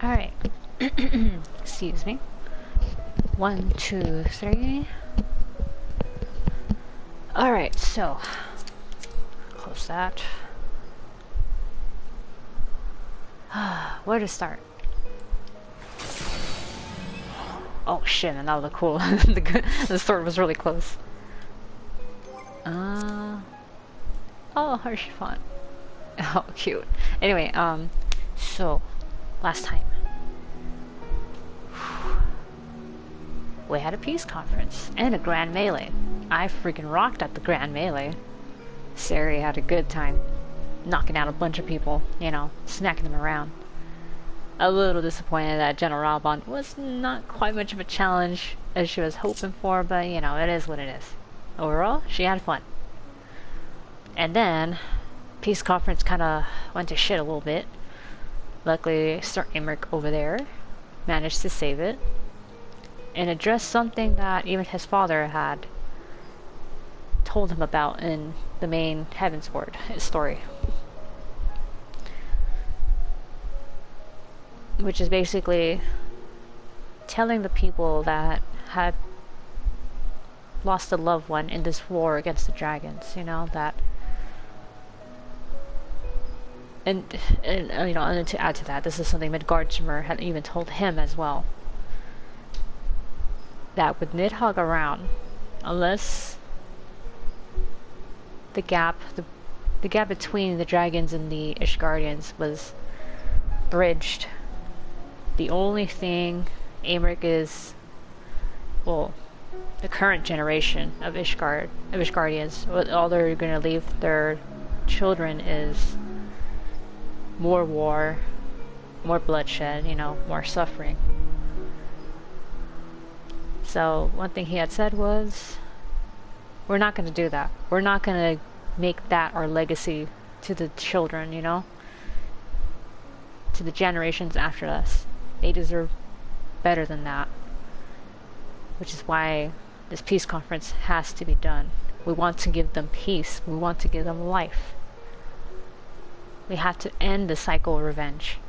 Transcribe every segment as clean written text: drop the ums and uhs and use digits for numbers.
Alright. Excuse me. 1, 2, 3. Alright, so. Close that. Where to start? Oh shit, and that was cool. The sword was really close. Oh, harsh font. Oh, cute. Anyway, so, last time. We had a peace conference and a grand melee. I freaking rocked at the grand melee. Sari had a good time knocking out a bunch of people, you know, smacking them around. A little disappointed that General Raban was not quite much of a challenge as she was hoping for, but you know, it is what it is. Overall, she had fun. And then, peace conference kinda went to shit a little bit. Luckily, Sir Imric over there managed to save it and address something that even his father had told him about in the main Heavensward story. Which is basically telling the people that had lost a loved one in this war against the dragons, you know, that and you know, and to add to that, this is something Midgardshimmer had even told him as well. That with Nidhogg around, unless the gap between the dragons and the Ishgardians was bridged, the only thing Aemric is, well, the current generation of Ishgardians, all they're gonna leave their children is more war, more bloodshed, you know, more suffering. So one thing he had said was, we're not going to do that. We're not going to make that our legacy to the children, you know? To the generations after us. They deserve better than that. Which is why this peace conference has to be done. We want to give them peace. We want to give them life. We have to end the cycle of revenge.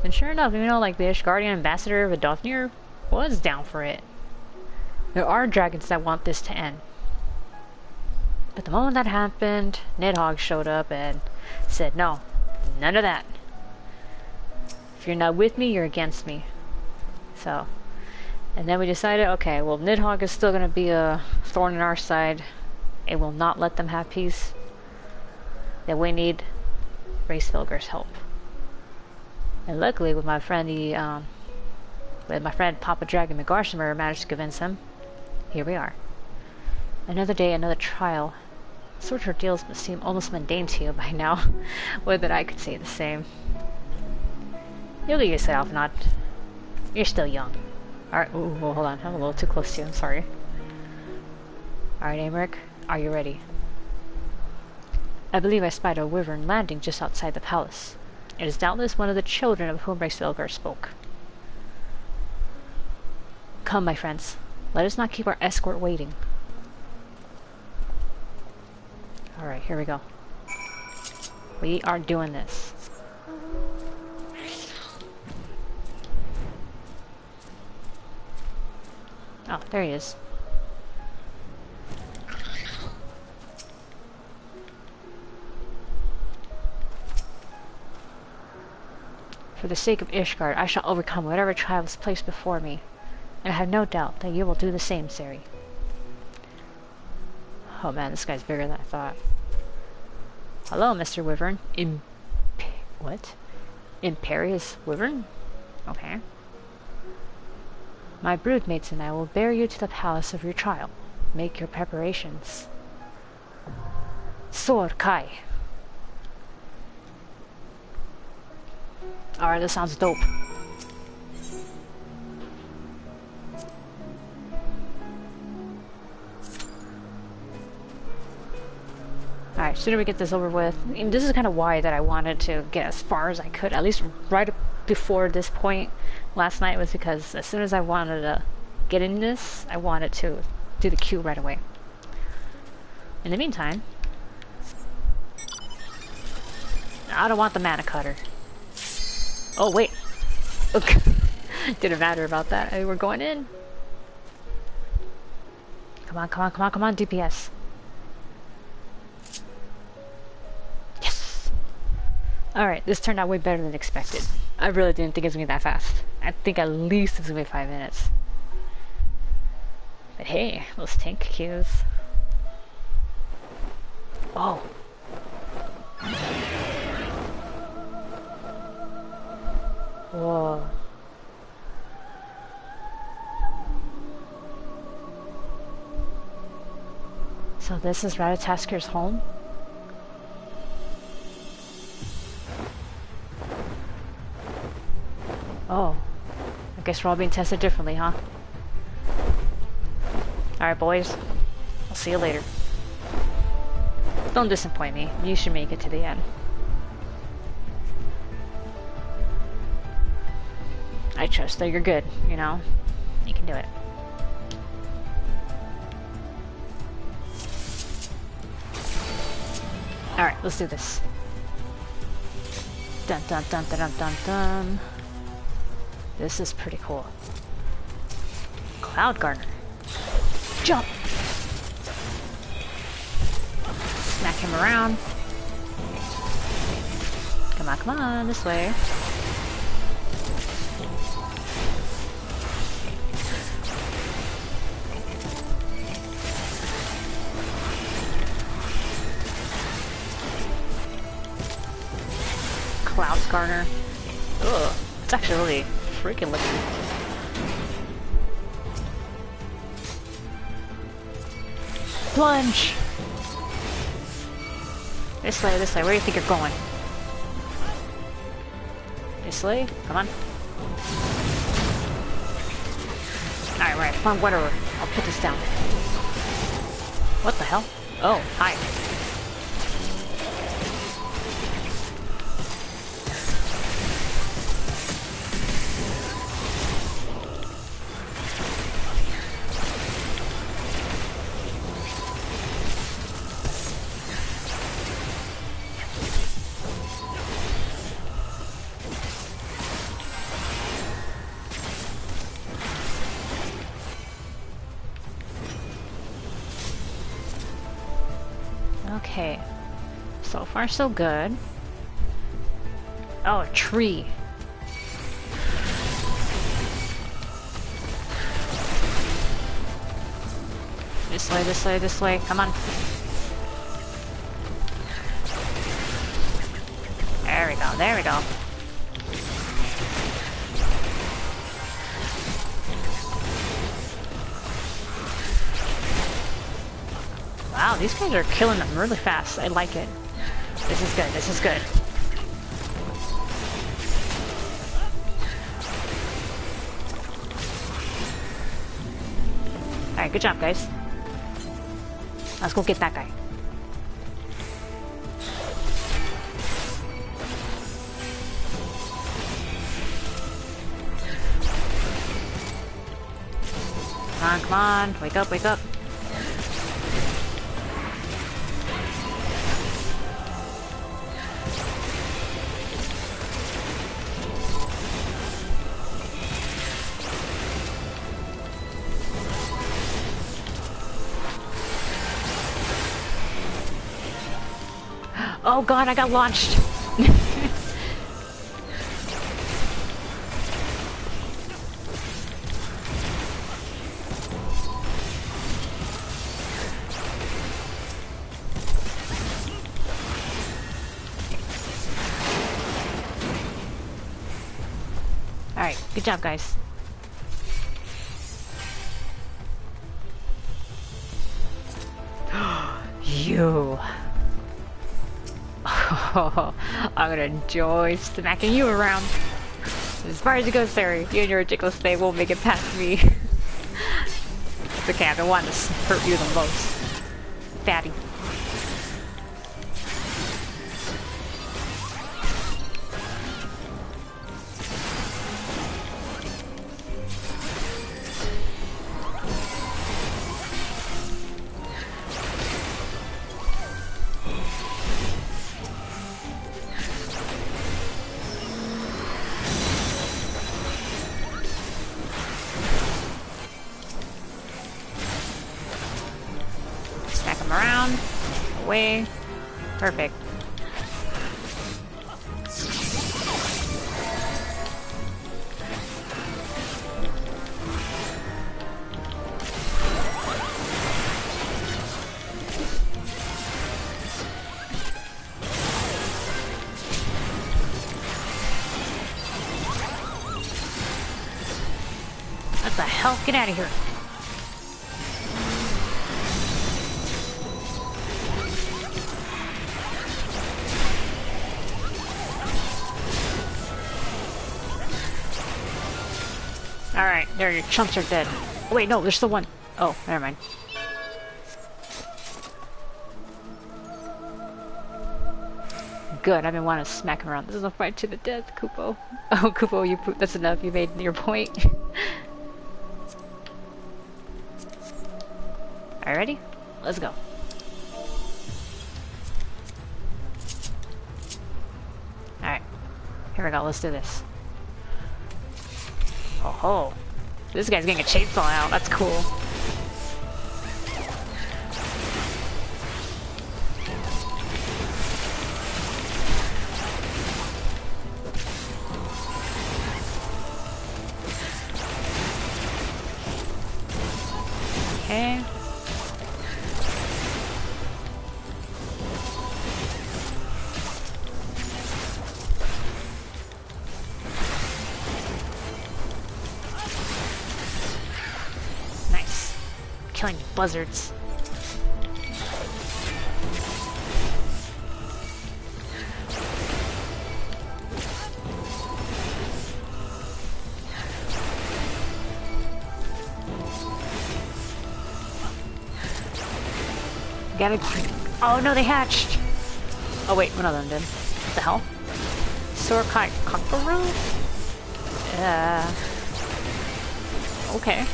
And sure enough, you know, like the Ishgardian ambassador of Adolfnir was down for it. There are dragons that want this to end. But the moment that happened, Nidhogg showed up and said, no, none of that. If you're not with me, you're against me. So, and then we decided, okay, well, Nidhogg is still going to be a thorn in our side. It will not let them have peace. Then we need Hraesvelgr's help. And luckily, with my friend, Papa Dragon Midgardshimmer managed to convince him. Here we are. Another day, another trial. Such ordeals must seem almost mundane to you by now. Would that I could say the same. You'll get yourself not. You're still young. Alright, ooh, hold on. I'm a little too close to you. I'm sorry. Alright, Aemric, are you ready? I believe I spied a wyvern landing just outside the palace. It is doubtless one of the children of whom Hraesvelgr spoke. Come, my friends. Let us not keep our escort waiting. Alright, here we go. We are doing this. Oh, there he is. For the sake of Ishgard, I shall overcome whatever trial is placed before me. And I have no doubt that you will do the same, Sari. Oh man, this guy's bigger than I thought. Hello, Mr. Wyvern. What? Imperious Wyvern? Okay. My broodmates and I will bear you to the palace of your trial. Make your preparations. Sohr, Khai. Alright, this sounds dope. Alright, sooner we get this over with. I mean, this is kind of why that I wanted to get as far as I could, at least right before this point last night, was because as soon as I wanted to get in this, I wanted to do the queue right away. In the meantime, I don't want the mana cutter. Oh, wait. Okay. Didn't matter about that. Hey, we're going in. Come on, come on, come on, come on, DPS. Yes! Alright, this turned out way better than expected. I really didn't think it was gonna be that fast. I think at least it's gonna be 5 minutes. But hey, those tank queues. Oh. Whoa. So this is Ratatasker's home? Oh. I guess we're all being tested differently, huh? Alright, boys. I'll see you later. Don't disappoint me. You should make it to the end. I trust that you're good, you know? You can do it. Alright, let's do this. Dun dun dun dun dun dun dun. This is pretty cool. Cloud Gardener. Jump! Smack him around. Come on, this way. Cloud Gardener. Ugh, it's actually really freaking looking. Plunge! This way, this way. Where do you think you're going? This way? Come on. Alright, right. Come on, whatever. I'll put this down. What the hell? Oh, hi. Okay. So far, so good. Oh, a tree. This way, this way, this way. Come on. There we go, there we go. Wow, these guys are killing them really fast. I like it. This is good, this is good. Alright, good job, guys. Let's go get that guy. Come on, wake up, wake up. Oh god, I got launched! Alright, good job, guys. You! Oh, I'm gonna enjoy smacking you around. As far as it goes, Sarah, you and your ridiculous thing won't make it past me. It's okay, I don't want to hurt you the most. Fatty. way. Perfect. What the hell? Get out of here. Alright, there, your chumps are dead. Oh, wait, no, there's still one. Oh, never mind. Good, I've been wanting to smack him around. This is a fight to the death, Kupo. Oh, Kupo, that's enough. You made your point. Alright, ready? Let's go. Alright. Here we go, let's do this. Oh ho! This guy's getting a chainsaw out, that's cool. Okay. Killing buzzards. Gotta... Oh no, they hatched! Oh wait, one of them did. What the hell? Sohr Khai cockroach? Okay.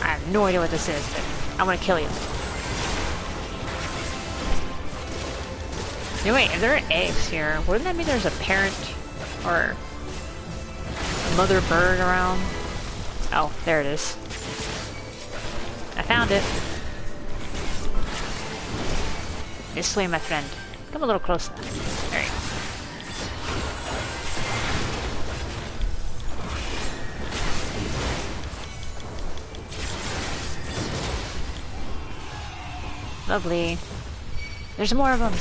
I have no idea what this is, but I'm gonna kill you. Anyway, if there are eggs here, wouldn't that mean there's a parent or a mother bird around? Oh, there it is. I found it. This way, my friend. Come a little closer. There you go. Lovely. There's more of them.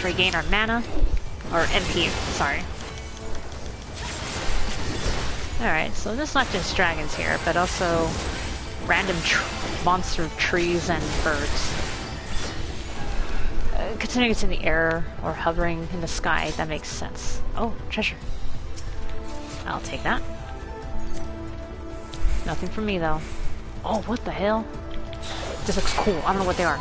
Regain our mana, or MP, sorry. Alright, so there's not just dragons here, but also random monster trees and birds. Considering it's in the air or hovering in the sky, that makes sense. Oh, treasure. I'll take that. Nothing for me though. Oh, what the hell? This looks cool. I don't know what they are.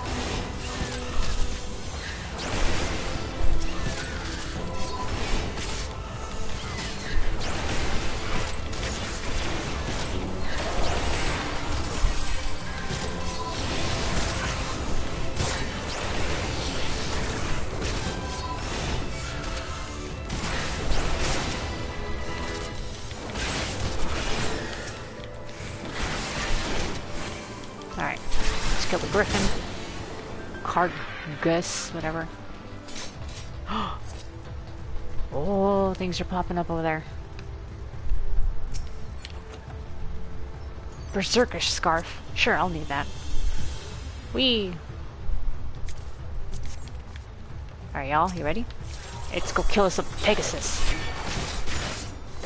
Kill the griffin. Cargus, whatever. Oh, things are popping up over there. Berserkish scarf. Sure, I'll need that. Whee! Alright, y'all, you ready? Let's go kill us a Pegasus.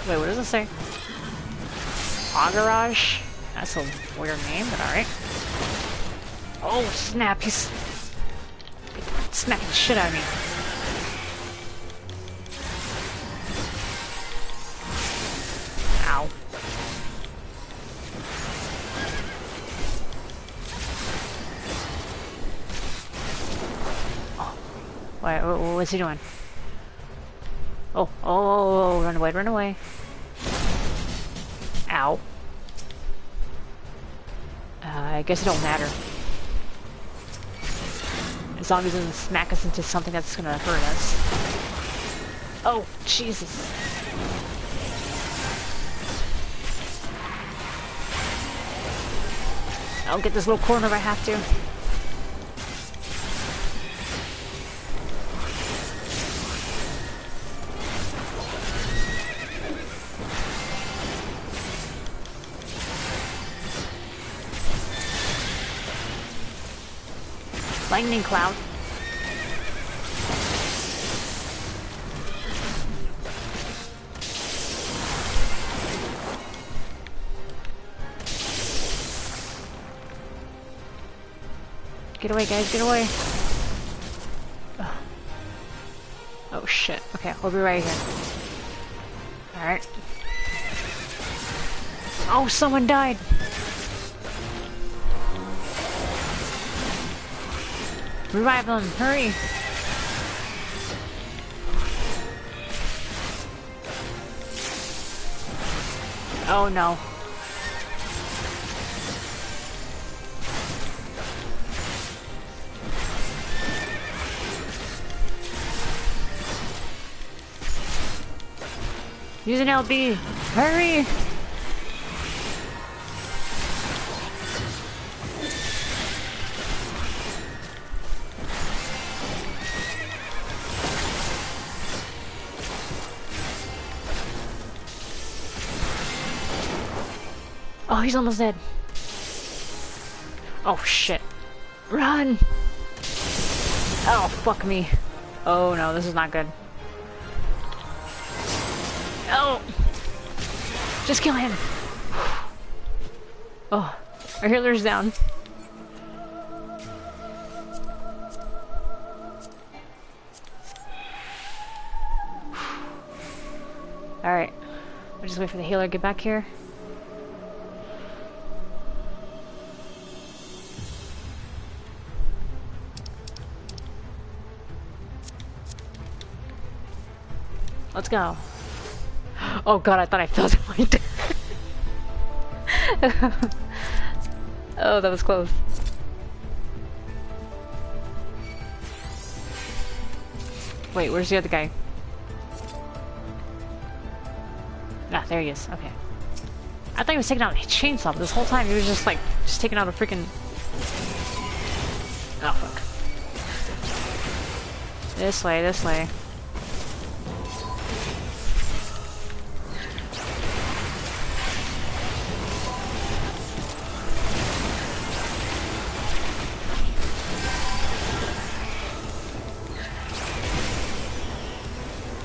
Wait, what does it say? Agarage? That's a weird name, but alright. Oh, snap, he's smacking the shit out of me. Ow. What's he doing? Oh, run away, run away. Ow. I guess it don't matter. As long as it doesn't smack us into something that's gonna hurt us. Oh, Jesus. I'll get this little corner if I have to. Lightning cloud. Get away, guys, get away. Oh shit. Okay, we'll be right here. Alright. Oh, someone died! Revive them, hurry! Oh no. Use an LB! Hurry! Oh, he's almost dead. Oh shit. Run! Oh, fuck me. Oh no, this is not good. Oh! Just kill him! Oh, our healer's down. Alright. We'll just wait for the healer to get back here. Let's go. Oh god, I thought I felt it. Oh, that was close. Wait, where's the other guy? Ah, there he is. Okay. I thought he was taking out a chainsaw, but this whole time he was just like, taking out a freaking... Oh, fuck. This way, this way.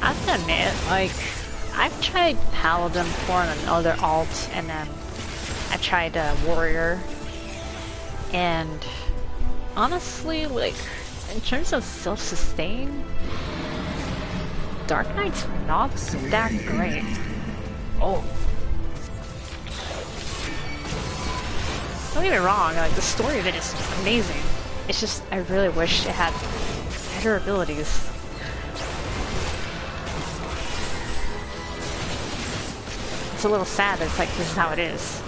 I have to admit, like, I've tried Paladin before on another alt, and then I tried Warrior, and honestly, like, in terms of self-sustain, Dark Knight's not that great. Oh. Don't get me wrong, like, the story of it is amazing. It's just, I really wish it had better abilities. It's a little sad that it's like, this is how it is.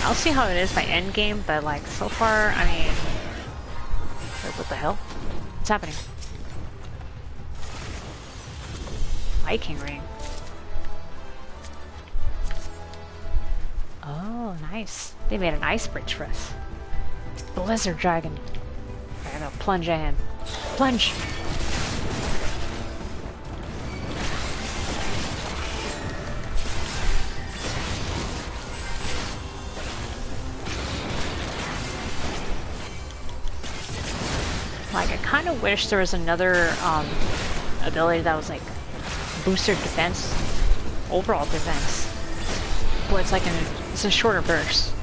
I'll see how it is by endgame, but like, so far, I mean... Wait, what the hell? What's happening? Viking ring. Oh, nice. They made an ice bridge for us. Blizzard dragon. I gotta plunge in. Plunge! Like, I kind of wish there was another ability that was like booster defense, overall defense, but it's like it's a shorter burst.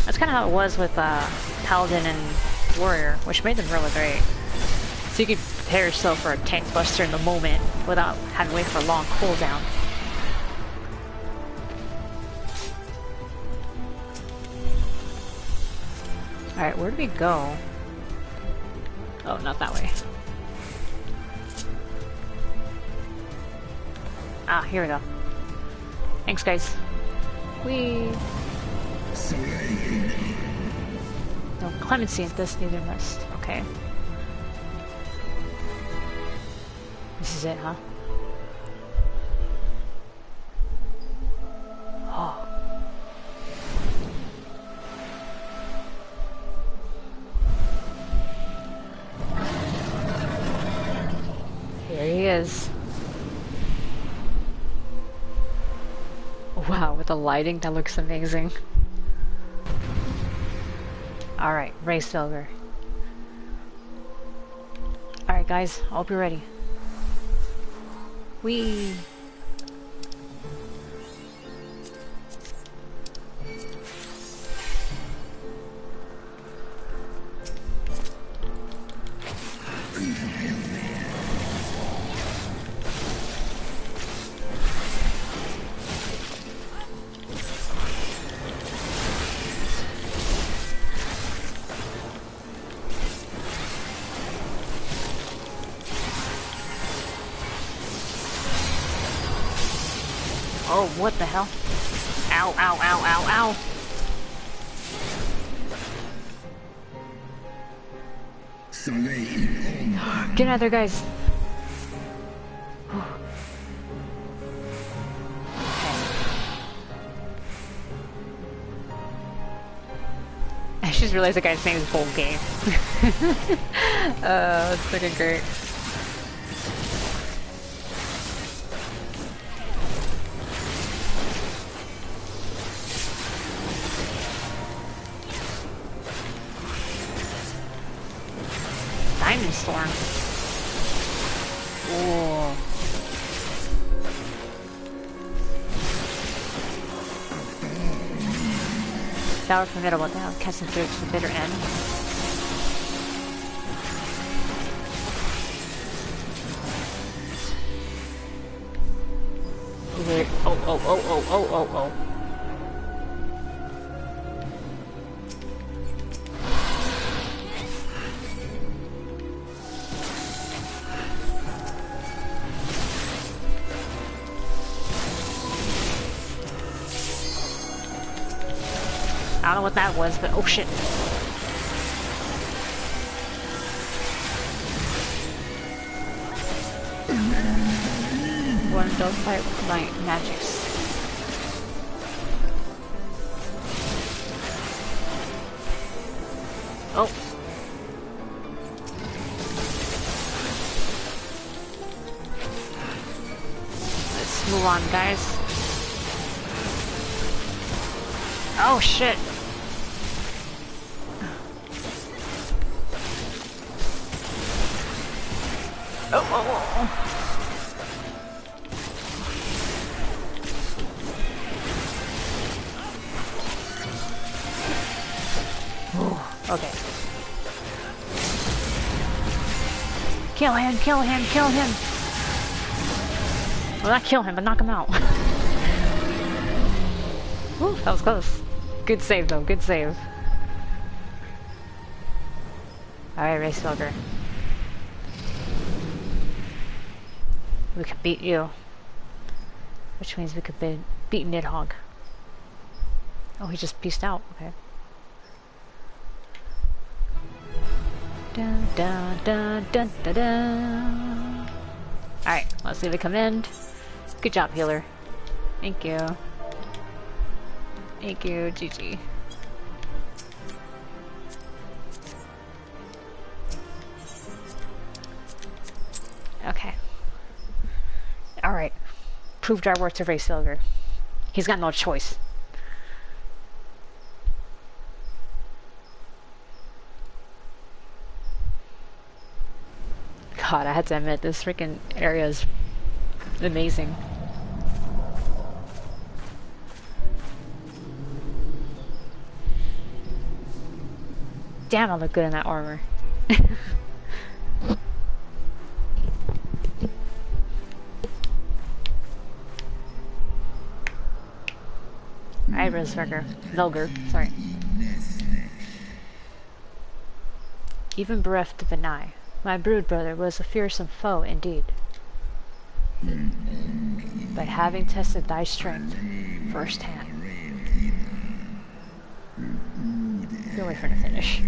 That's kind of how it was with Paladin and warrior, which made them really great. So you could prepare yourself for a tank buster in the moment without having to wait for a long cooldown. Alright, where do we go? Oh, not that way. Ah, here we go. Thanks, guys. Whee! No clemency at this, neither rest. Okay. This is it, huh? Oh. Here he is. Wow, with the lighting, that looks amazing. Alright, Hraesvelgr. Alright guys, I hope you're ready. Whee! Oh, what the hell? Ow, ow, ow, ow, ow! Get out of there, guys! I just realized the guy's name is Bold Game. That's freaking great. Diamond Storm. Ooh. Power formidable down, casting through to the bitter end. Wait. Oh. I don't know what that was, but oh shit. One of those fight with my magics. Oh. Let's move on, guys. Oh shit. Oh. Okay. Kill him! Well, not kill him, but knock him out. Whew, that was close. Good save, though. Good save. Alright, Hraesvelgr. We could beat you. Which means we could beat Nidhogg. Oh, he just peaced out. Okay. Dun, dun, dun, dun, dun, dun. Alright, let's see if we commend. Good job, healer. Thank you. Thank you, GG. Okay. Alright. Proved our worth to Hraesvelgr. He's got no choice. God, I had to admit, this freaking area is amazing. Damn, I look good in that armor. Alright, Hraesvelgr, sorry. Even bereft of an eye, my brood brother was a fearsome foe indeed. But having tested thy strength firsthand. You'll wait for him to finish.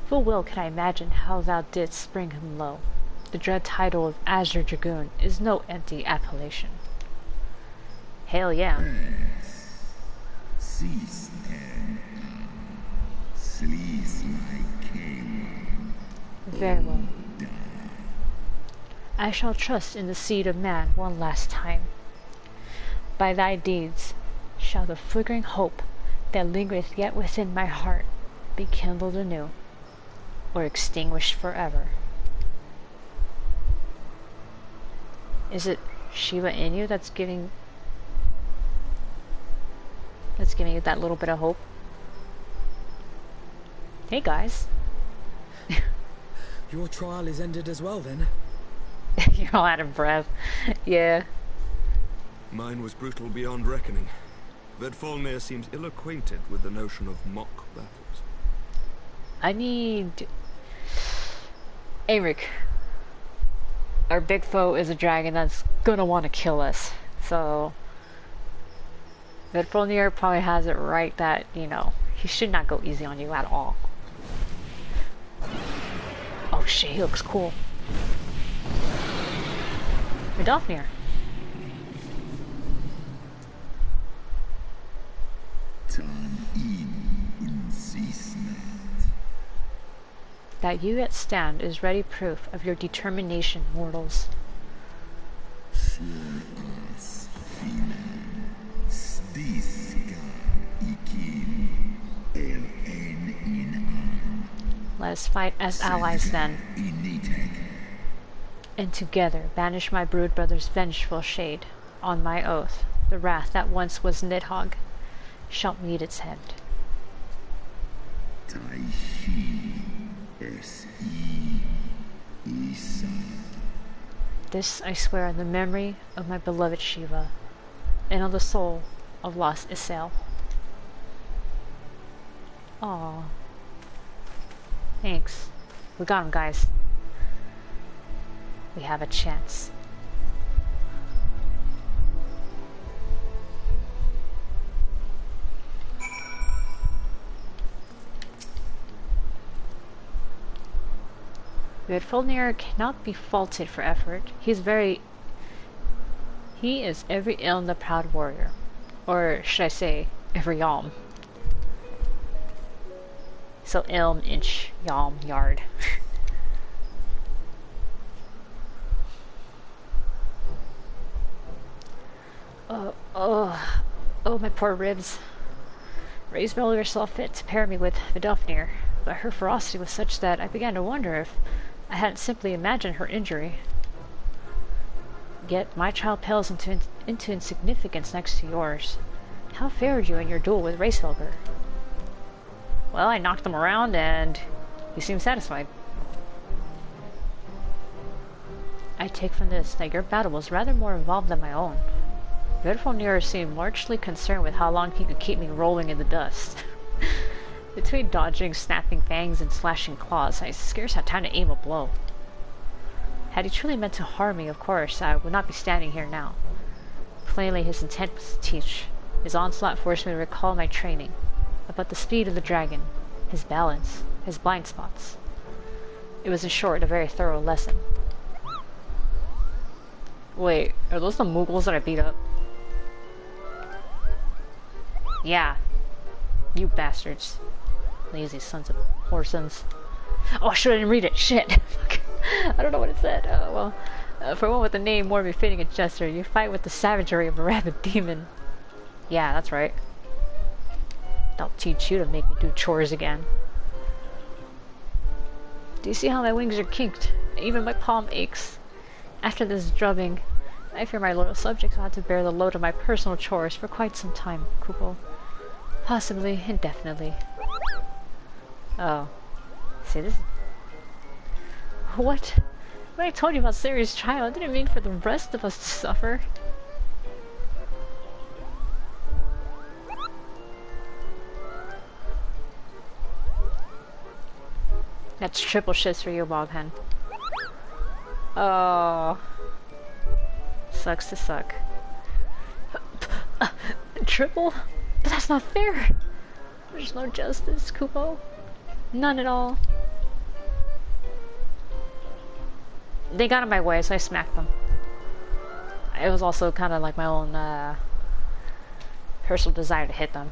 Full well can I imagine how thou didst spring him low. The dread title of Azure Dragoon is no empty appellation. Hell yeah. Very well. I shall trust in the seed of man one last time. By thy deeds shall the flickering hope that lingereth yet within my heart be kindled anew, or extinguished forever. Is it Shiva in you that's giving you that little bit of hope? Hey guys. Your trial is ended as well then? You're all out of breath. Yeah. Mine was brutal beyond reckoning. Hraesvelgr seems ill-acquainted with the notion of mock battles. I need... Eric. Our big foe is a dragon that's gonna want to kill us. So... Hraesvelgr probably has it right that, you know, he should not go easy on you at all. Oh shit, he looks cool. Nidhogg. That you yet stand is ready proof of your determination, mortals. Let us fight as allies then, and together banish my brood brother's vengeful shade. On my oath, the wrath that once was Nidhogg shall meet its end. This I swear on the memory of my beloved Shiva, and on the soul of lost Isael. Aww. Thanks. We got him, guys. We have a chance. Hraesvelgr cannot be faulted for effort. He is every ilm the proud warrior. Or should I say, every yalm. So ilm, inch, yalm, yard. Oh, my poor ribs. Hraesvelgr saw fit to pair me with Nidhogg, but her ferocity was such that I began to wonder if I hadn't simply imagined her injury. Yet my child pales into insignificance next to yours. How fared you in your duel with Hraesvelgr? Well, I knocked him around and he seemed satisfied. I take from this that your battle was rather more involved than my own. Hraesvelgr seemed largely concerned with how long he could keep me rolling in the dust. Between dodging, snapping fangs, and slashing claws, I scarce had time to aim a blow. Had he truly meant to harm me, of course, I would not be standing here now. Plainly his intent was to teach. His onslaught forced me to recall my training, about the speed of the dragon, his balance, his blind spots. It was in short a very thorough lesson. Wait, are those the Mughals that I beat up? Yeah. You bastards. Lazy sons of whoresons. Oh shit, I didn't read it. Shit. Fuck. I don't know what it said. For one with a name more befitting a jester, you fight with the savagery of a rabid demon. Yeah, that's right. I'll teach you to make me do chores again. Do you see how my wings are kinked? Even my palm aches. After this drubbing, I fear my loyal subjects will have to bear the load of my personal chores for quite some time, Kupo. Possibly indefinitely. Oh. See this? What? When I told you about Ciri's child, I didn't mean for the rest of us to suffer. That's triple shits for you, Boghan. Oh. Sucks to suck. Triple? But that's not fair! There's no justice, Kupo. None at all. They got in my way, so I smacked them. It was also kind of like my own personal desire to hit them.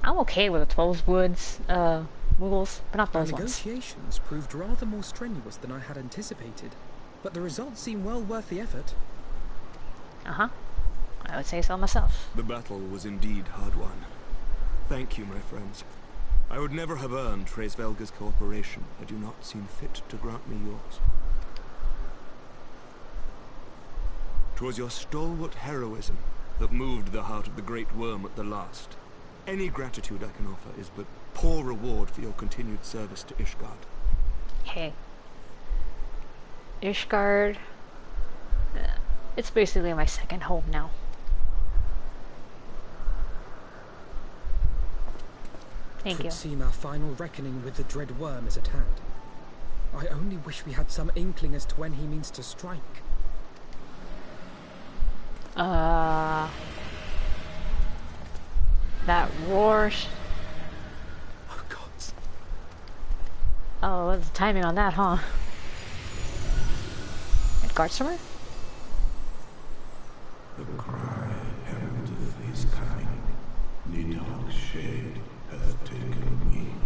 I'm okay with the 12 Woods Muggles, but not those Our ones. negotiations proved rather more strenuous than I had anticipated, but the results seem well worth the effort. Uh-huh. I would say so myself. The battle was indeed hard won. Thank you, my friends. I would never have earned Hraesvelgr's cooperation had you not seen fit to grant me yours. 'Twas your stalwart heroism that moved the heart of the Great Wyrm at the last. Any gratitude I can offer is but poor reward for your continued service to Ishgard. Hey. Ishgard... it's basically my second home now. Thank you. It would seem our final reckoning with the dread worm is at hand. I only wish we had some inkling as to when he means to strike. That roar... Oh, gods. Oh, what's the timing on that, huh? And guard somewhere? The cry heraldeth his coming. Nidhogg's shade hath taken wing.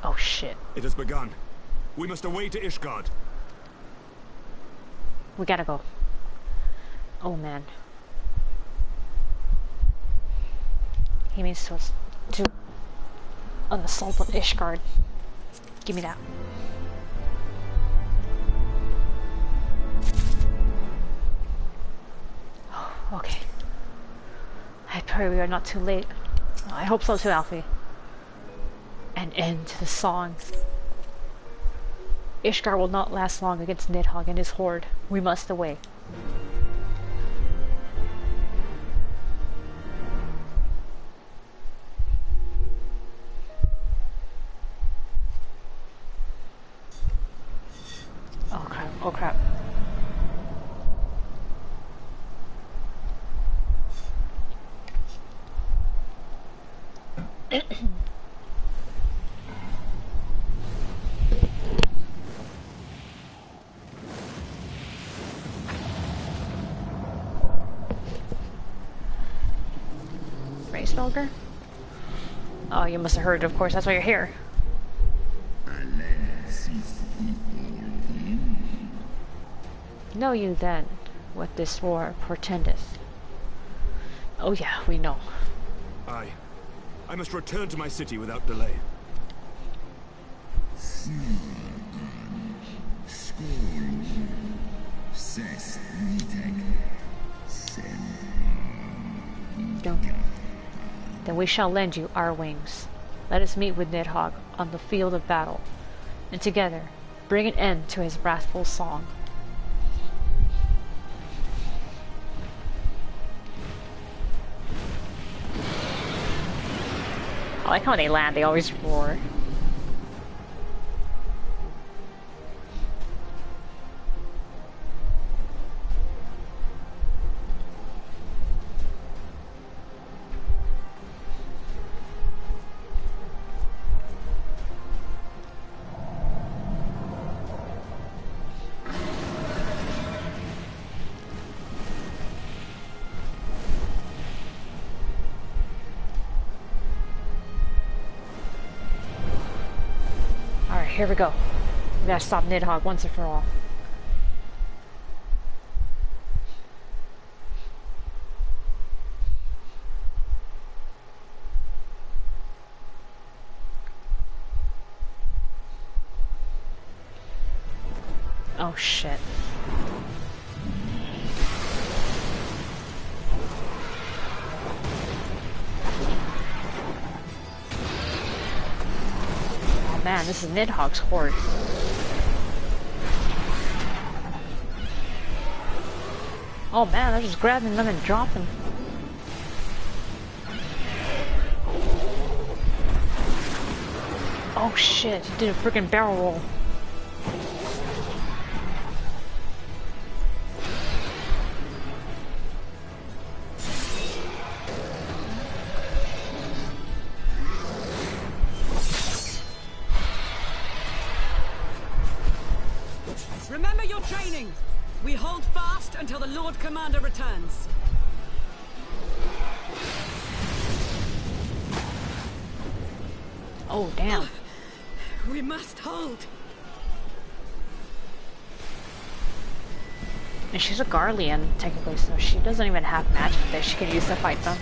Oh shit. It has begun. We must away to Ishgard. We gotta go. Oh man. He means to us to an assault on Ishgard. Give me that. Oh, okay. I pray we are not too late. I hope so too, Alfie. An end to the song. Ishgard will not last long against Nidhogg and his horde. We must away. Oh crap, oh crap. Hraesvelgr? Oh, you must have heard, of course, that's why you're here. Know you then what this war portendeth? Oh yeah, we know. Aye. I must return to my city without delay. Don't. Then we shall lend you our wings. Let us meet with Nidhogg on the field of battle, and together bring an end to his wrathful song. I like how when they land, they always roar. Here we go. We gotta stop Nidhogg once and for all. Oh shit. man, this is Nidhogg's horde. Oh man, they're just grabbing them and dropping. Oh shit, he did a freaking barrel roll. Remember your training! We hold fast until the Lord Commander returns. Oh damn. We must hold. And she's a Garlean, technically, so she doesn't even have magic that she can use to fight them.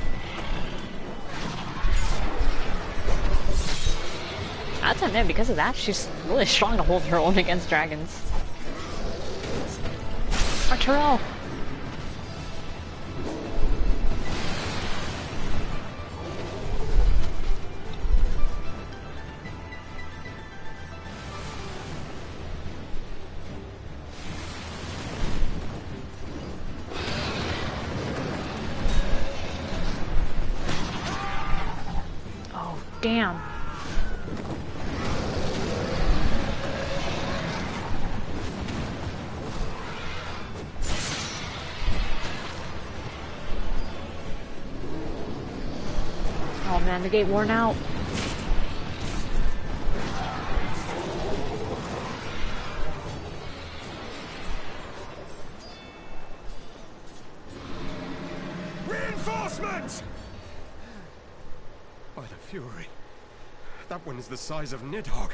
I'd admit, because of that, she's really strong to hold her own against dragons. Arturo! Oh, damn. Oh man, the gate worn out. Reinforcements! By the Fury. That one is the size of Nidhogg.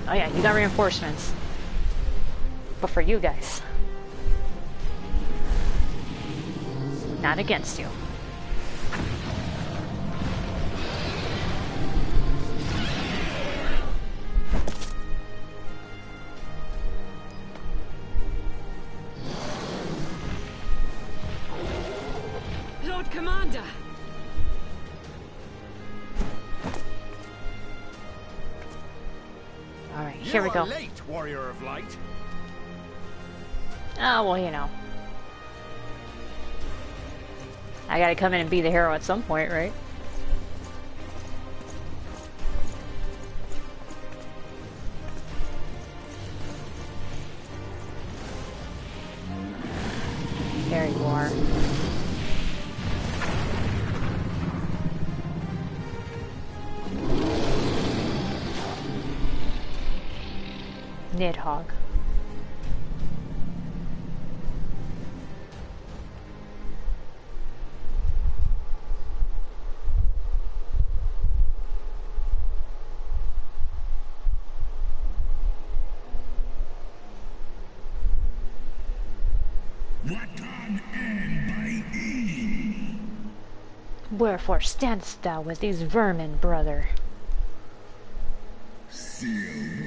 Oh yeah, you got reinforcements. But for you guys. Not against you. Lord Commander! Alright, here we go. Late, Warrior of Light. Oh, well, you know. I gotta come in and be the hero at some point, right? There you are. Nidhogg. Wherefore standest thou with these vermin, brother? Still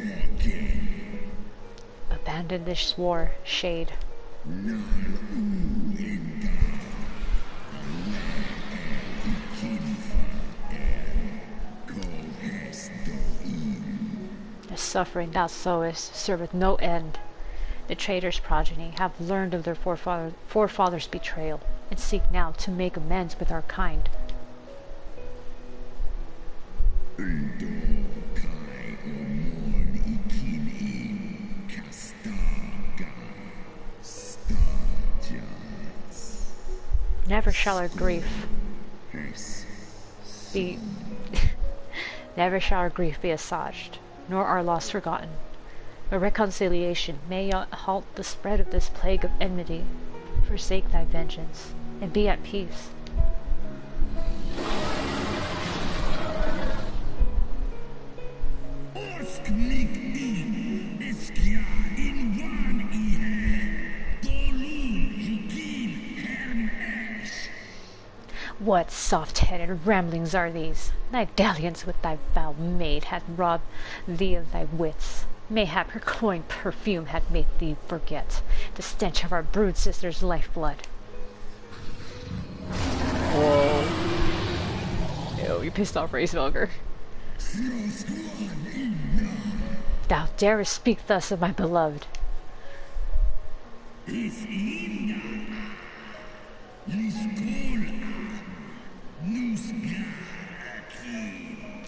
walking. Abandon this war, shade. The suffering thou sowest serveth no end. The traitor's progeny have learned of their forefathers' betrayal, and seek now to make amends with our kind. Never shall our grief be never shall our grief be assuaged, nor our loss forgotten. A reconciliation may halt the spread of this plague of enmity. Forsake thy vengeance, and be at peace. What soft-headed ramblings are these? Thy dalliance with thy foul maid hath robbed thee of thy wits. Mayhap her cloying perfume hath made thee forget the stench of our brood sister's lifeblood. Whoa. Oh, you pissed off Hraesvelgr. Thou darest speak thus of my beloved.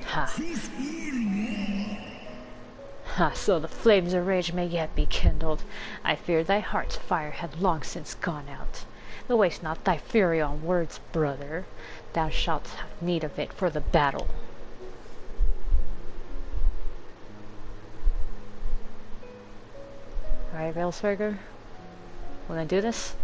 Ha. Ha, so the flames of rage may yet be kindled. I fear thy heart's fire had long since gone out. But waste not thy fury on words, brother. Thou shalt have need of it for the battle. Alright, Hraesvelgr. We're gonna do this?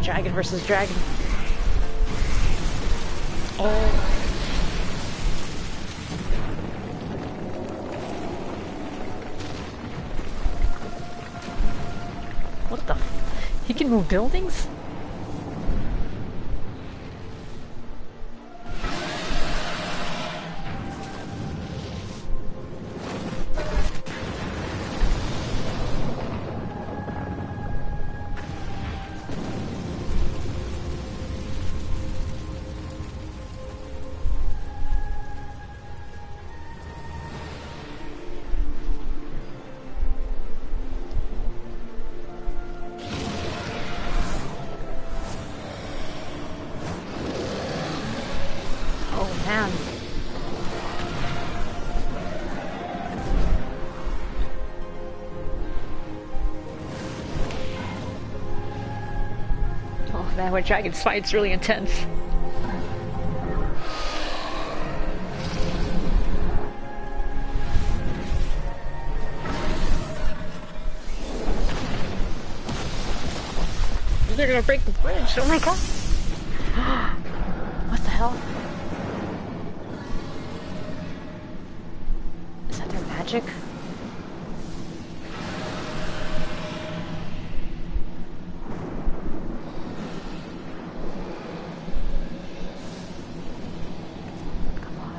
Dragon versus dragon. Oh. What the? He can move buildings? Man, when dragons fight, it's really intense. They're gonna break the bridge. Oh my god. What the hell? Is that their magic?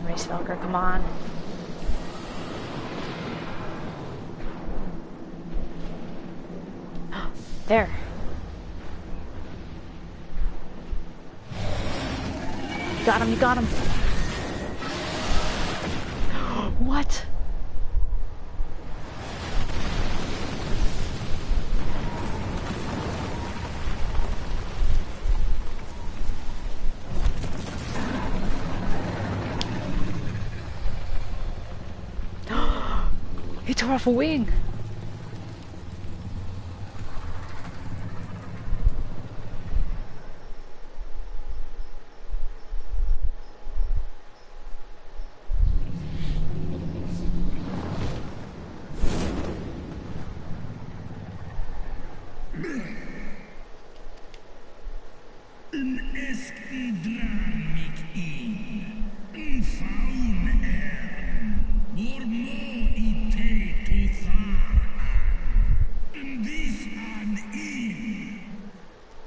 Hraesvelgr, come on. There. You got him, you got him. What? He tore off a wing.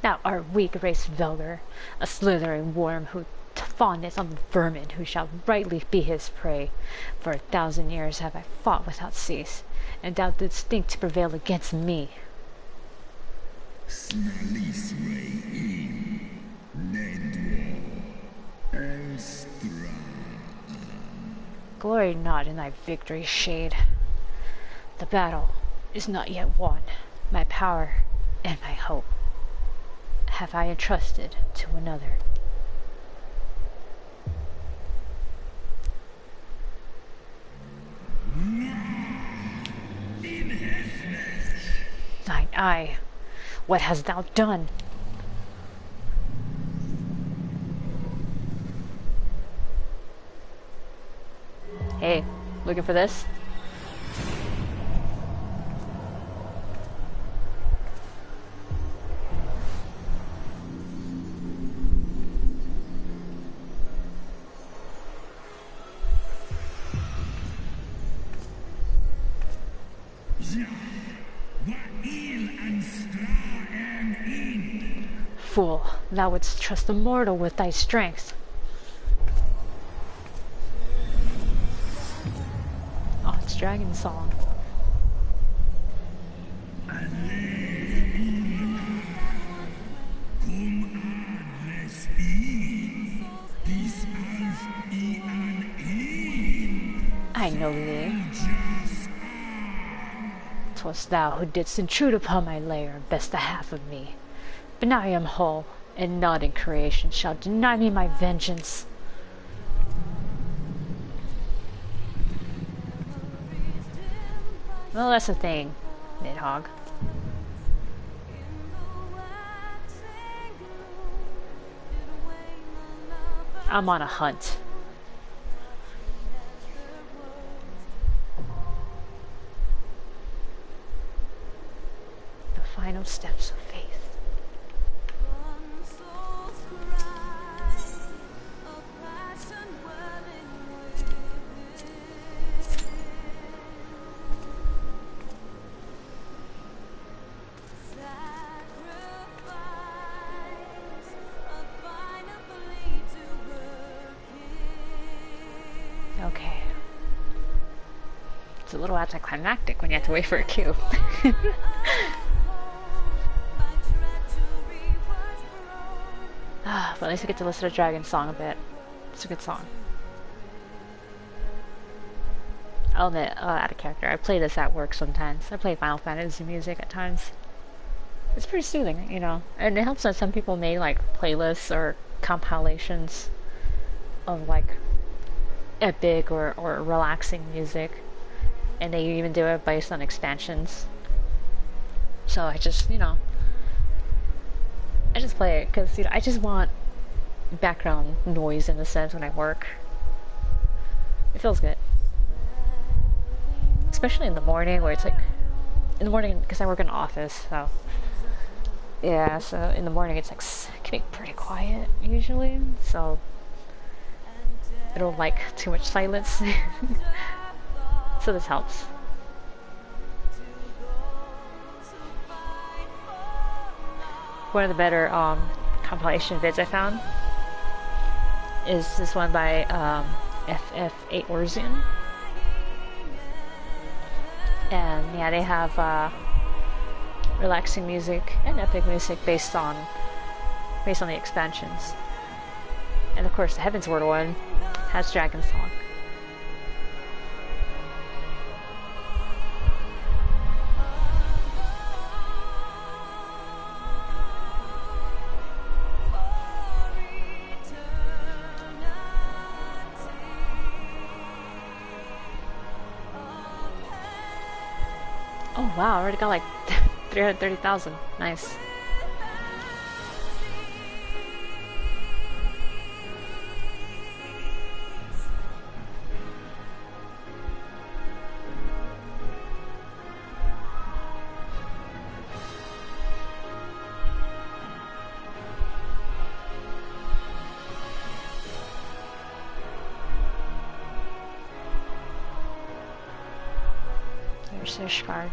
Thou art weak, Hraesvelgr, a slithering worm who fawneth on the vermin who shall rightly be his prey. For 1,000 years have I fought without cease, and thou didst think to prevail against me. Glory not in thy victory, shade. The battle is not yet won. My power and my hope have I entrusted to another. Thine eye, what hast thou done? Hey, Looking for this? Fool, thou wouldst trust a mortal with thy strength. Oh, it's Dragon Song. I know thee. 'Twas thou who didst intrude upon my lair and best the half of me. But now I am whole, and naught in creation shall deny me my vengeance. Well, that's the thing, Nidhogg. I'm on a hunt. The final steps of faith. Okay. It's a little anticlimactic when you have to wait for a cue. But at least I get to listen to Dragon's song a bit. It's a good song. I'll admit, out of character, I play this at work sometimes. I play Final Fantasy music at times. It's pretty soothing, you know. And it helps that some people made like playlists or compilations of like epic or relaxing music. And they even do it based on expansions. So I just, you know, I just play it because, you know, I just want background noise in a sense when I work. It feels good. Especially in the morning where it's like, in the morning, because I work in an office, so. Yeah, so in the morning it's like, it can be pretty quiet usually, so I don't like too much silence. So this helps. One of the better compilation vids I found is this one by FF8 Orzian. And yeah, they have relaxing music and epic music based on the expansions. And of course the Heavensward one has Dragon Song. Oh wow, I already got like 330,000. Nice. There's Ishgard.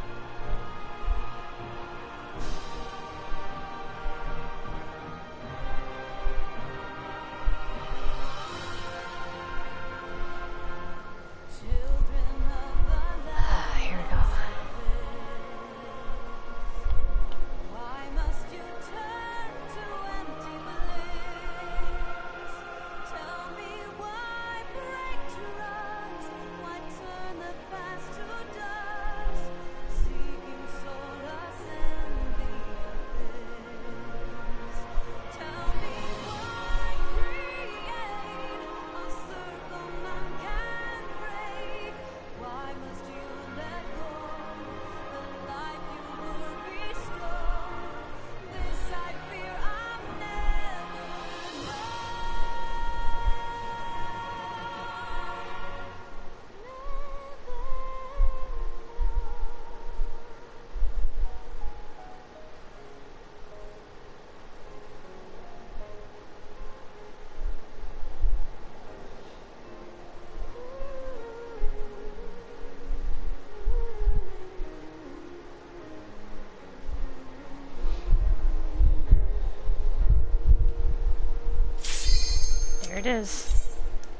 it is.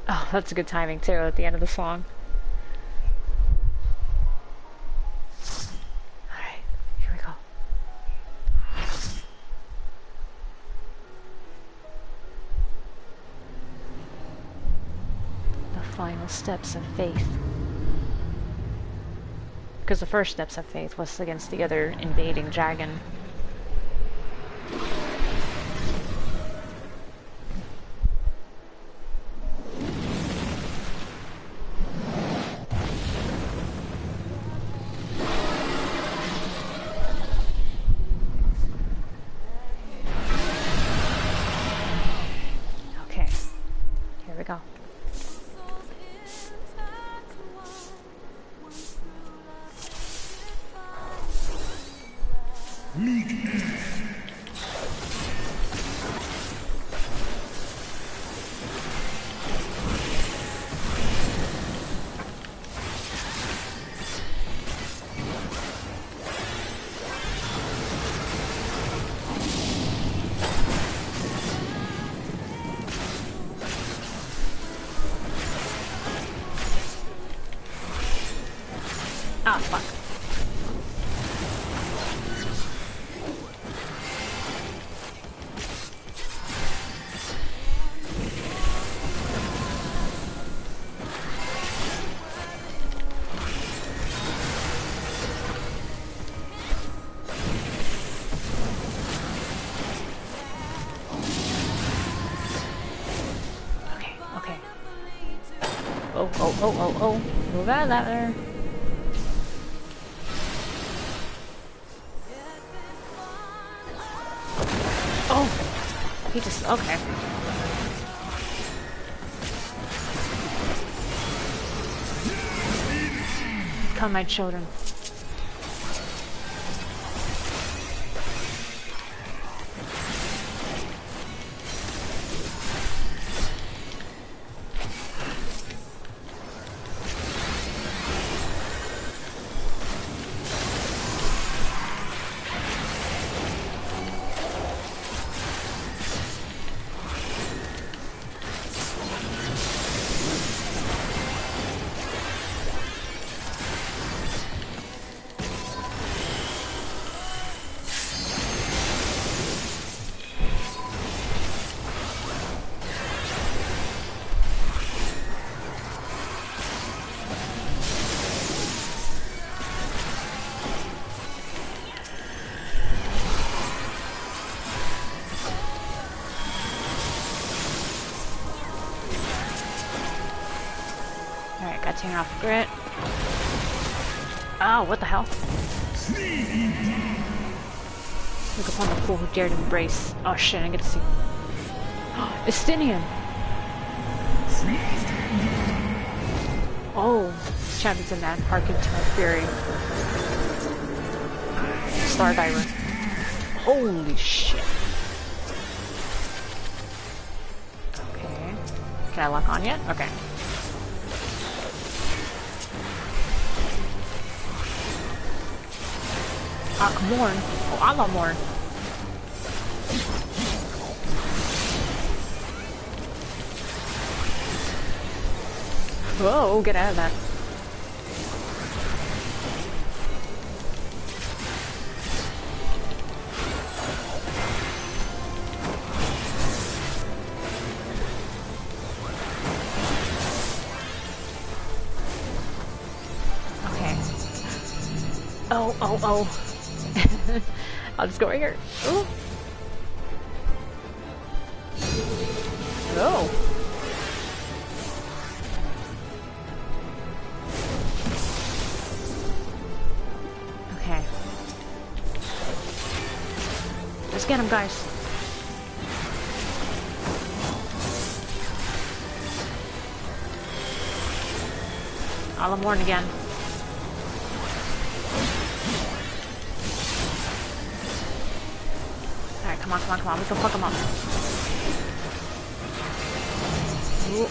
Oh, that's good timing too at the end of the song. Alright, here we go. The final steps of faith. Because the first steps of faith was against the other invading dragon. Okay, here we go. Ah, fuck. Okay, okay. Oh, oh, oh, oh, oh. Move out of that there. Oh! He just... okay. Come, my children. Alright, got taken off grit. Oh, what the hell? Look upon the fool who dared embrace. Oh shit, I get to see. Estinian! Oh, champions in that hearken to my fury. Stardiver. Holy shit. Okay. Can I lock on yet? Okay. Morn. Oh, I love Morn. Whoa, get out of that. Okay. Oh, oh, oh. I'll just go right here. Ooh. Oh. Okay. Let's get him, guys. Alamorn again. Alright, come on, come on, come on. We can fuck him up. Ooh.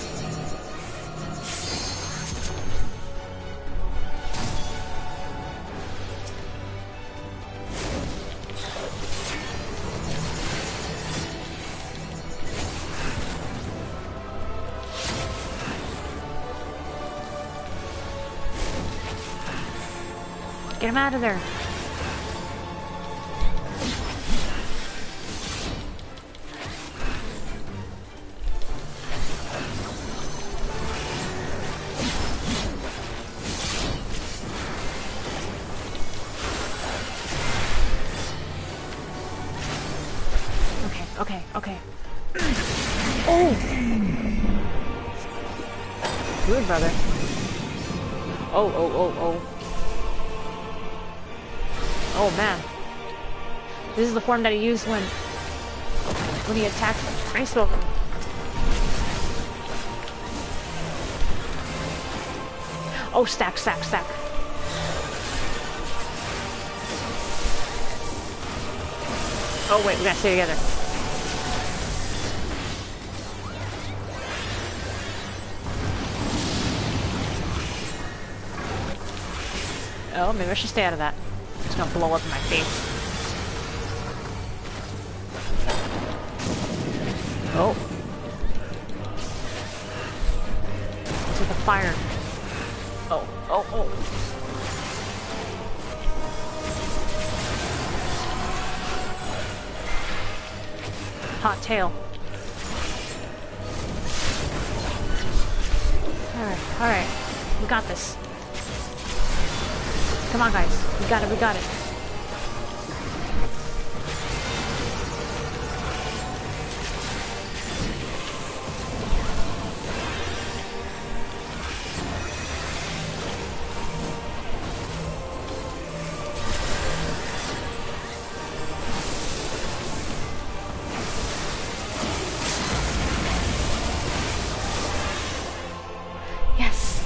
Get him out of there. Okay, okay. Oh! Good, brother. Oh, oh, oh, oh. Oh, man. This is the form that he used when he attacked Hraesvelgr. Oh, stack, stack, stack. Oh, wait, we gotta stay together. Oh, maybe I should stay out of that. It's gonna blow up in my face. Oh. To the fire. Oh, oh, oh. Hot tail. Alright, alright. We got this. Come on, guys. We got it, we got it. Yes!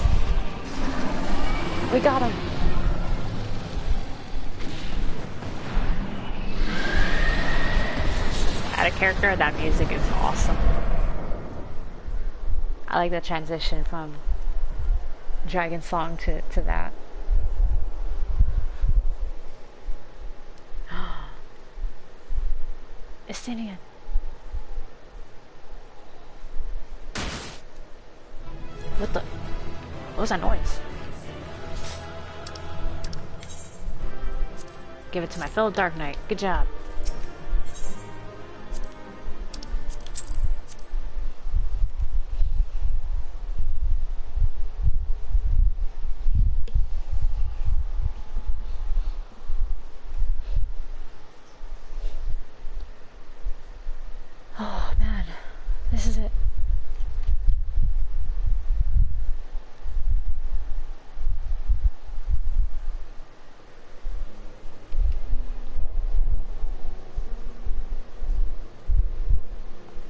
We got him! Character, that music is awesome. I like the transition from Dragon Song to that. Estinian. What the? What was that noise? Give it to my fellow Dark Knight. Good job. Oh man, this is it.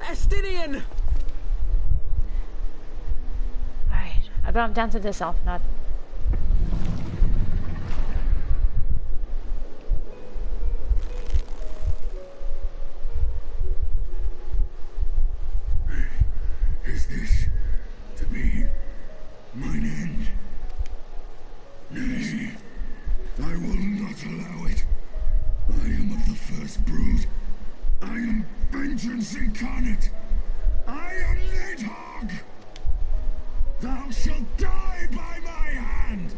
Estinian! Alright, I brought him down to this elf nut. Is this to be mine end? Nay, I will not allow it. I am of the first brood. I am vengeance incarnate. I am Nidhogg. Thou shalt die by my hand.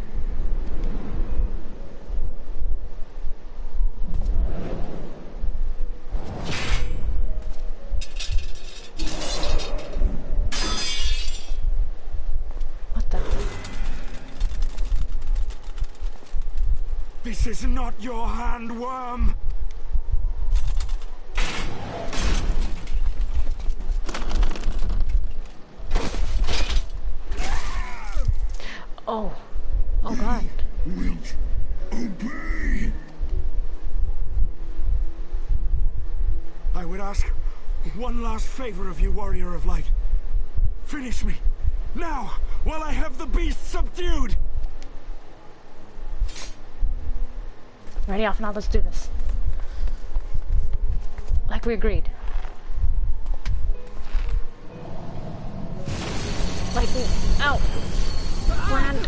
What the? This is not your hand, worm! Oh. Oh god. Wilt obey. I would ask one last favor of you, warrior of light. Finish me, now, while I have the beast subdued! Ready off now, let's do this. Like we agreed. Like we... Ow! Brand.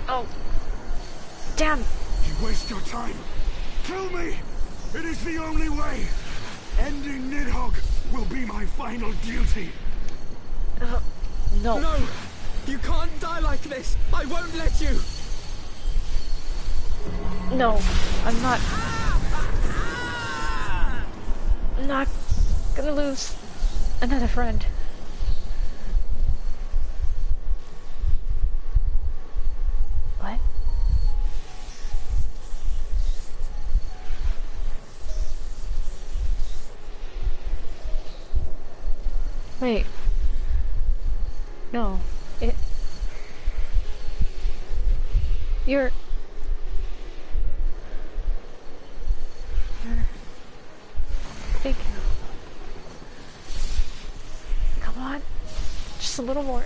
Oh. Damn! You waste your time. Kill me! It is the only way! Ending Nidhogg will be my final duty! No. No! You can't die like this! I won't let you! No, I'm not. I'm not gonna lose another friend. What? Wait. No. You're... Thank you. Come on. Just a little more.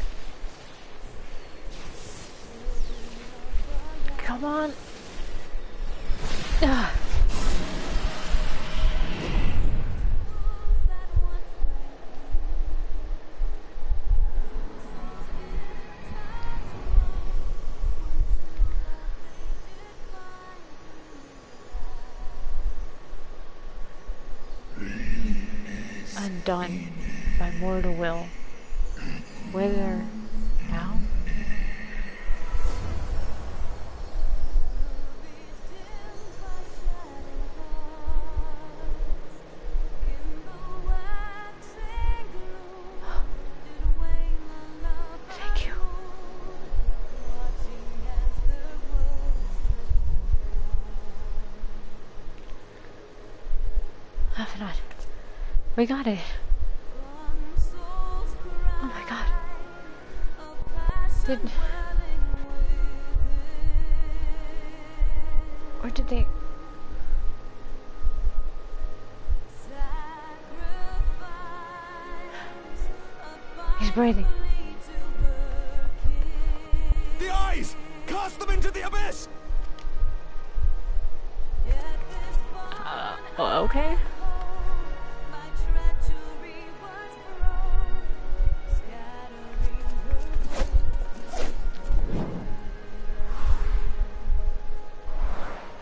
Come on. Ugh. Undone by mortal will. Whither now? Thank you. Avenant. We got it. Oh my god. Or did they... He's breathing. The eyes! Cast them into the abyss! Okay.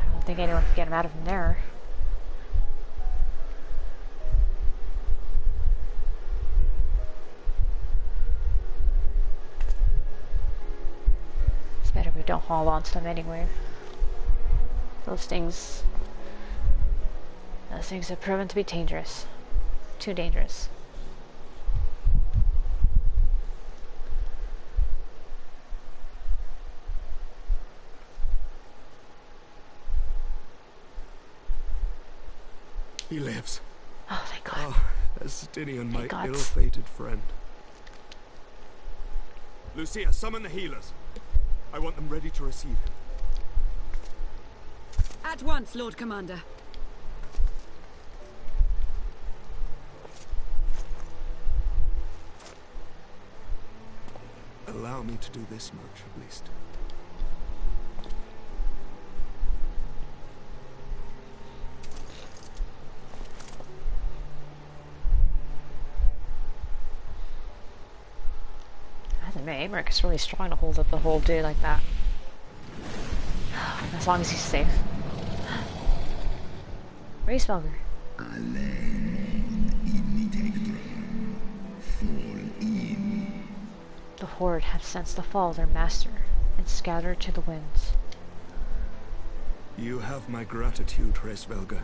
I don't think anyone can get him out of there. It's better we don't haul on to them anyway. Those things have proven to be dangerous. Too dangerous. He lives. Oh, thank God. Oh, Estinian, my God. ill-fated friend. Lucia, summon the healers. I want them ready to receive him. At once, Lord Commander. Allow me to do this much, at least. I think Aymeric is really strong to hold up the whole dude like that. As long as he's safe. Hraesvelgr. The Horde have sensed the fall of their master and scattered to the winds. You have my gratitude, Hraesvelgr.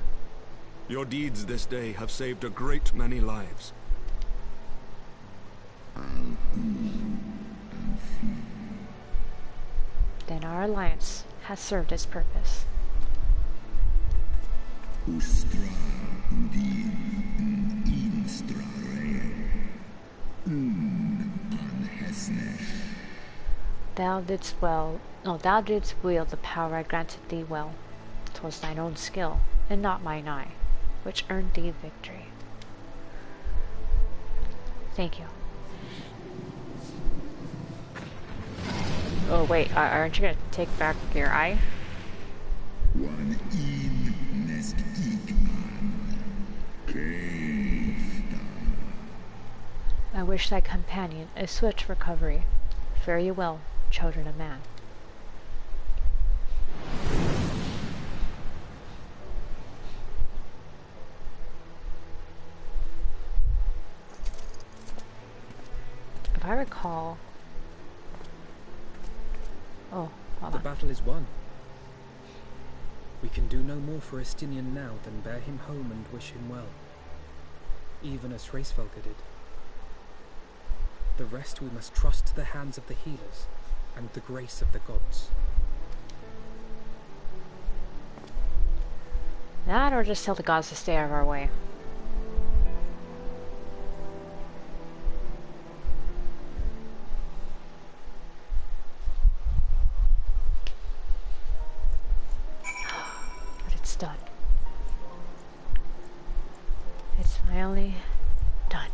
Your deeds this day have saved a great many lives. Then our alliance has served its purpose. Thou didst wield the power I granted thee well. 'Twas thine own skill, and not mine eye, which earned thee victory. Thank you. Oh wait, aren't you gonna take back your eye? I wish thy companion a swift recovery. Fare you well, children of man. If I recall... Oh, hold The on. battle is won. We can do no more for Estinian now than bear him home and wish him well, even as Hraesvelgr did. The rest we must trust to the hands of the healers and the grace of the gods. That, or just tell the gods to stay out of our way. But it's done. It's finally done.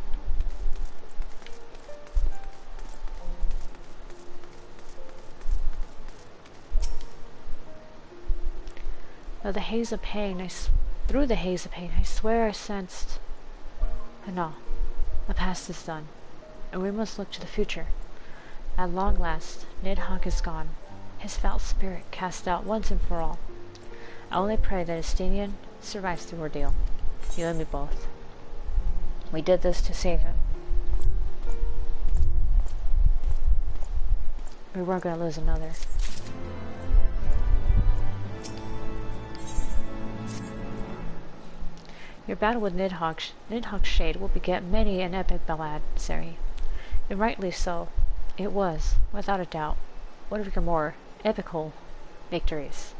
Through the haze of pain, I swear I sensed. But no, the past is done, and we must look to the future. At long last, Nidhogg is gone, his foul spirit cast out once and for all. I only pray that Estinian survives the ordeal, you and me both. We did this to save him. We weren't going to lose another. Your battle with Nidhogg's shade will beget many an epic ballad, Seri. And rightly so. It was, without a doubt, one of your more epical victories.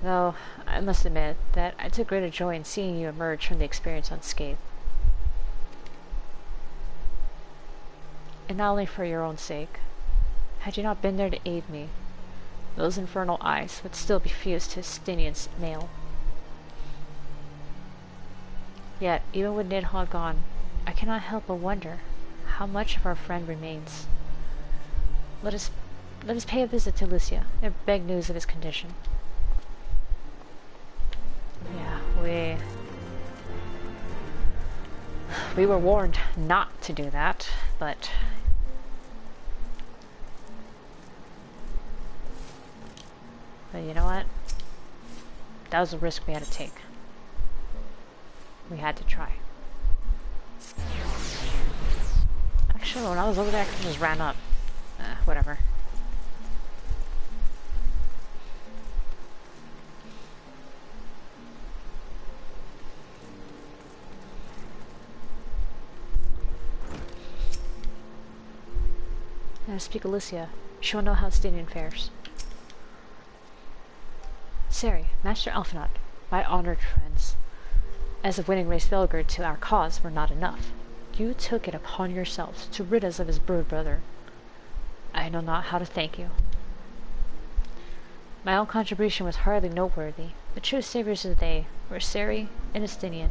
Though, I must admit that I took greater joy in seeing you emerge from the experience unscathed. And not only for your own sake. Had you not been there to aid me, those infernal eyes would still be fused to Estinian's mail. Yet, even with Nidhogg gone, I cannot help but wonder how much of our friend remains. Let us pay a visit to Lucia and beg news of his condition. Yeah, we were warned not to do that, but you know what? That was a risk we had to take. We had to try. Actually, when I was over there, I could just ran up. Whatever. Now speak Alicia. She will know how Estinian fares. Seri, Master Alphinaud, my honored friends. As if winning Hraesvelgr to our cause were not enough, you took it upon yourselves to rid us of his brood brother. I know not how to thank you. My own contribution was hardly noteworthy. The true saviors of the day were Seri and Estinian.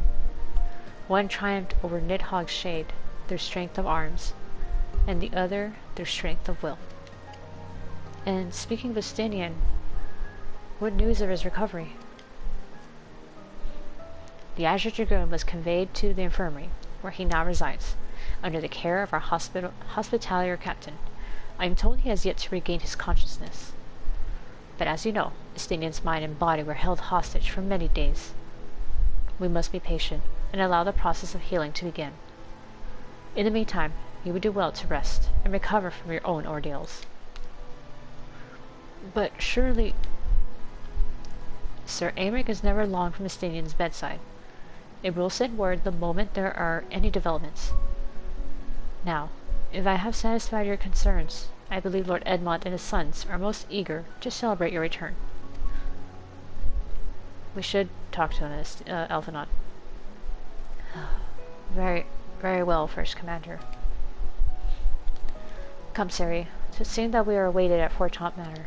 One triumphed over Nidhogg's shade, their strength of arms, and the other their strength of will. And speaking of Estinian, what news of his recovery? The Azure Dragoon was conveyed to the infirmary, where he now resides, under the care of our hospitalier captain. I am told he has yet to regain his consciousness. But as you know, Estinian's mind and body were held hostage for many days. We must be patient, and allow the process of healing to begin. In the meantime, you would do well to rest, and recover from your own ordeals. But surely... Sir Aymeric is never long from Estinian's bedside. It will send word the moment there are any developments. Now, if I have satisfied your concerns, I believe Lord Edmond and his sons are most eager to celebrate your return. We should talk to him, Alphinaud. Very, very well, First Commander. Come, Seri. It seems that we are awaited at Fort Tomp Manor.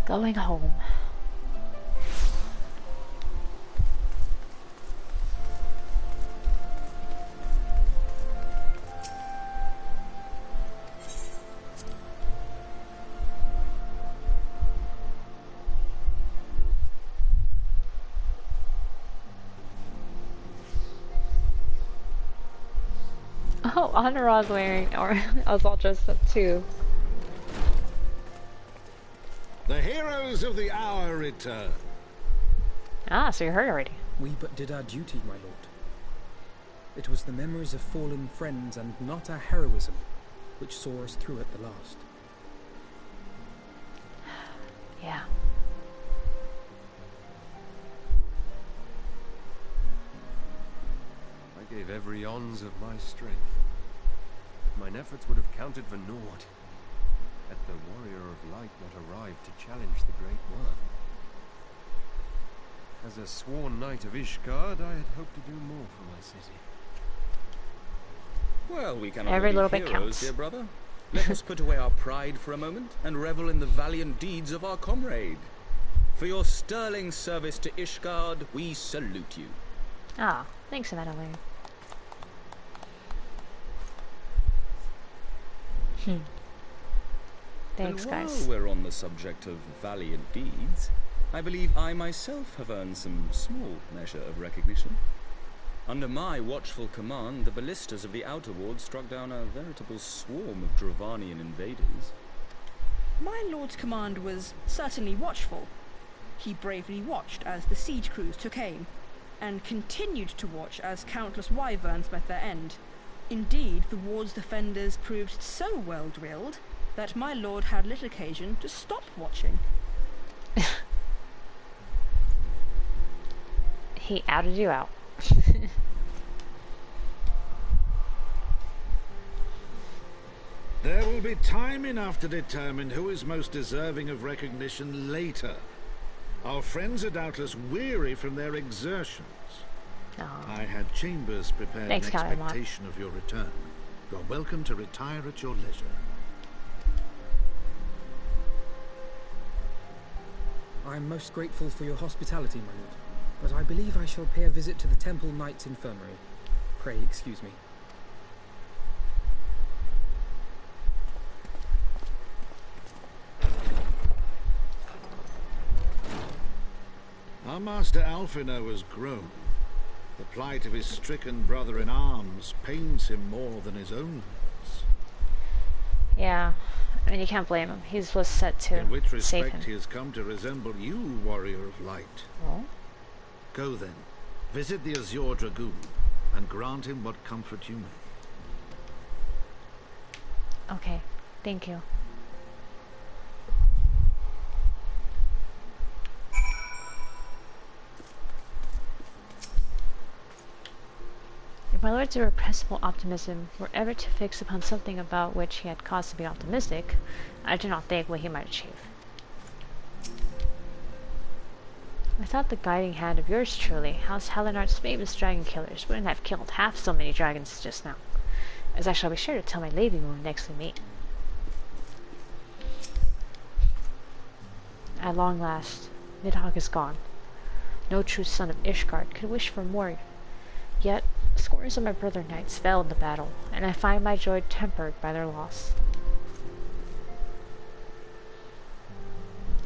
Going home. Oh, Honor's wearing, or I was all dressed up too. The heroes of the hour return. Ah, so you heard already. We but did our duty, my lord. It was the memories of fallen friends and not our heroism which saw us through at the last. Yeah. I gave every ounce of my strength. But mine efforts would have counted for naught had the warrior of light not arrived to challenge the great worm. As a sworn knight of Ishgard, I had hoped to do more for my city. Well, we cannot Every be little bit heroes, counts. dear brother. Let us put away our pride for a moment and revel in the valiant deeds of our comrade. For your sterling service to Ishgard, we salute you. Ah, thanks, Madeline. Thanks, and guys. while we're on the subject of valiant deeds, I believe I myself have earned some small measure of recognition. Under my watchful command, the ballistas of the Outer Ward struck down a veritable swarm of Dravanian invaders. My lord's command was certainly watchful. He bravely watched as the siege crews took aim, and continued to watch as countless wyverns met their end. Indeed, the ward's defenders proved so well drilled that my lord had little occasion to stop watching. He outed you out. There will be time enough to determine who is most deserving of recognition later. Our friends are doubtless weary from their exertions. Aw. I had chambers prepared Thanks, in Calamar. expectation of your return. You are welcome to retire at your leisure. I'm most grateful for your hospitality, my lord, but I believe I shall pay a visit to the Temple Knight's Infirmary. Pray excuse me. Our master Alfino has grown. The plight of his stricken brother-in-arms pains him more than his own hurts. Yeah, I mean, you can't blame him. He was set to In which save respect he him. has come to resemble you, warrior of light. Oh? Go then, visit the Azure Dragoon, and grant him what comfort you may. Okay, thank you. If my lord's irrepressible optimism were ever to fix upon something about which he had cause to be optimistic, I do not think what he might achieve. I thought the guiding hand of yours truly, House Helenard's famous dragon killers, wouldn't have killed half so many dragons just now, as I shall be sure to tell my lady when next we meet. At long last, Nidhogg is gone. No true son of Ishgard could wish for more. Yet, scores of my brother knights fell in the battle, and I find my joy tempered by their loss.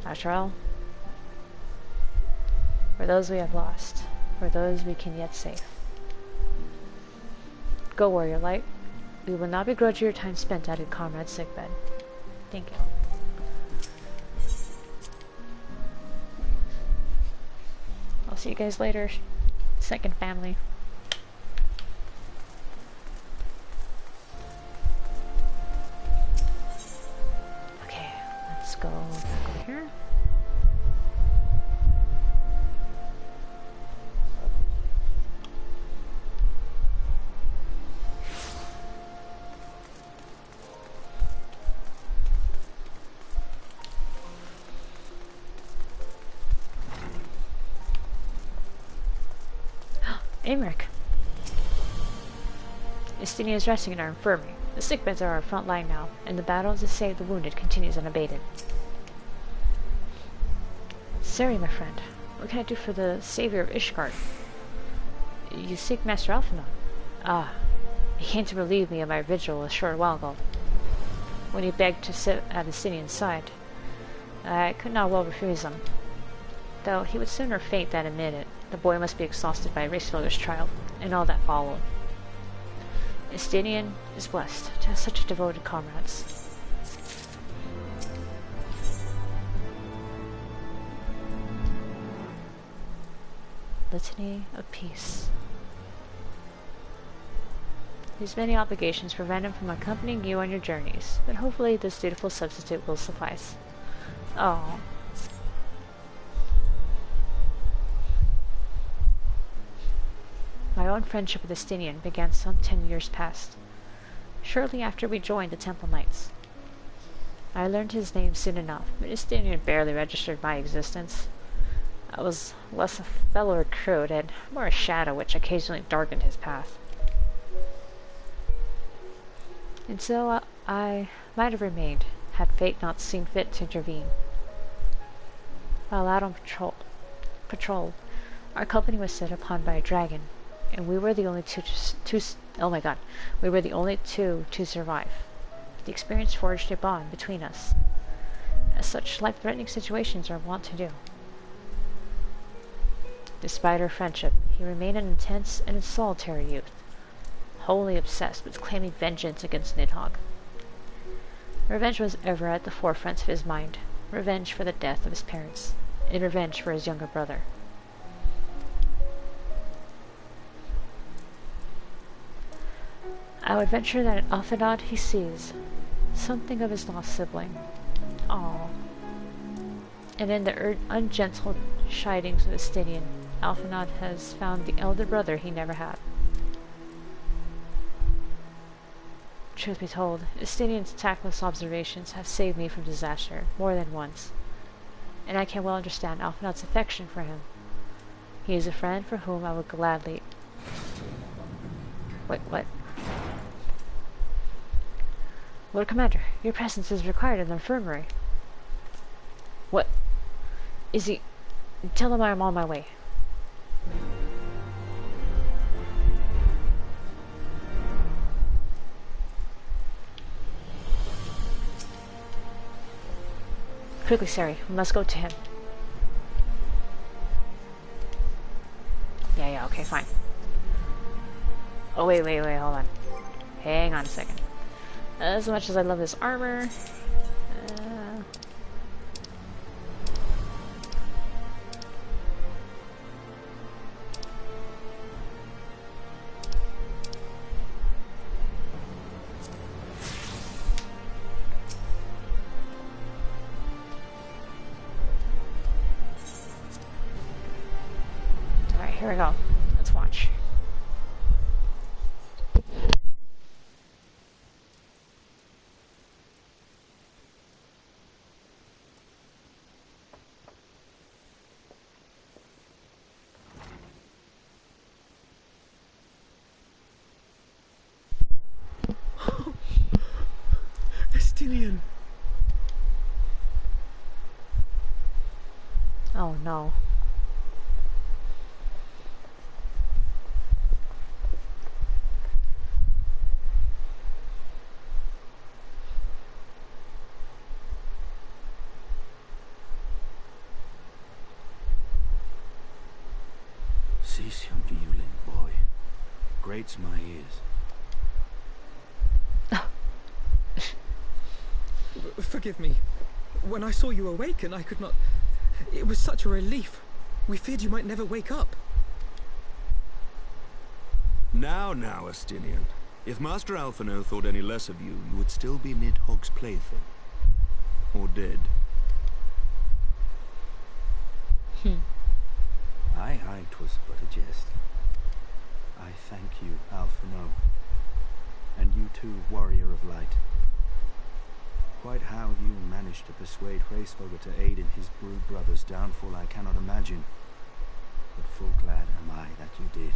After all, for those we have lost, for those we can yet save. Go, warrior light. We will not begrudge your time spent at your comrade's sickbed. Thank you. I'll see you guys later. Second family. Okay, let's go back over here. Aymeric. Justinia is resting in our infirmary. The sickbeds are our front line now, and the battle to save the wounded continues unabated. Sari, my friend, what can I do for the savior of Ishgard? You seek Master Alphinaud? Ah, he came to relieve me of my vigil a short while ago, when he begged to sit at Justinian's side. I could not well refuse him, though he would sooner faint than admit it. The boy must be exhausted by Hraesvelgr's trial, and all that followed. Estinian is blessed to have such devoted comrades. Litany of Peace. His many obligations prevent him from accompanying you on your journeys, but hopefully this dutiful substitute will suffice. Oh. My own friendship with Estinian began some 10 years past, shortly after we joined the Temple Knights. I learned his name soon enough, but Estinian barely registered my existence. I was less a fellow recruit and more a shadow which occasionally darkened his path. And so I might have remained, had fate not seen fit to intervene. While out on patrol, our company was set upon by a dragon, and we were the only two to survive. The experience forged a bond between us, as such life-threatening situations are wont to do. Despite our friendship, he remained an intense and solitary youth, wholly obsessed with claiming vengeance against Nidhogg. Revenge was ever at the forefront of his mind, revenge for the death of his parents, and revenge for his younger brother. I would venture that in Alphenod he sees something of his lost sibling. Aww. And in the ungentle chidings of Estinian, Alphenod has found the elder brother he never had. Truth be told, Estinian's tactless observations have saved me from disaster more than once, and I can well understand Alphenod's affection for him. He is a friend for whom I would gladly... Wait, what? Lord Commander, your presence is required in the infirmary. What? Is he... Tell him I am on my way. Quickly, Sari, we must go to him. Yeah, okay, fine. Oh, wait, hold on. Hang on a second. As much as I love this armor... Alright, here we go. Let's watch. Estinian! Oh no. Cease your mewling, boy. Grates my ears. Forgive me. When I saw you awaken, I could not... It was such a relief. We feared you might never wake up. Now, Estinian. If Master Alphino thought any less of you, you would still be Nidhogg's plaything. Or dead. Aye, 'twas but a jest. I thank you, Alphino. And you too, Warrior of Light. Quite how you managed to persuade Hraesvelgr to aid in his brood brother's downfall I cannot imagine, but full glad am I that you did.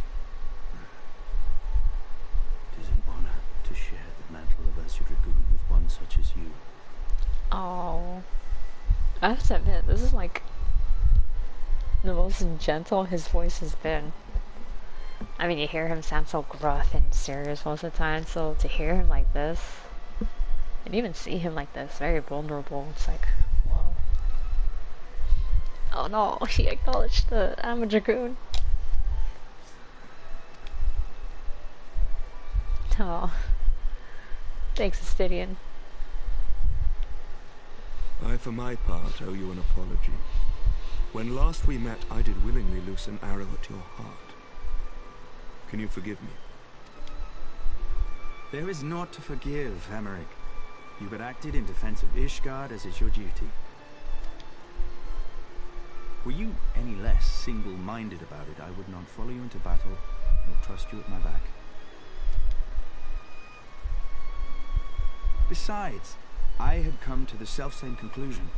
'Tis an honor to share the mantle of Dragoon with one such as you. Oh. I have to admit, this is like the most gentle his voice has been. I mean, you hear him sound so gruff and serious most of the time, so to hear him like this, and even see him like this, very vulnerable, it's like, whoa. Oh no, he acknowledged that I'm a Dragoon. Oh. Thanks, Astidian. I, for my part, owe you an apology. When last we met, I did willingly loose an arrow at your heart. Can you forgive me? There is naught to forgive, Emmerich. You had acted in defense of Ishgard as is your duty. Were you any less single-minded about it, I would not follow you into battle, nor trust you at my back. Besides, I had come to the selfsame conclusion,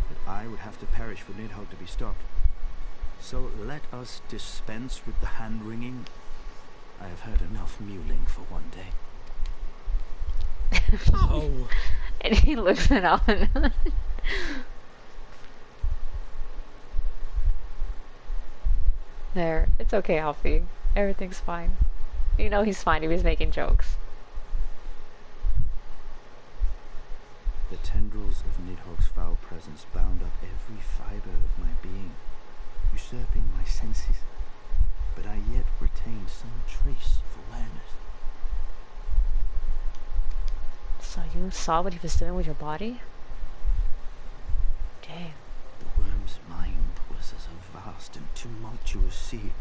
that I would have to perish for Nidhogg to be stopped. So let us dispense with the hand-wringing. I have heard enough mewling for one day. Oh! And he looks at Alvin. There. It's okay, Alfie. Everything's fine. You know he's fine. He was making jokes. The tendrils of Nidhogg's foul presence bound up every fiber of my being, usurping my senses, but I yet retained some trace of awareness. So you saw what he was doing with your body? Damn. The worm's mind was as a vast and tumultuous sea.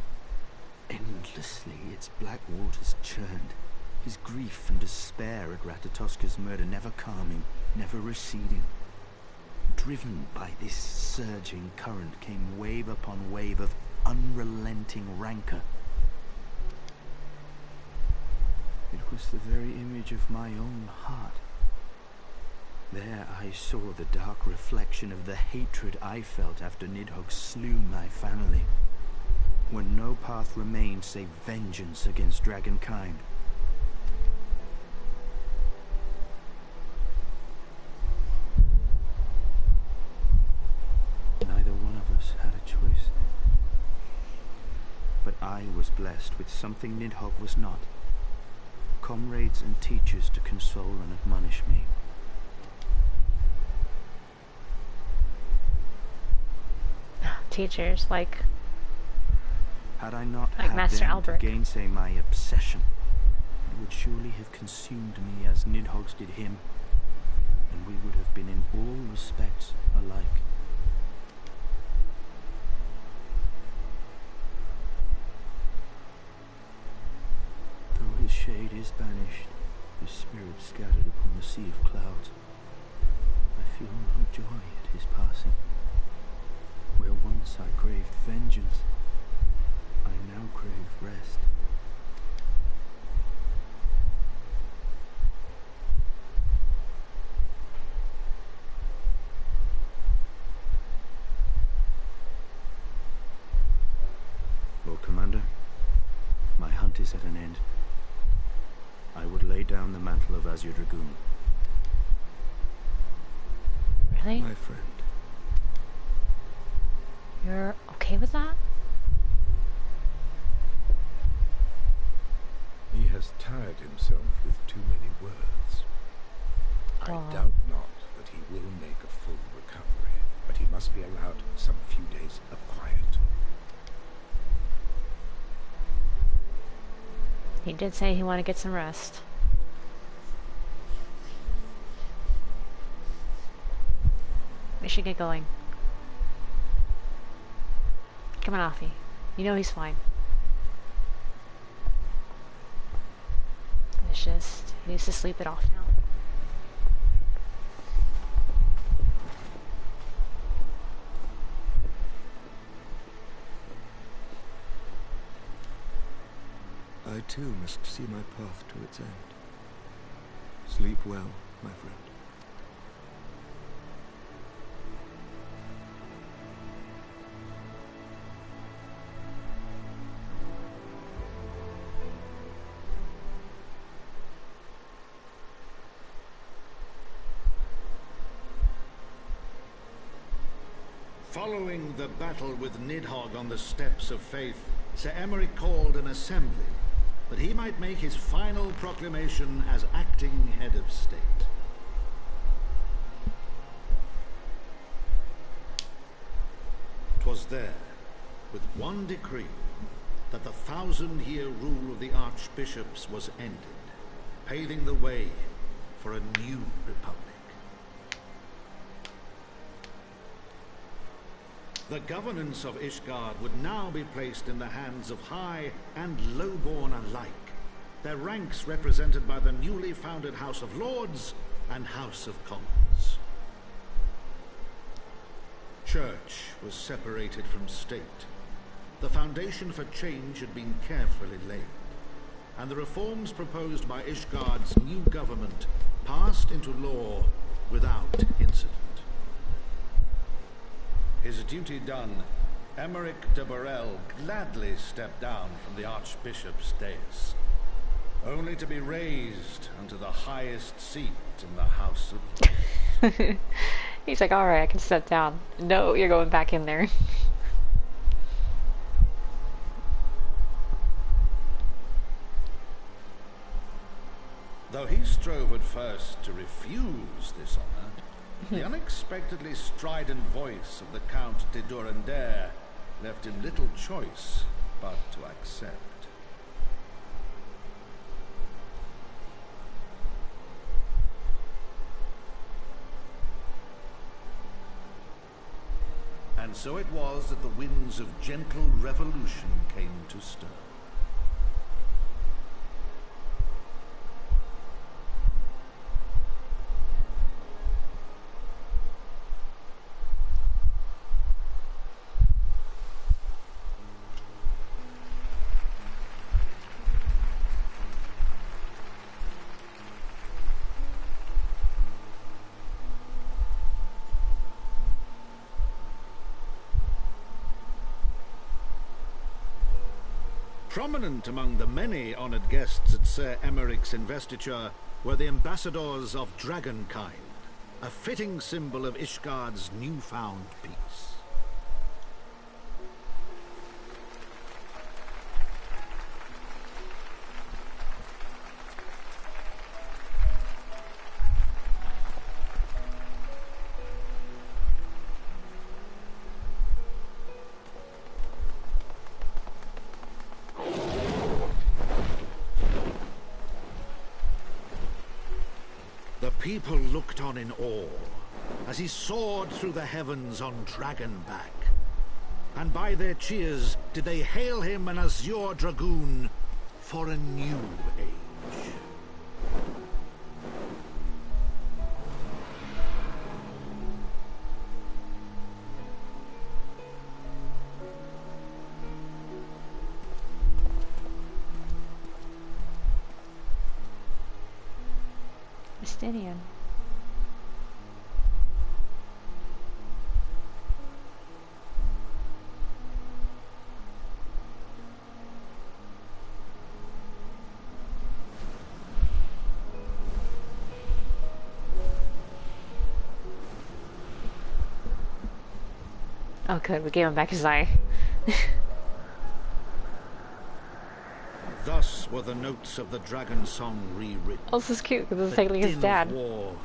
Endlessly its black waters churned, his grief and despair at Ratatoska's murder never calming, never receding. Driven by this surging current came wave upon wave of unrelenting rancor. It was the very image of my own heart. There I saw the dark reflection of the hatred I felt after Nidhogg slew my family, when no path remained save vengeance against dragonkind. Neither one of us had a choice. But I was blessed with something Nidhogg was not. Comrades and teachers to console and admonish me. Teachers, like... Had I not like had Master them Albrecht. to gainsay my obsession, it would surely have consumed me as Nidhogg's did him, and we would have been in all respects alike. Though his shade is banished, his spirit scattered upon the sea of clouds, I feel no joy at his passing. Where once I craved vengeance, I now crave rest. Lord Commander, my hunt is at an end. I would lay down the mantle of Azure Dragoon. Really? My friend. You're okay with that? He has tired himself with too many words. I doubt not that he will make a full recovery, but he must be allowed some few days of quiet. He did say he wanted to get some rest. We should get going. Come on, Alfie. You know he's fine. It's just, he needs to sleep it off now. I too must see my path to its end. Sleep well, my friend. Following the battle with Nidhogg on the steps of faith, Sir Emmerich called an assembly that he might make his final proclamation as acting head of state. 'Twas there, with one decree, that the 1,000-year rule of the archbishops was ended, paving the way for a new republic. The governance of Ishgard would now be placed in the hands of high and lowborn alike, their ranks represented by the newly founded House of Lords and House of Commons. Church was separated from state. The foundation for change had been carefully laid, and the reforms proposed by Ishgard's new government passed into law without incident. His duty done, Emeric de Burrell gladly stepped down from the Archbishop's dais, only to be raised unto the highest seat in the House of Lords. He's like, alright, I can step down. No, you're going back in there. Though he strove at first to refuse this honor, the unexpectedly strident voice of the Count de Durandare left him little choice but to accept. And so it was that the winds of gentle revolution came to stir. Prominent among the many honoured guests at Sir Emeric's investiture were the ambassadors of dragonkind, a fitting symbol of Ishgard's newfound peace. People looked on in awe as he soared through the heavens on dragonback, and by their cheers did they hail him an azure dragoon for a new age. Justinian. Oh good, we gave him back his eye. Thus were the notes of the dragon song rewritten. Oh, this is cute because it's technically his dad. War,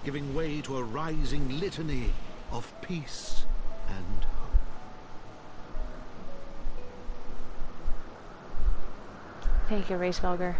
giving way to a rising litany of peace and hope. Thank you, Hraesvelgr.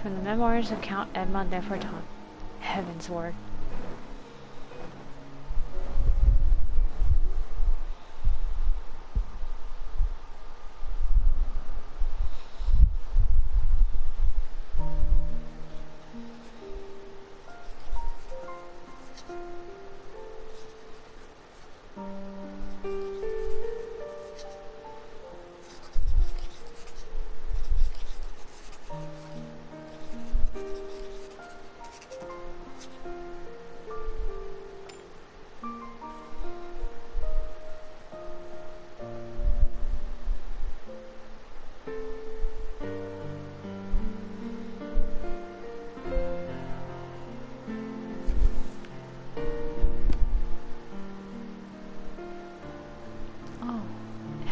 From the memoirs of Count Edmond de Forton. Heaven's word.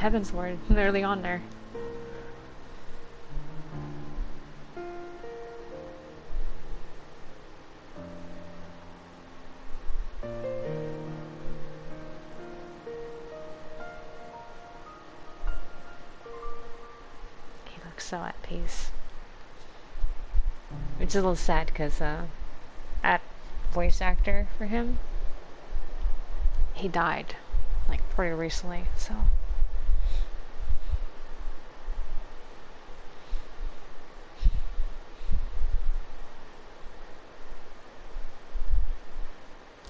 Heaven's Lord, literally on there. He looks so at peace. It's a little sad because that voice actor for him, he died like pretty recently, so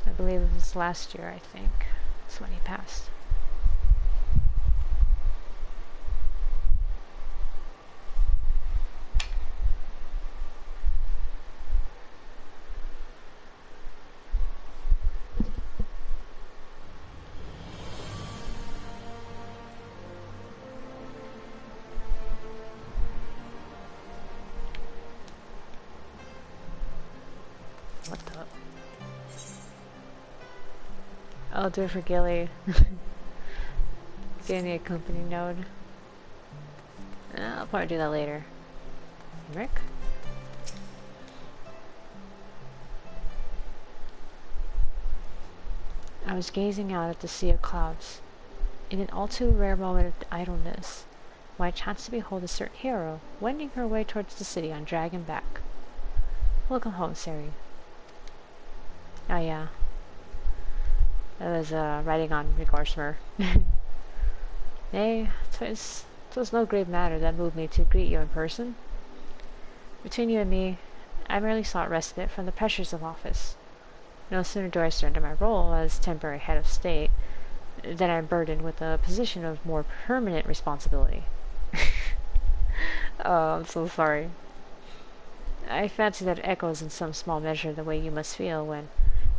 I believe it was last year, I think. That's when he passed. What the? I'll do it for Gilly. Getting a company node. I'll probably do that later. Rick? I was gazing out at the sea of clouds. In an all too rare moment of idleness, when I chanced to behold a certain hero wending her way towards the city on dragon back. Welcome home, Sari. Oh yeah. I was writing on Regorsmer. Nay, 'twas no grave matter that moved me to greet you in person. Between you and me, I merely sought respite from the pressures of office. No sooner do I surrender my role as temporary head of state than I am burdened with a position of more permanent responsibility. Oh, I'm so sorry. I fancy that echoes in some small measure the way you must feel when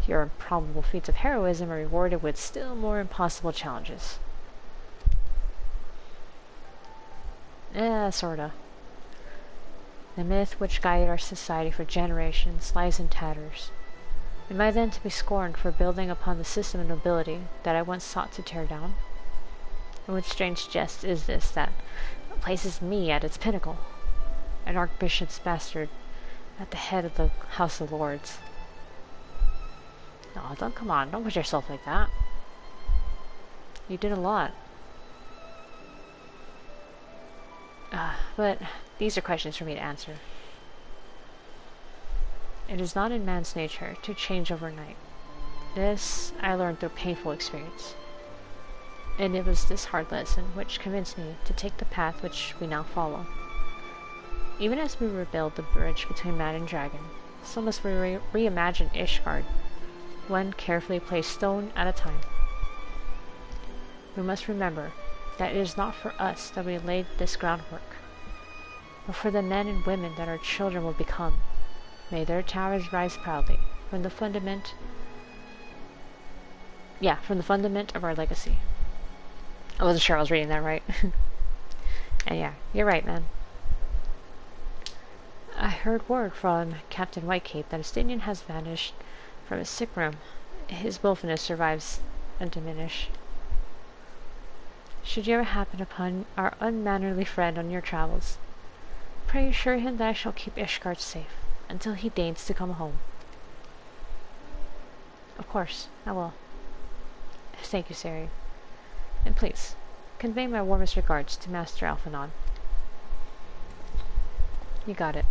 your improbable feats of heroism are rewarded with still more impossible challenges. Sorta. The myth which guided our society for generations lies in tatters. Am I then to be scorned for building upon the system of nobility that I once sought to tear down? And what strange jest is this that places me at its pinnacle, an archbishop's bastard, at the head of the House of Lords? No, come on, don't put yourself like that. You did a lot. But these are questions for me to answer. It is not in man's nature to change overnight. This I learned through painful experience. And it was this hard lesson which convinced me to take the path which we now follow. Even as we rebuild the bridge between man and dragon, so must we reimagine Ishgard, one carefully placed stone at a time. We must remember that it is not for us that we laid this groundwork, but for the men and women that our children will become. May their towers rise proudly from the fundament of our legacy. I wasn't sure I was reading that right. And yeah, you're right, man. I heard word from Captain Whitecape that Estinian has vanished from his sick room. His willfulness survives undiminished. Should you ever happen upon our unmannerly friend on your travels, pray assure him that I shall keep Ishgard safe until he deigns to come home. Of course, I will. Thank you, Sari. And please, convey my warmest regards to Master Alphanon. You got it.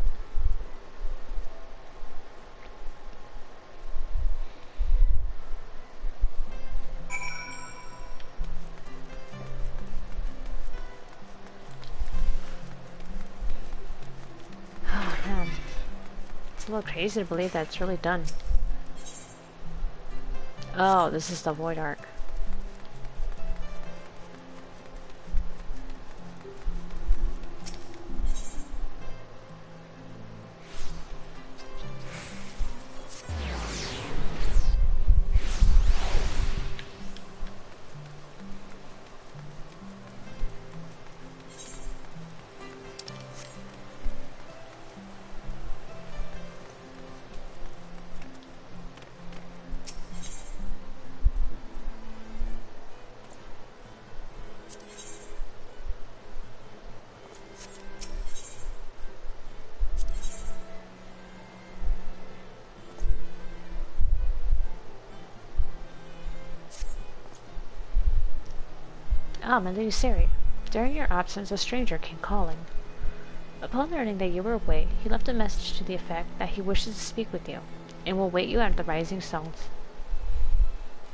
Oh, man. It's a little crazy to believe that it's really done. Oh, this is the Void Arc. Ah, my lady Sari. During your absence, a stranger came calling. Upon learning that you were away, he left a message to the effect that he wishes to speak with you, and will wait you at the Rising Stones.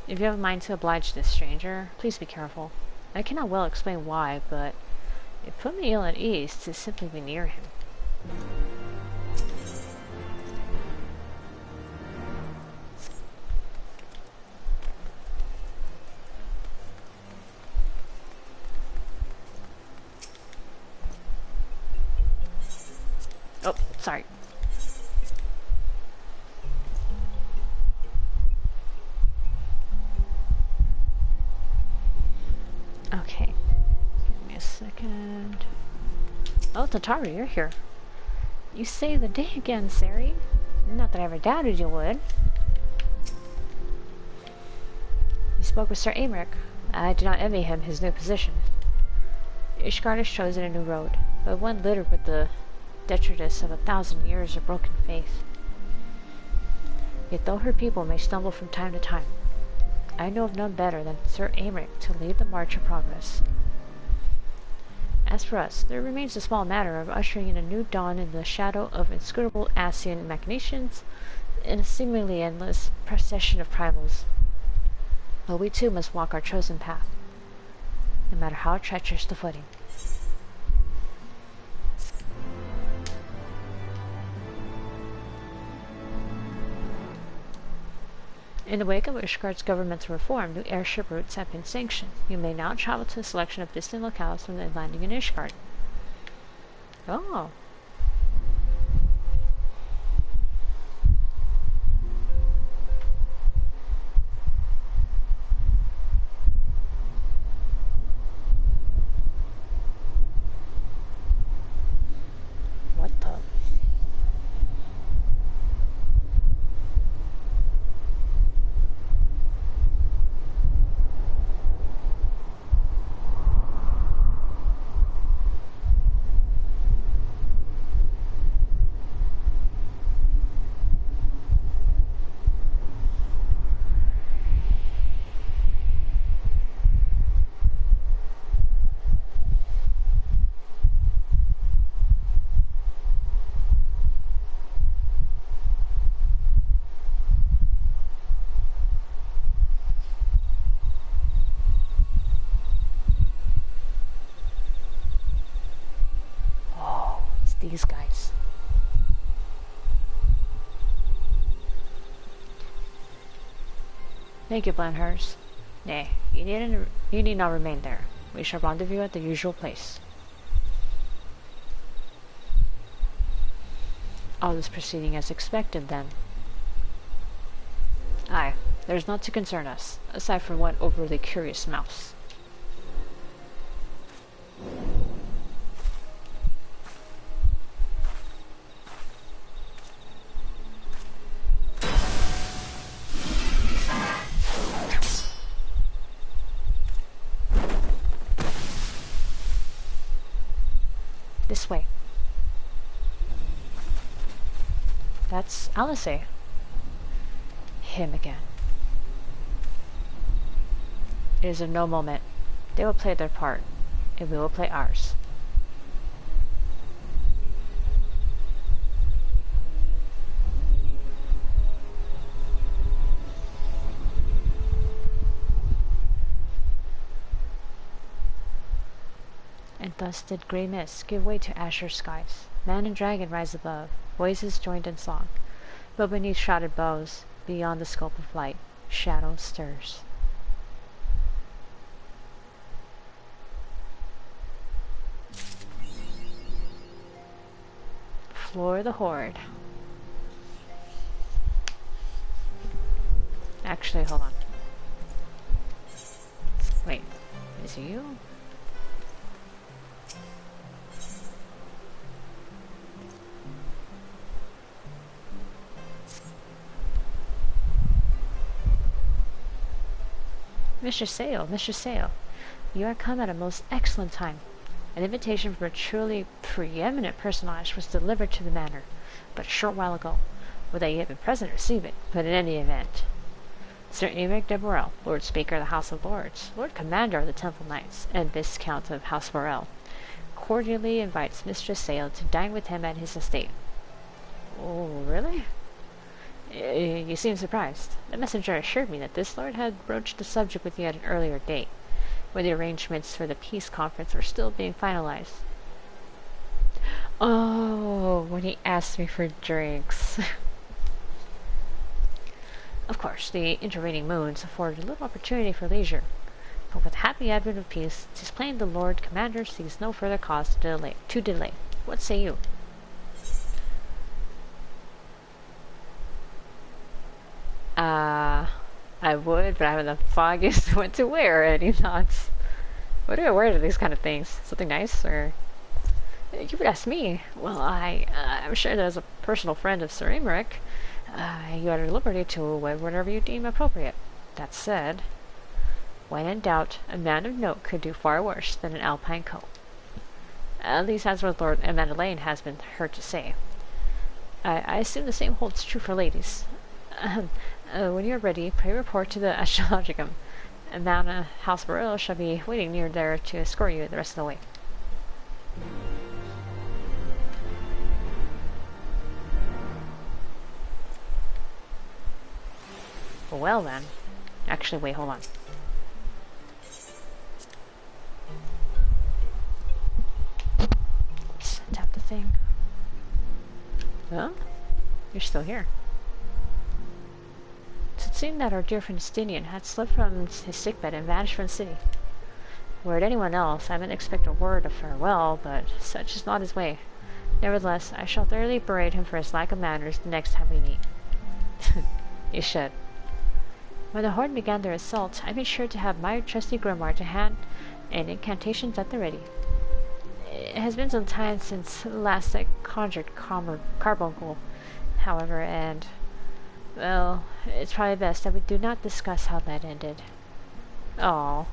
If you have a mind to oblige this stranger, please be careful. I cannot well explain why, but it put me ill at ease to simply be near him. Oh, sorry. Okay. Give me a second. Oh, Tataru, you're here. You saved the day again, Sari. Not that I ever doubted you would. You spoke with Sir Aymeric. I do not envy him his new position. Ishgard has chosen a new road, but one littered with the detritus of 1,000 years of broken faith. Yet though her people may stumble from time to time, I know of none better than Sir Aymeric to lead the march of progress. As for us, there remains the small matter of ushering in a new dawn in the shadow of inscrutable Ascian machinations in a seemingly endless procession of primals. But we too must walk our chosen path, no matter how treacherous the footing. In the wake of Ishgard's governmental reform, new airship routes have been sanctioned. You may now travel to a selection of distant locales from the landing in Ishgard. Oh. What the? These guys. Thank you, Blenhurst. Nay, you need not remain there. We shall rendezvous at the usual place. All is proceeding as expected, then. Aye, there's naught to concern us, aside from one overly curious mouse. This way. That's Alice. Him again. It is of no moment. They will play their part, and we will play ours. And thus did grey mists give way to azure skies. Man and dragon rise above, voices joined in song. But beneath shrouded bows, beyond the scope of light, shadow stirs. Floor the Horde. Actually, hold on. Wait, is it you? Mr. Sale, you are come at a most excellent time. An invitation from a truly preeminent personage was delivered to the manor but a short while ago. Would that you had been present to receive it, but in any event. Sir Emeric de Borel, Lord Speaker of the House of Lords, Lord Commander of the Temple Knights, and Viscount of House Borel, cordially invites Mistress Sale to dine with him at his estate. Oh, really? You seem surprised. The messenger assured me that this lord had broached the subject with you at an earlier date, when the arrangements for the peace conference were still being finalized. Oh, when he asked me for drinks. Of course, the intervening moons afforded little opportunity for leisure, but with the happy advent of peace, 'tis plain the Lord Commander sees no further cause to delay. What say you? I would, but I haven't the foggiest what to wear. Any thoughts? What do I wear to these kind of things? Something nice, or... You would ask me. Well, I'm sure that as a personal friend of Sir Emeric, you are at liberty to wear whatever you deem appropriate. That said, when in doubt, a man of note could do far worse than an alpine coat. At least that's what Lord Madeleine has been heard to say. I assume the same holds true for ladies. When you are ready, pray report to the Astrologicum. Mount House Burrow shall be waiting near there to escort you the rest of the way. Well then. Actually, wait, hold on. Let's tap the thing. Huh? You're still here. It seemed that our dear friend Justinian had slipped from his sickbed and vanished from the city. Were it anyone else, I might expect a word of farewell, but such is not his way. Nevertheless, I shall thoroughly berate him for his lack of manners the next time we meet. You should. When the Horde began their assault, I made sure to have my trusty grimoire to hand and incantations at the ready. It has been some time since last I conjured Carbuncle, however, and... well, it's probably best that we do not discuss how that ended. Oh.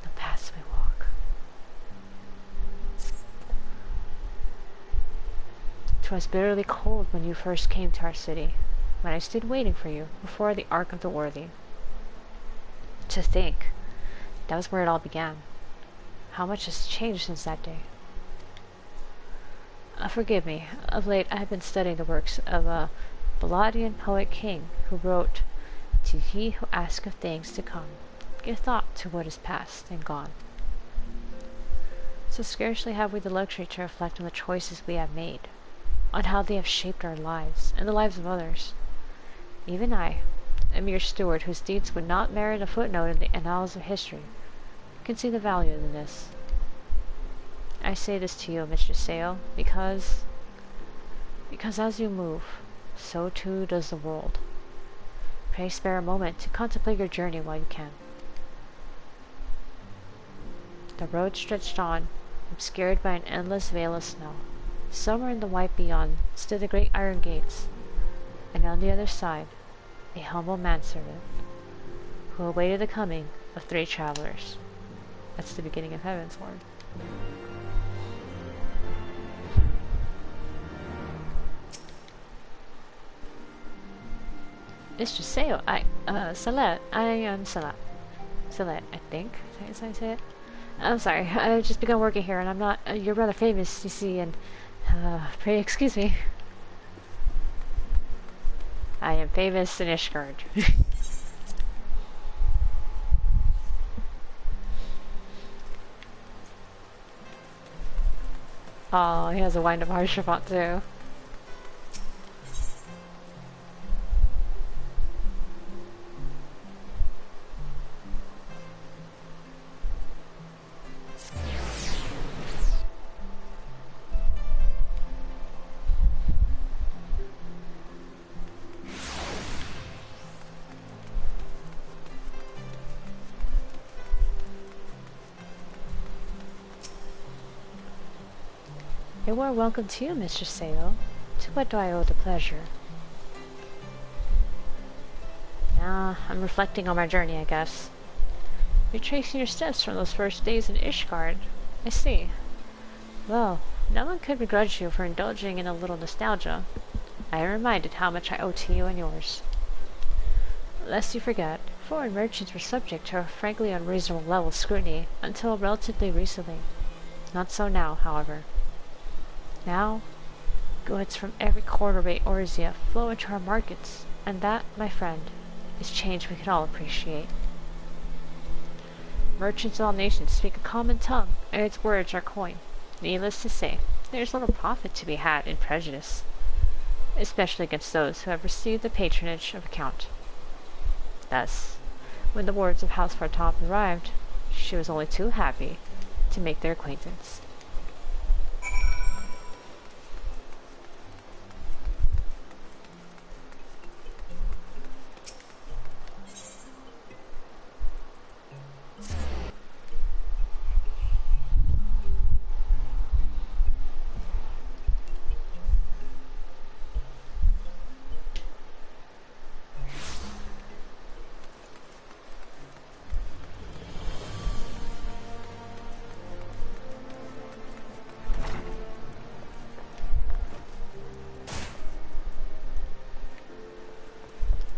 The paths we walk. 'Twas bitterly cold when you first came to our city, when I stood waiting for you before the Ark of the Worthy. To think, that was where it all began. How much has changed since that day. Forgive me, of late I have been studying the works of a Balladian poet king who wrote, "To he who asks of things to come, give thought to what is past and gone." So scarcely have we the luxury to reflect on the choices we have made, on how they have shaped our lives and the lives of others. Even I, a mere steward whose deeds would not merit a footnote in the annals of history, can see the value in this. I say this to you, Mr. Sale, because as you move, so too does the world. Pray spare a moment to contemplate your journey while you can. The road stretched on, obscured by an endless veil of snow. Somewhere in the white beyond stood the great iron gates, and on the other side, a humble manservant, who awaited the coming of 3 travelers. That's the beginning of Heaven's Word. Mr. Sale, Salet, I am Salet. Salet, I think. Is that how I say it? I'm sorry, I've just begun working here, and I'm not, you're rather famous, you see, and, pray excuse me. I am famous in Ishgard. Oh, he has a wind-up Harshavant too. A warm welcome to you, Mr. Sale. To what do I owe the pleasure? I'm reflecting on my journey, I guess. You're tracing your steps from those first days in Ishgard. I see. Well, no one could begrudge you for indulging in a little nostalgia. I am reminded how much I owe to you and yours. Lest you forget, foreign merchants were subject to a frankly unreasonable level of scrutiny until relatively recently. Not so now, however. Now, goods from every corner of Eorzea flow into our markets, and that, my friend, is change we can all appreciate. Merchants of all nations speak a common tongue, and its words are coin. Needless to say, there is little profit to be had in prejudice, especially against those who have received the patronage of a count. Thus, when the words of House Vartamp arrived, she was only too happy to make their acquaintance.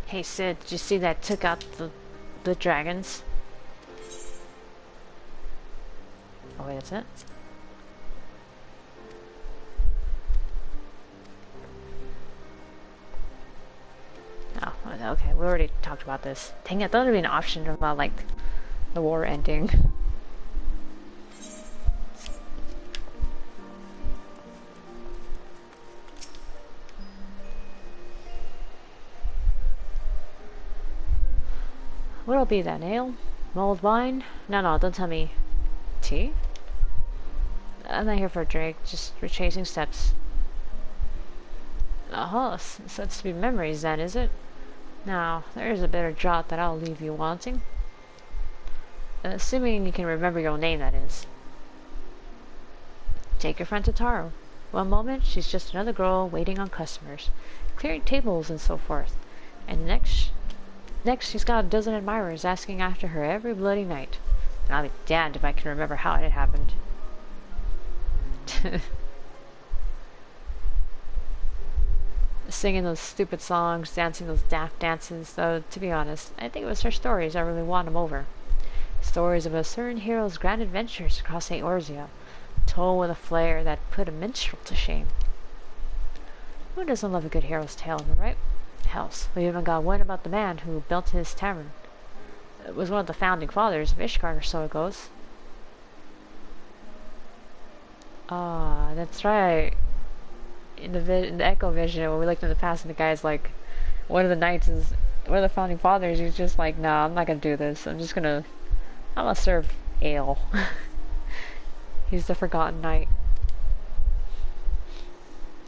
Hey Sid, did you see that took out the dragons? Oh wait, that's it? Oh, okay, we already talked about this. Dang it, I thought there'd be an option about, like, the war ending. What'll be that, ale? Mulled wine? No, don't tell me. Tea? I'm not here for a drink, just retracing steps. Oh, so it's to be memories then, is it? Now, there's a bitter draught that I'll leave you wanting. Assuming you can remember your own name, that is. Take your friend to Taro. One moment, she's just another girl waiting on customers, clearing tables and so forth. And next, she's got a dozen admirers asking after her every bloody night. And I'll be damned if I can remember how it had happened. Singing those stupid songs, dancing those daft dances, though, to be honest, I think it was her stories I really won them over. Stories of a certain hero's grand adventures across Eorzea, told with a flair that put a minstrel to shame. Who doesn't love a good hero's tale, am I right? Hells, we even got one about the man who built his tavern. It was one of the founding fathers of Ishgard, or so it goes. Ah, that's right. In the Echo Vision, when we looked in the past, and the guy's like, one of the founding fathers. He's just like, nah, I'm not gonna do this. I'm gonna serve ale. He's the forgotten knight.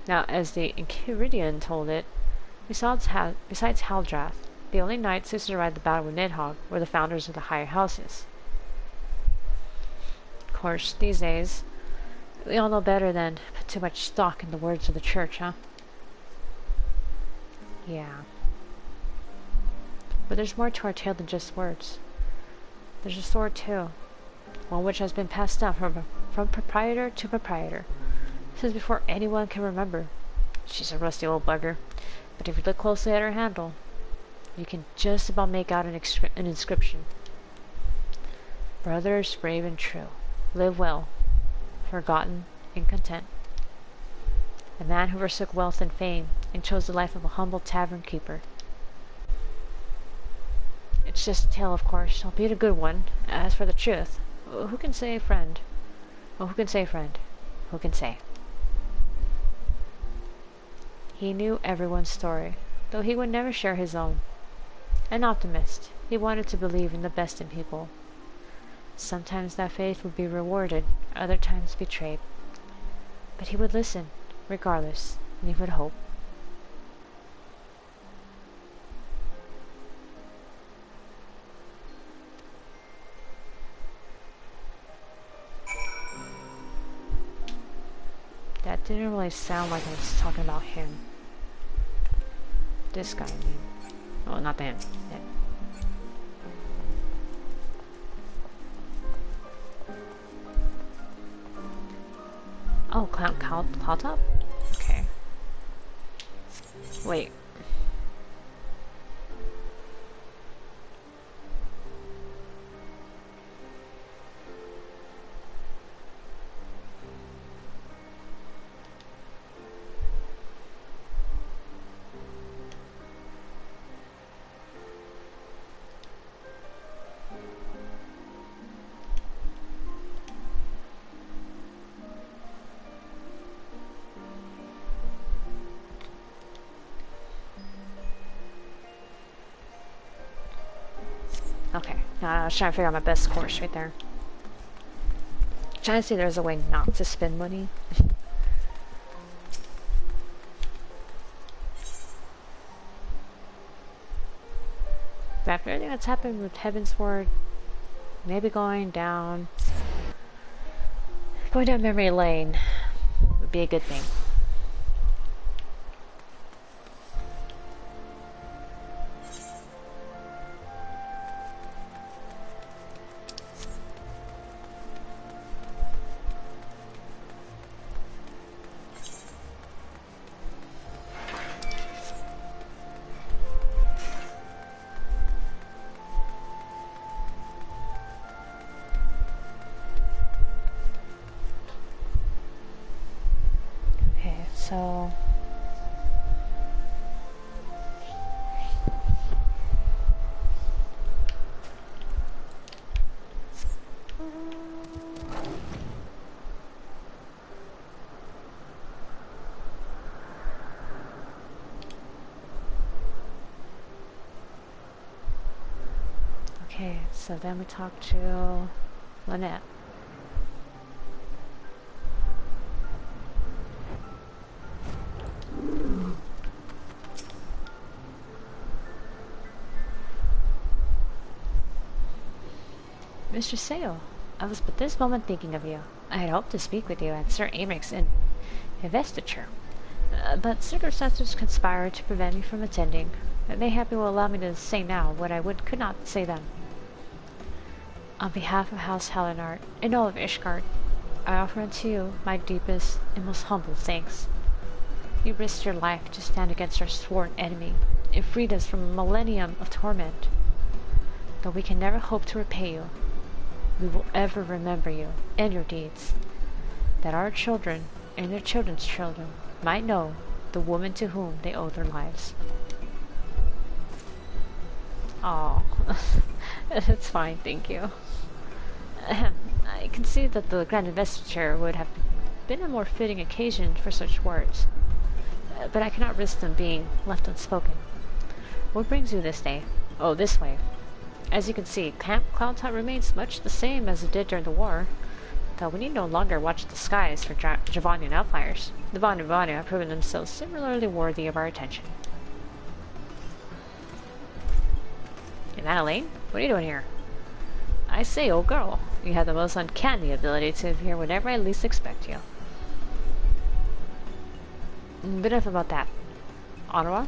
Now, as the Enchiridion told it, besides Haldrath, the only knights who survived the battle with Nidhogg were the founders of the higher houses. Of course, these days, we all know better than put too much stock in the words of the church, huh? Yeah. But there's more to our tale than just words. There's a sword too, one which has been passed down from proprietor to proprietor, since before anyone can remember. She's a rusty old bugger, but if you look closely at her handle, you can just about make out an inscription. Brothers brave and true, live well, forgotten and content. A man who forsook wealth and fame and chose the life of a humble tavern keeper. It's just a tale, of course, albeit a good one. As for the truth, who can say friend? Well, who can say friend? Who can say? He knew everyone's story, though he would never share his own. An optimist, he wanted to believe in the best in people. Sometimes that faith would be rewarded, other times betrayed. But he would listen, regardless, and he would hope. That didn't really sound like I was talking about him. This guy, I mean. Oh, not him. Yeah. Oh, cloud top? Okay. Wait. Okay, I was trying to figure out my best course right there. Trying to see if there's a way not to spend money. But after everything that's happened with Heavensward, maybe going down memory lane would be a good thing. So okay, so then we talk to Lynette. Mr. Sale, I was but this moment thinking of you. I had hoped to speak with you at Sir Amric's investiture, but circumstances conspired to prevent me from attending. Mayhap you will allow me to say now what I could not say then. On behalf of House Hellenart and all of Ishgard, I offer unto you my deepest and most humble thanks. You risked your life to stand against our sworn enemy and freed us from a millennium of torment. Though we can never hope to repay you, we will ever remember you and your deeds, that our children and their children's children might know the woman to whom they owe their lives. Oh, it's fine, thank you. I can see that the Grand Investiture would have been a more fitting occasion for such words, but I cannot risk them being left unspoken. What brings you this day? Oh, this way. As you can see, Camp Cloudtop remains much the same as it did during the war, though we need no longer watch the skies for Javanian outliers. The Vanavania have proven themselves similarly worthy of our attention. Is that Elaine? What are you doing here? I say, old girl, you have the most uncanny ability to appear whenever I least expect you. But enough about that. Ottawa?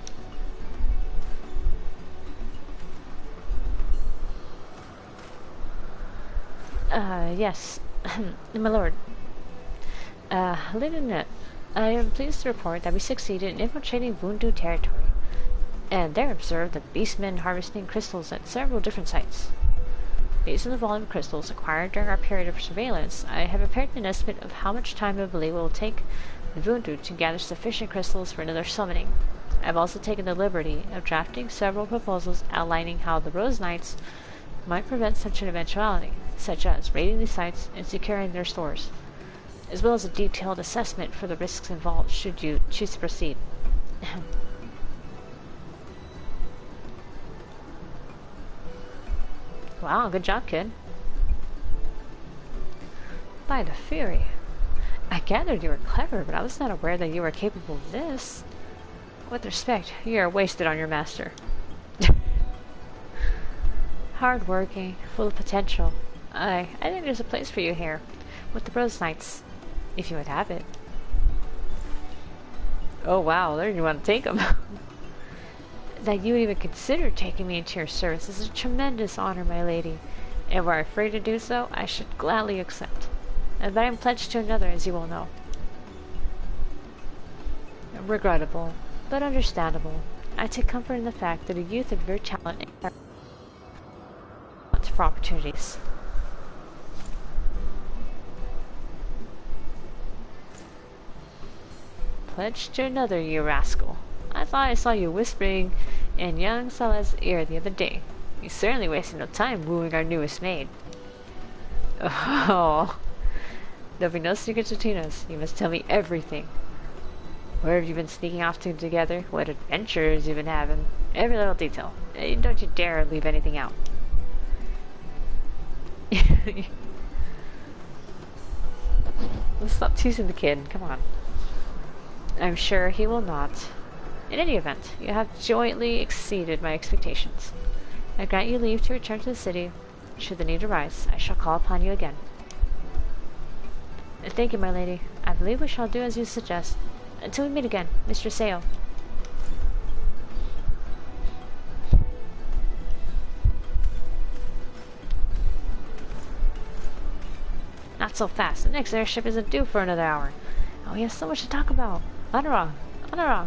Yes, my lord. Lieutenant, I am pleased to report that we succeeded in infiltrating Vundu territory, and there observed the beastmen harvesting crystals at several different sites. Based on the volume of crystals acquired during our period of surveillance, I have prepared an estimate of how much time I believe it will take the Vundu to gather sufficient crystals for another summoning. I have also taken the liberty of drafting several proposals outlining how the Rose Knights might prevent such an eventuality, such as raiding these sites and securing their stores, as well as a detailed assessment for the risks involved should you choose to proceed. Wow, good job, kid. By the Fury. I gathered you were clever, but I was not aware that you were capable of this. With respect, you are wasted on your master. Hard-working, full of potential. I think there's a place for you here, with the Rose Knights, if you would have it. Oh wow, there you want to take them. That you even consider taking me into your service is a tremendous honor, my lady, and were I free to do so, I should gladly accept. But I am pledged to another, as you will know. Regrettable, but understandable. I take comfort in the fact that a youth of your talent and wants for opportunities. Pledged to another, you rascal. I thought I saw you whispering in young Salah's ear the other day. You certainly wasted no time wooing our newest maid. Oh, there'll be no secrets between us. You must tell me everything. Where have you been sneaking off to together? What adventures you've been having? Every little detail. Don't you dare leave anything out. Let's stop teasing the kid. Come on. I'm sure he will not. In any event, you have jointly exceeded my expectations. I grant you leave to return to the city. Should the need arise, I shall call upon you again. Thank you, my lady. I believe we shall do as you suggest. Until we meet again, Mr. Sale. Not so fast. The next airship isn't due for another hour. Oh, we have so much to talk about. Honorog. Honorog.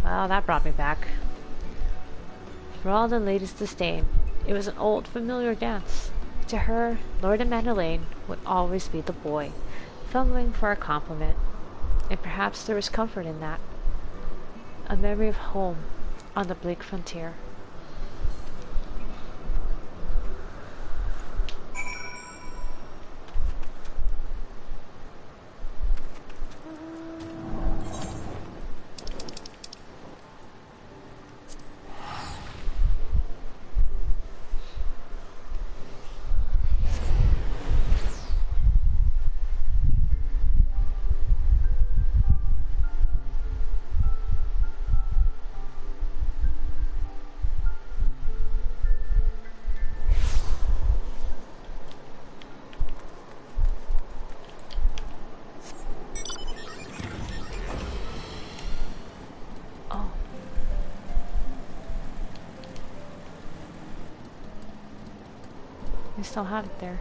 Well, that brought me back. For all the lady's disdain, it was an old, familiar dance. To her, Lord and Madeleine would always be the boy, fumbling for a compliment. And perhaps there was comfort in that. A memory of home on the bleak frontier. We still have it there.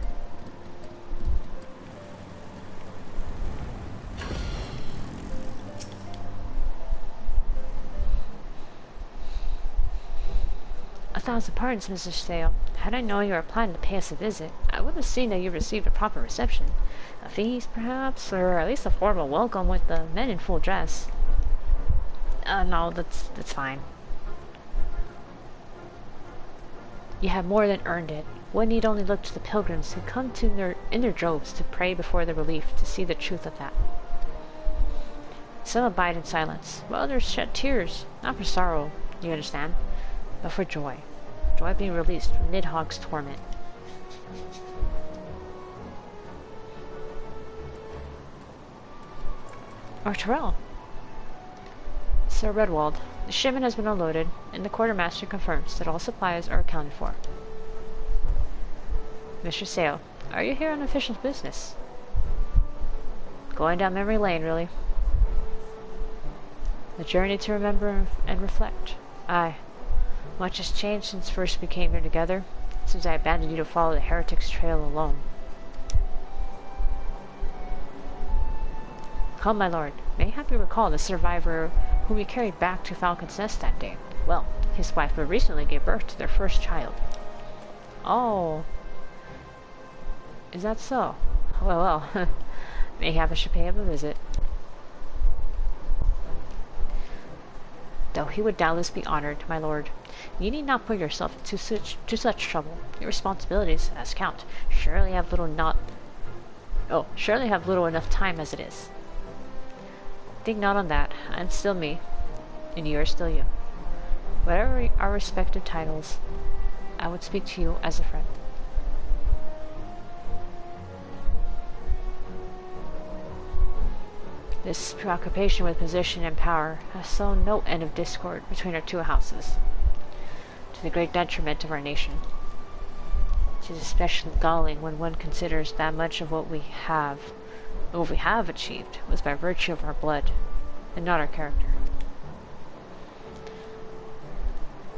A thousand pardons, Mrs. Sale. Had I known you were planning to pay us a visit, I would have seen that you received a proper reception. A feast, perhaps, or at least a formal welcome with the men in full dress. No, that's fine. You have more than earned it. One need only look to the pilgrims who come in their droves to pray before the relief to see the truth of that. Some abide in silence, while others shed tears, not for sorrow, you understand, but for joy. Joy of being released from Nidhogg's torment. Or Terrell. Sir Redwald, the shipment has been unloaded, and the quartermaster confirms that all supplies are accounted for. Mr. Sale, are you here on official business? Going down memory lane, really. The journey to remember and reflect. Aye. Much has changed since first we came here together, since I abandoned you to follow the heretic's trail alone. Come, my lord. Mayhap you recall the survivor whom we carried back to Falcon's Nest that day. Well, his wife but recently gave birth to their first child. Oh. Is that so? Well, mayhap I should pay him a visit. Though he would doubtless be honored, my lord. You need not put yourself to such trouble. Your responsibilities, as Count, surely have little enough time as it is. Think not on that. I'm still me, and you are still you. Whatever our respective titles, I would speak to you as a friend. This preoccupation with position and power has sown no end of discord between our two houses, to the great detriment of our nation. It is especially galling when one considers that much of what we have achieved was by virtue of our blood, and not our character.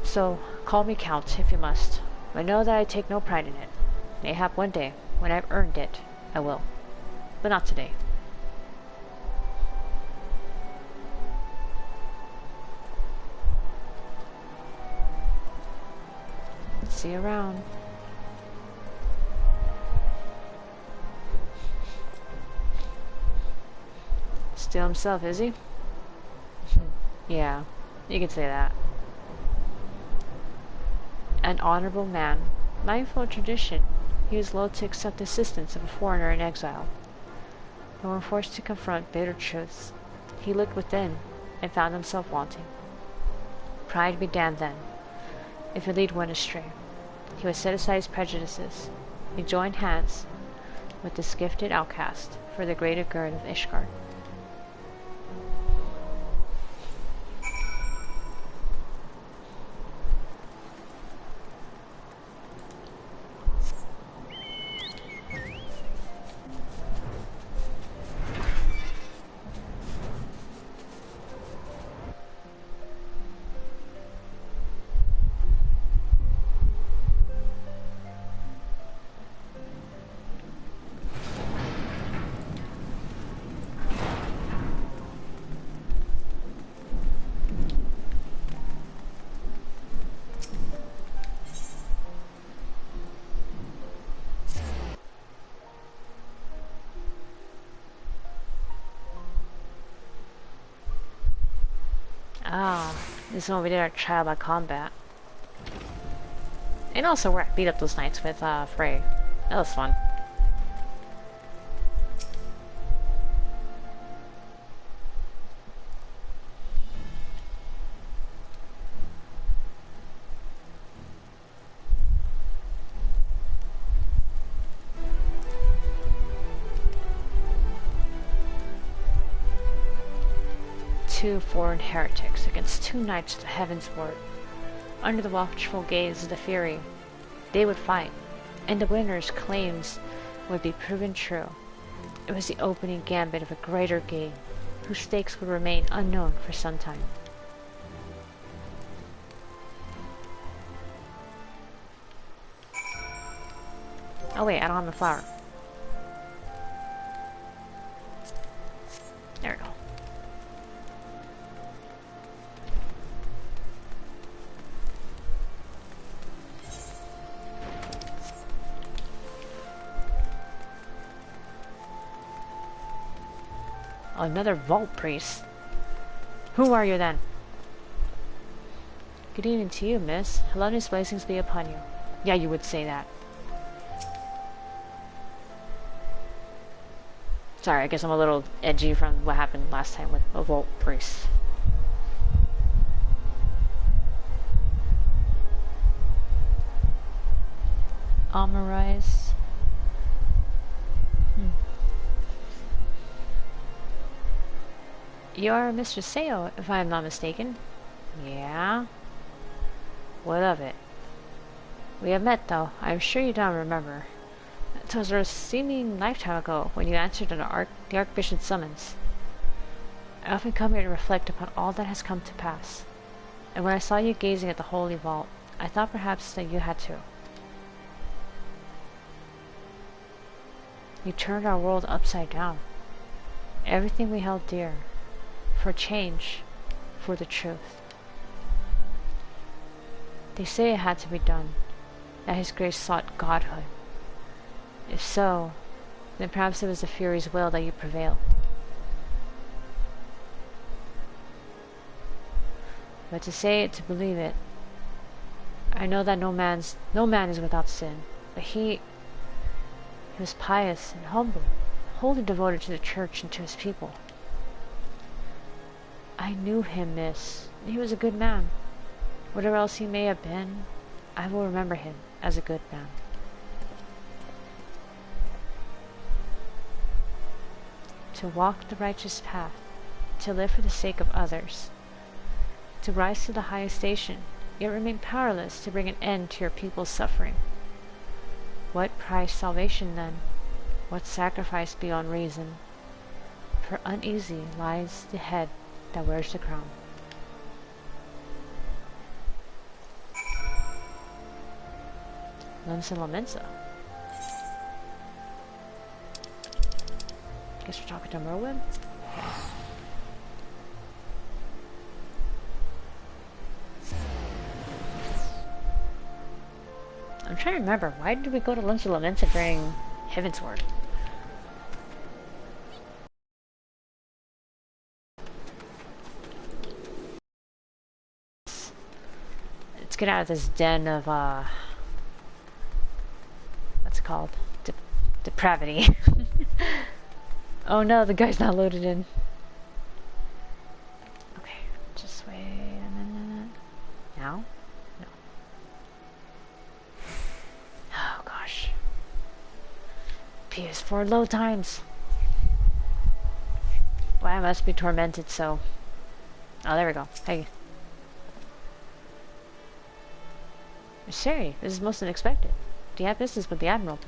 So, call me Count if you must, but know that I take no pride in it. Mayhap one day, when I've earned it, I will. But not today. See you around. Still himself, is he? Yeah, you could say that. An honorable man, mindful of tradition, he was loath to accept the assistance of a foreigner in exile. But when forced to confront bitter truths, he looked within and found himself wanting. Pride be damned then, if a lead went astray. He would set aside his prejudices. He joined hands with this gifted outcast for the greater good of Ishgard. Ah, this is when we did our trial by combat. And also where I beat up those knights with Frey. That was fun. Two foreign heretics against two knights of the heavens ward. Under the watchful gaze of the Fury, they would fight, and the winner's claims would be proven true. It was the opening gambit of a greater game, whose stakes would remain unknown for some time. Oh wait, I don't have the flower. There we go. Another vault priest. Who are you then? Good evening to you, miss. Helonious blessings be upon you. Yeah, you would say that. Sorry, I guess I'm a little edgy from what happened last time with a vault priest. Amorize. You are Mr. Seo, if I am not mistaken. Yeah? What of it? We have met, though. I am sure you don't remember. It was a seeming lifetime ago when you answered the Archbishop's summons. I often come here to reflect upon all that has come to pass. And when I saw you gazing at the holy vault, I thought perhaps that you had too. You turned our world upside down. Everything we held dear. For change, for the truth. They say it had to be done, that his grace sought godhood. If so, then perhaps it was the Fury's will that you prevailed. But to say it, to believe it, I know that no man is without sin, but he was pious and humble, wholly devoted to the church and to his people. I knew him, miss. He was a good man. Whatever else he may have been, I will remember him as a good man. To walk the righteous path, to live for the sake of others, to rise to the highest station, yet remain powerless to bring an end to your people's suffering. What price salvation then? What sacrifice beyond reason? For uneasy lies the head that wears the crown. Lemsa Lamensa. Guess we're talking to Merwin? Okay. I'm trying to remember, why did we go to Lunch Lamented during Heavensward? Let's get out of this den of, what's it called? Depravity. Oh no, the guy's not loaded in. Okay, just wait a minute. Now? No. Oh gosh. PS4 load times. Well, I must be tormented, so... Oh, there we go. Hey. Sherry, this is most unexpected. Do you have business with the Admiral?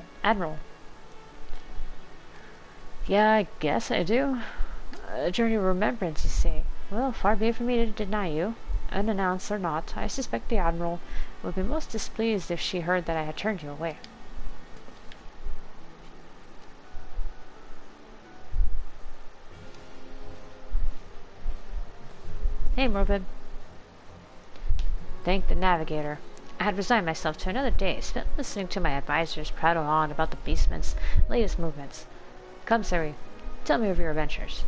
Yeah, I guess I do. A journey of remembrance, you say. Well, far be it from me to deny you. Unannounced or not, I suspect the Admiral would be most displeased if she heard that I had turned you away. Hey, Morbid. Thank the Navigator. I had resigned myself to another day spent listening to my advisors prattle on about the Beastman's latest movements. Come, Siri, tell me of your adventures.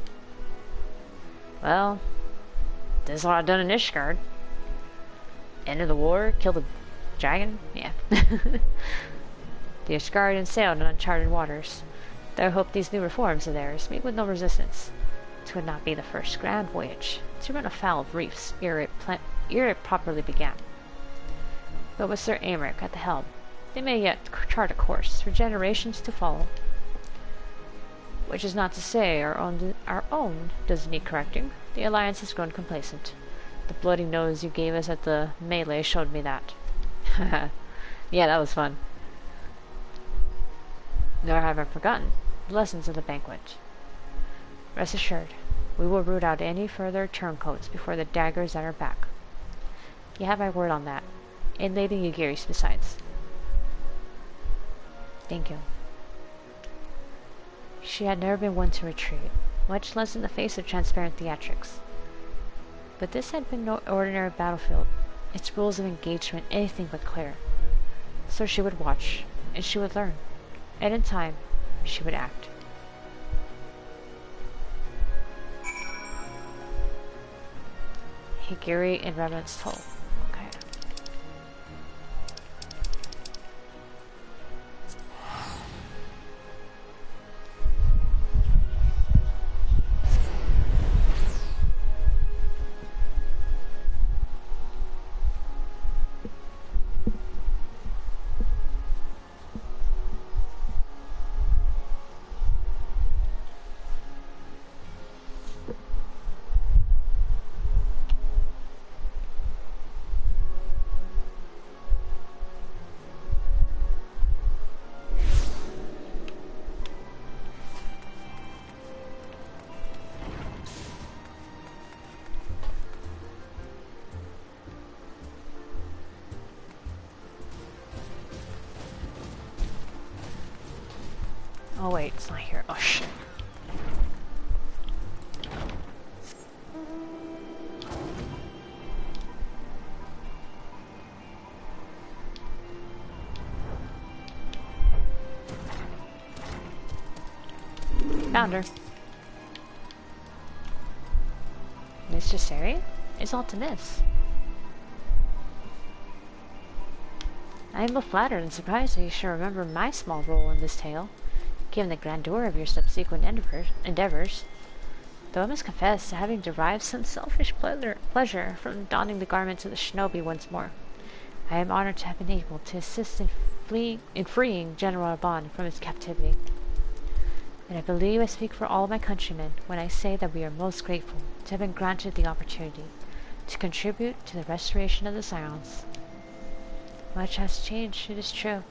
Well, this is what I've done in Ishgard. Ended the war, killed the dragon, yeah. The Ishgardians sailed in uncharted waters. Though I hope these new reforms of theirs meet with no resistance. It would not be the first grand voyage to run afoul of reefs ere it properly began. But with Sir Aymeric at the helm, they may yet chart a course for generations to follow. Which is not to say our own doesn't need correcting. The Alliance has grown complacent. The bloody nose you gave us at the melee showed me that. Yeah, that was fun. Nor have I forgotten the lessons of the banquet. Rest assured, we will root out any further turncoats before the dagger's at our back. You have my word on that. And Lady Ygritte besides. Thank you. She had never been one to retreat, much less in the face of transparent theatrics. But this had been no ordinary battlefield, its rules of engagement anything but clear. So she would watch, and she would learn, and in time, she would act. Ygritte and Remnant's Toll. Okay. Oh wait, it's not here. Oh shit. Found her. Mistress Sari? It's all to miss. I am both flattered and surprised that you should remember my small role in this tale, given the grandeur of your subsequent endeavors. Though I must confess to having derived some selfish pleasure from donning the garments of the shinobi once more. I am honored to have been able to assist in freeing General Alban from his captivity. And I believe I speak for all my countrymen when I say that we are most grateful to have been granted the opportunity to contribute to the restoration of the Scions. Much has changed, it is true,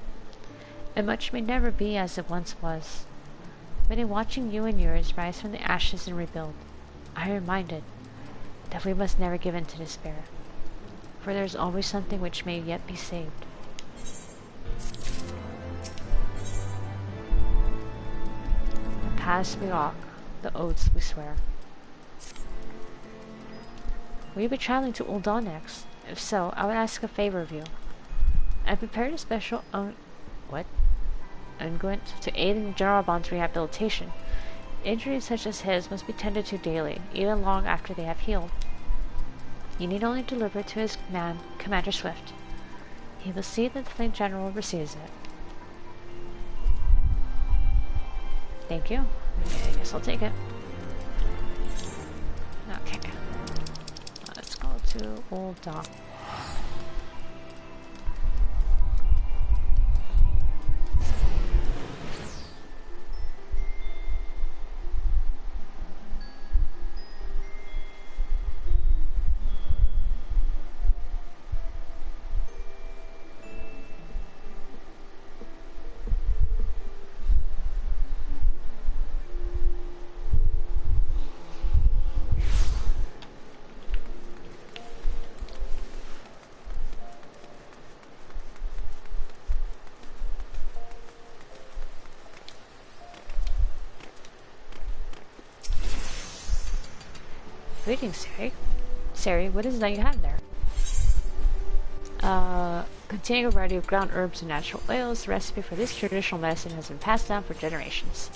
and much may never be as it once was. But in watching you and yours rise from the ashes and rebuild, I am reminded that we must never give in to despair, for there is always something which may yet be saved. The past we walk, The oaths we swear. Will you be traveling to Ul'dah next? If so, I would ask a favor of you. I prepared a special unguent to aid in General Bond's rehabilitation. Injuries such as his must be tended to daily, even long after they have healed. You need only deliver it to his man, Commander Swift. He will see that the Flame General receives it. Thank you. I guess I'll take it. Okay. Let's go to Ul'dah. Greetings, Sari. Sari, what is it that you have there? Containing a variety of ground herbs and natural oils, the recipe for this traditional medicine has been passed down for generations.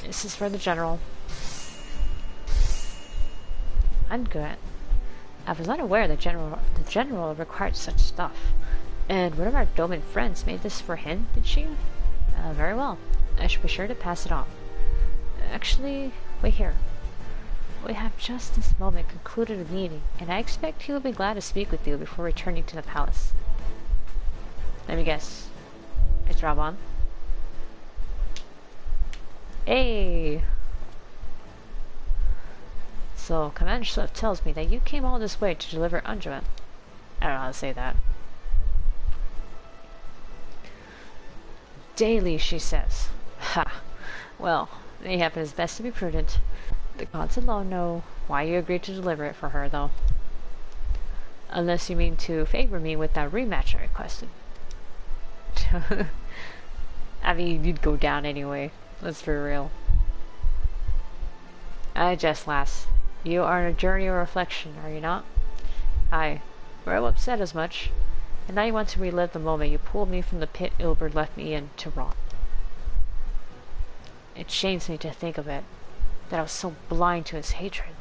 This is for the General. Unguent. I was not aware that the General required such stuff. And one of our Doman friends made this for him, did she? Very well. I shall be sure to pass it on. Actually, wait here. We have just this moment concluded a meeting, and I expect he will be glad to speak with you before returning to the palace. Let me guess. It's Raban. Hey! So, Commander Swift tells me that you came all this way to deliver unguent. I don't know how to say that. Daily, she says. Ha! Well, Mayhap is best to be prudent. The gods alone know why you agreed to deliver it for her, though. Unless you mean to favor me with that rematch I requested. I mean, you'd go down anyway. Let's be real. I jest, lass. You are on a journey of reflection, are you not? Aye. Well upset as much. And now you want to relive the moment you pulled me from the pit Ilberd left me in to rot. It shames me to think of it. That I was so blind to his hatred.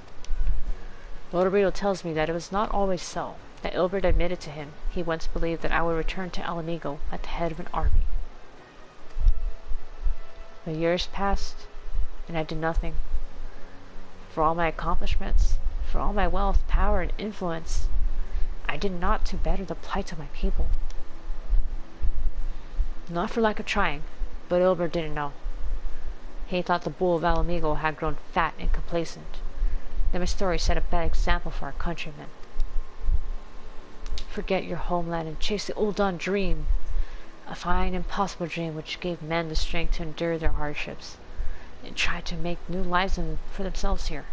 Lord Rito tells me that it was not always so, that Ilberd admitted to him he once believed that I would return to Alamigo at the head of an army. The years passed, and I did nothing. For all my accomplishments, for all my wealth, power, and influence, I did naught to better the plight of my people. Not for lack of trying, but Ilberd didn't know. He thought the bull of Alamigo had grown fat and complacent. That my story set a bad example for our countrymen. Forget your homeland and chase the Ul'dah dream. A fine, impossible dream which gave men the strength to endure their hardships and try to make new lives for themselves here.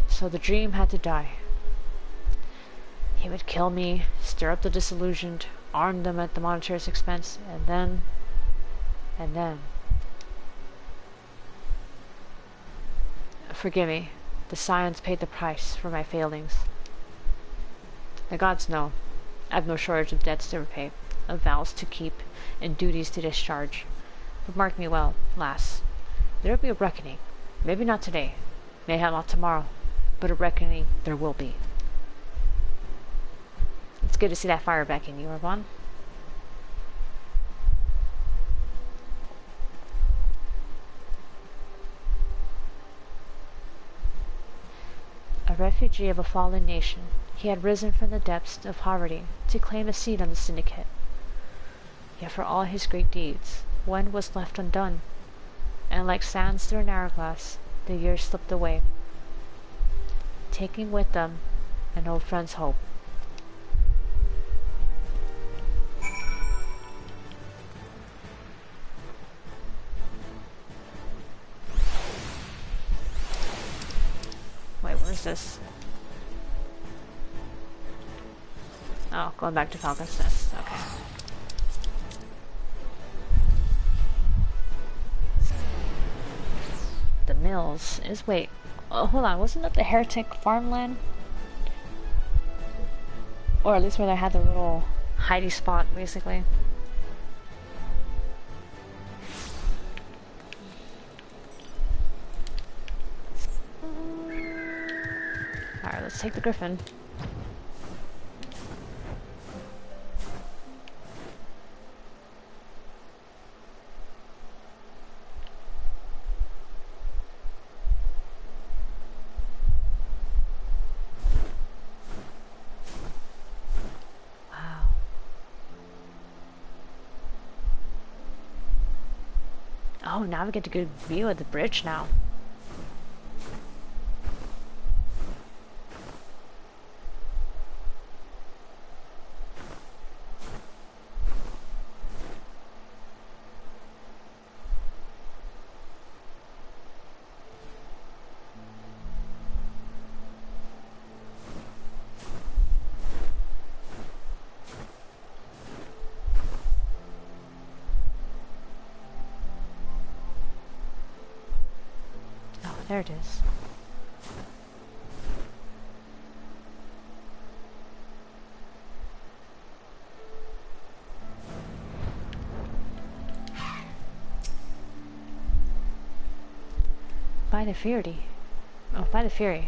So the dream had to die. He would kill me, stir up the disillusioned, arm them at the monarch's expense, and then... Forgive me. The Scions paid the price for my failings. The gods know. I have no shortage of debts to repay, of vows to keep, and duties to discharge. But mark me well, lass. There will be a reckoning. Maybe not today. Mayhap not tomorrow. But a reckoning there will be. It's good to see that fire back in you, Raban. A refugee of a fallen nation, he had risen from the depths of poverty to claim a seat on the syndicate. Yet for all his great deeds, one was left undone, and like sands through an hourglass, the years slipped away, taking with them an old friend's hope. Wait, where's this? Oh, going back to Falcon's Nest. Okay. mills is... Wait, hold on, wasn't that the heretic farmland? Or at least where they had the little hidey spot, basically. Alright, let's take the griffin. Oh, now we get a good view of the bridge now. There it is. By the Fury. Oh, by the Fury.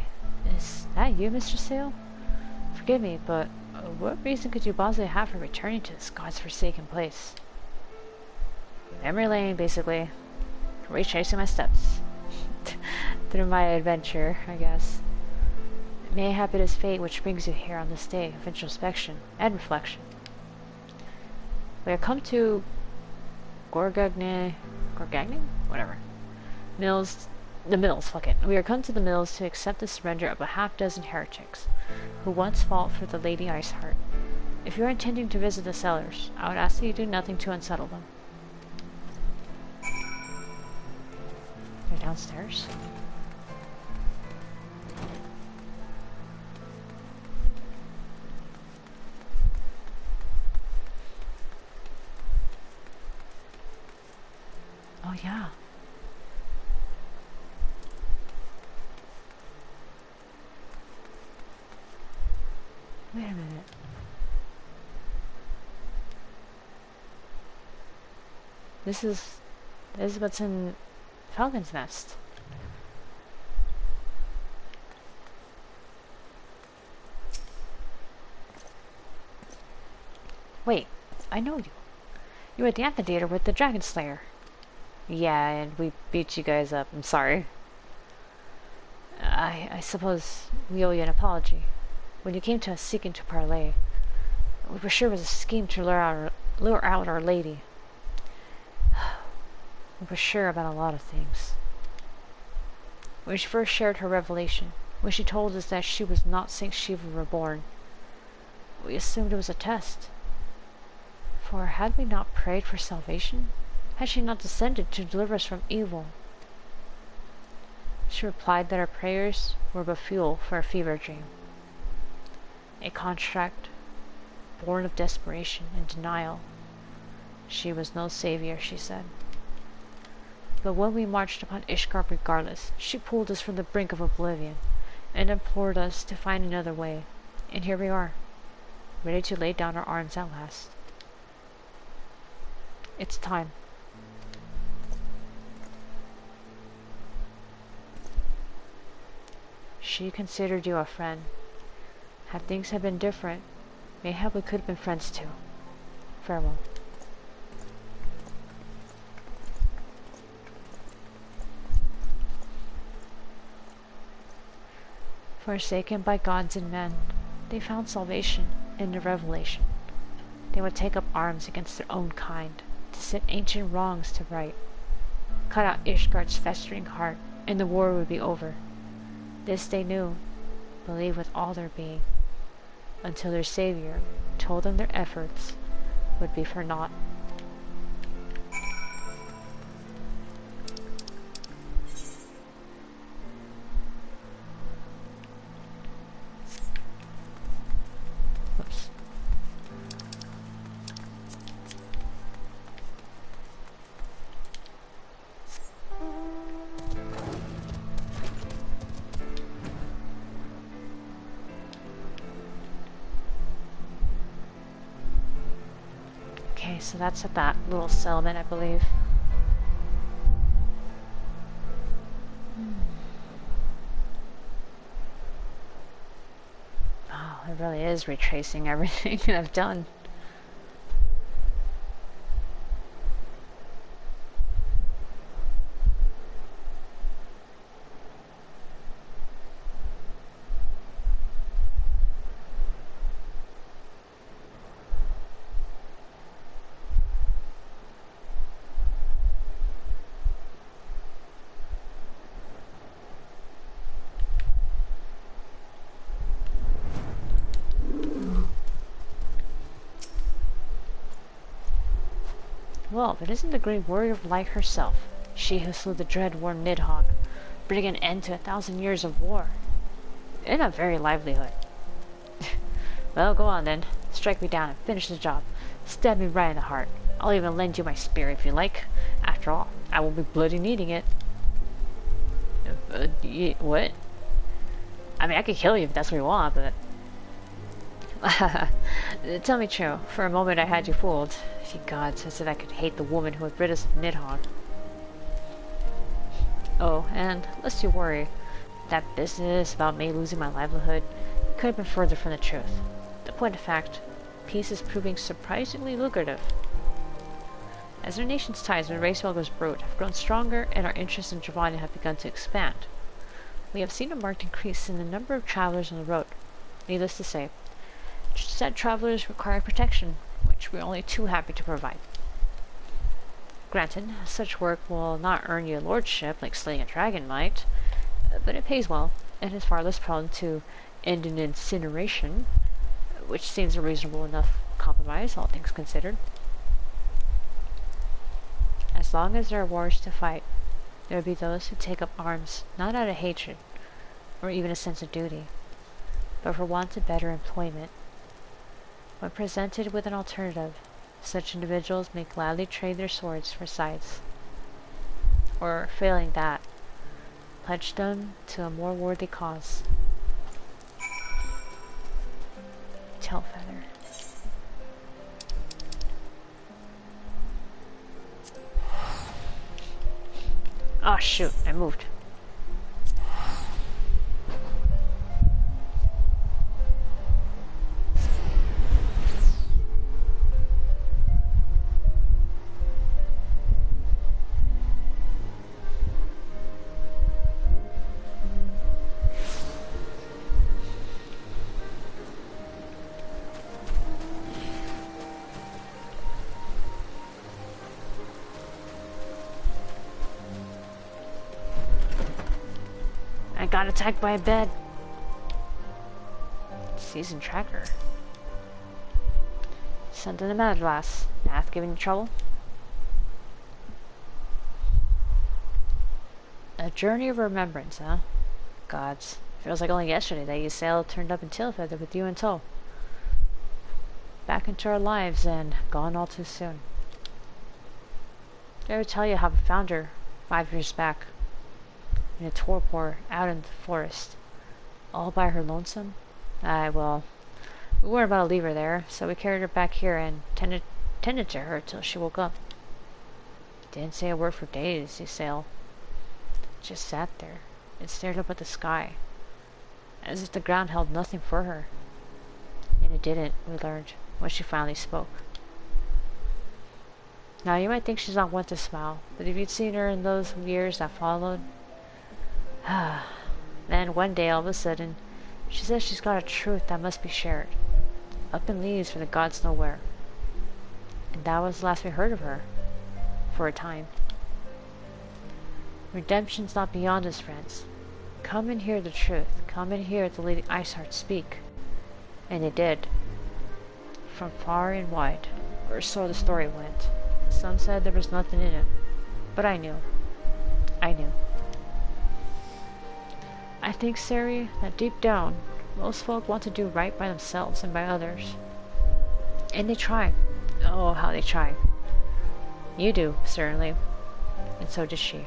Is that you, Mr. Sale? Forgive me, but what reason could you possibly have for returning to this god's forsaken place? Memory lane, basically. Retracing my steps. Through my adventure, I guess. Mayhap it is fate which brings you here on this day of introspection and reflection. We have come to Gorgagne? Whatever. The mills, fuck it. We are come to the mills to accept the surrender of a half-dozen heretics, who once fought for the Lady Iceheart. If you are intending to visit the cellars, I would ask that you do nothing to unsettle them. They're downstairs. Oh yeah. Wait a minute. This is what's in Falcon's Nest. Wait, I know you. You were at the amphitheater with the Dragon Slayer. Yeah, and we beat you guys up. I'm sorry. I suppose we owe you an apology. When you came to us seeking to parley, we were sure it was a scheme to lure out Our Lady. We were sure about a lot of things. When she first shared her revelation, when she told us that she was not Saint Shiva reborn, we assumed it was a test. For had we not prayed for salvation? Had she not descended to deliver us from evil? She replied that our prayers were but fuel for a fever dream. A contract born of desperation and denial. She was no savior, she said. But when we marched upon Ishgard regardless, she pulled us from the brink of oblivion and implored us to find another way. And here we are, ready to lay down our arms at last. It's time. She considered you a friend. Had things had been different, mayhap we could have been friends too. Farewell. Forsaken by gods and men, they found salvation in the revelation. They would take up arms against their own kind, to set ancient wrongs to right. Cut out Ishgard's festering heart, and the war would be over. This they knew, believed with all their being, until their savior told them their efforts would be for naught. Whoops. Okay, so that's at that little settlement, I believe. Oh, it really is retracing everything that I've done. Well, but isn't the great warrior of light herself, she who slew the dread wyrm Nidhogg, bringing an end to 1,000 years of war? In a very livelihood. Well, go on then. Strike me down and finish the job. Stab me right in the heart. I'll even lend you my spear if you like. After all, I will be bloody needing it. What? I mean, I could kill you if that's what you want, but... Tell me true. For a moment I had you fooled. Ye gods, as if I could hate the woman who had rid us of Nidhogg. Oh, and lest you worry, that business about me losing my livelihood could have been further from the truth. The point of fact, peace is proving surprisingly lucrative. As our nation's ties with Hraesvelgr's brood have grown stronger and our interests in Giovanni have begun to expand, we have seen a marked increase in the number of travelers on the road. Needless to say, said travelers require protection, which we're only too happy to provide. Granted, such work will not earn you a lordship like slaying a dragon might, but it pays well, and is far less prone to end in incineration, which seems a reasonable enough compromise, all things considered. As long as there are wars to fight, there will be those who take up arms not out of hatred, or even a sense of duty, but for want of better employment. When presented with an alternative, such individuals may gladly trade their swords for scythes, or, failing that, pledge them to a more worthy cause. Tailfeather. Oh shoot, I moved. I got attacked by a bed. Season tracker. Something the matter, lass. Path giving you trouble? A journey of remembrance, huh? Gods. Feels like only yesterday that you sailed turned up in Tailfeather with you in tow. Back into our lives and gone all too soon. Did I ever tell you how I found her 5 years back? In a torpor out in the forest, all by her lonesome? Aye, well, we weren't about to leave her there, so we carried her back here and tended to her till she woke up. Didn't say a word for days, you sail. Just sat there and stared up at the sky, as if the ground held nothing for her. And it didn't, we learned, when she finally spoke. Now, you might think she's not one to smile, but if you'd seen her in those years that followed... Then one day, all of a sudden, she says she's got a truth that must be shared. Up in leaves for the gods know where. And that was the last we heard of her. For a time. Redemption's not beyond us, friends. Come and hear the truth. Come and hear the Lady Ishgard speak. And they did. From far and wide, or so the story went. Some said there was nothing in it. But I knew. I knew. I think, Sari, that deep down, most folk want to do right by themselves and by others. And they try. Oh, how they try. You do, certainly. And so does she.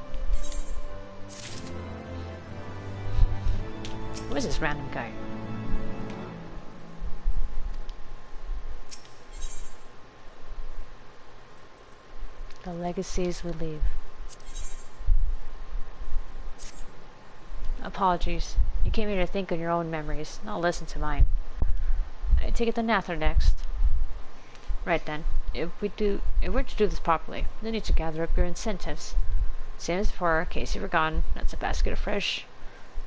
Who is this random guy? The legacies we leave. Apologies. You came here to think on your own memories, not listen to mine. I take it to Nather next. Right then. If we're to do this properly, we need to gather up your incentives. Same as before, in case you were gone. That's a basket of fresh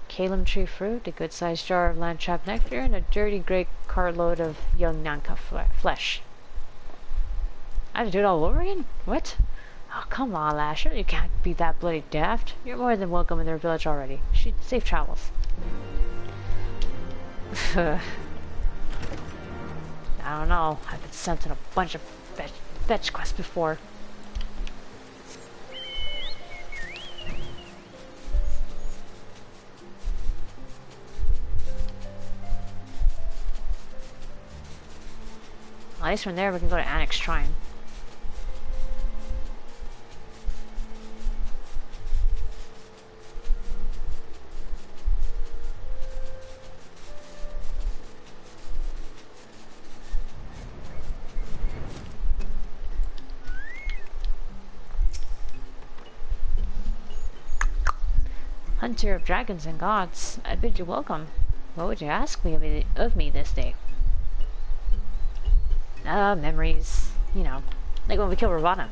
Calum tree fruit, a good-sized jar of landtrap nectar, and a dirty grey cartload of young Nanka flesh. I have to do it all over again? What? Oh, come on, Lasher. You can't be that bloody daft. You're more than welcome in their village already. Safe travels. I don't know. I've been sent on a bunch of fetch quests before. At least from there we can go to Annex Shrine. Hunter of dragons and gods, I bid you welcome. What would you ask of me this day? Memories. You know, like when we killed Ravana.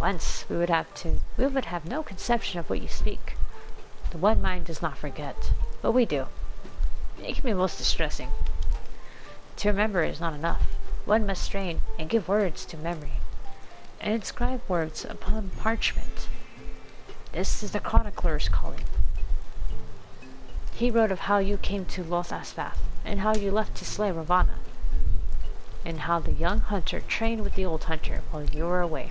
Once, we would have no conception of what you speak. The one mind does not forget, but we do. It can be most distressing. To remember is not enough. One must strain and give words to memory, and inscribe words upon parchment. This is the chronicler's calling. He wrote of how you came to Lothasvath, and how you left to slay Ravana, and how the young hunter trained with the old hunter while you were away.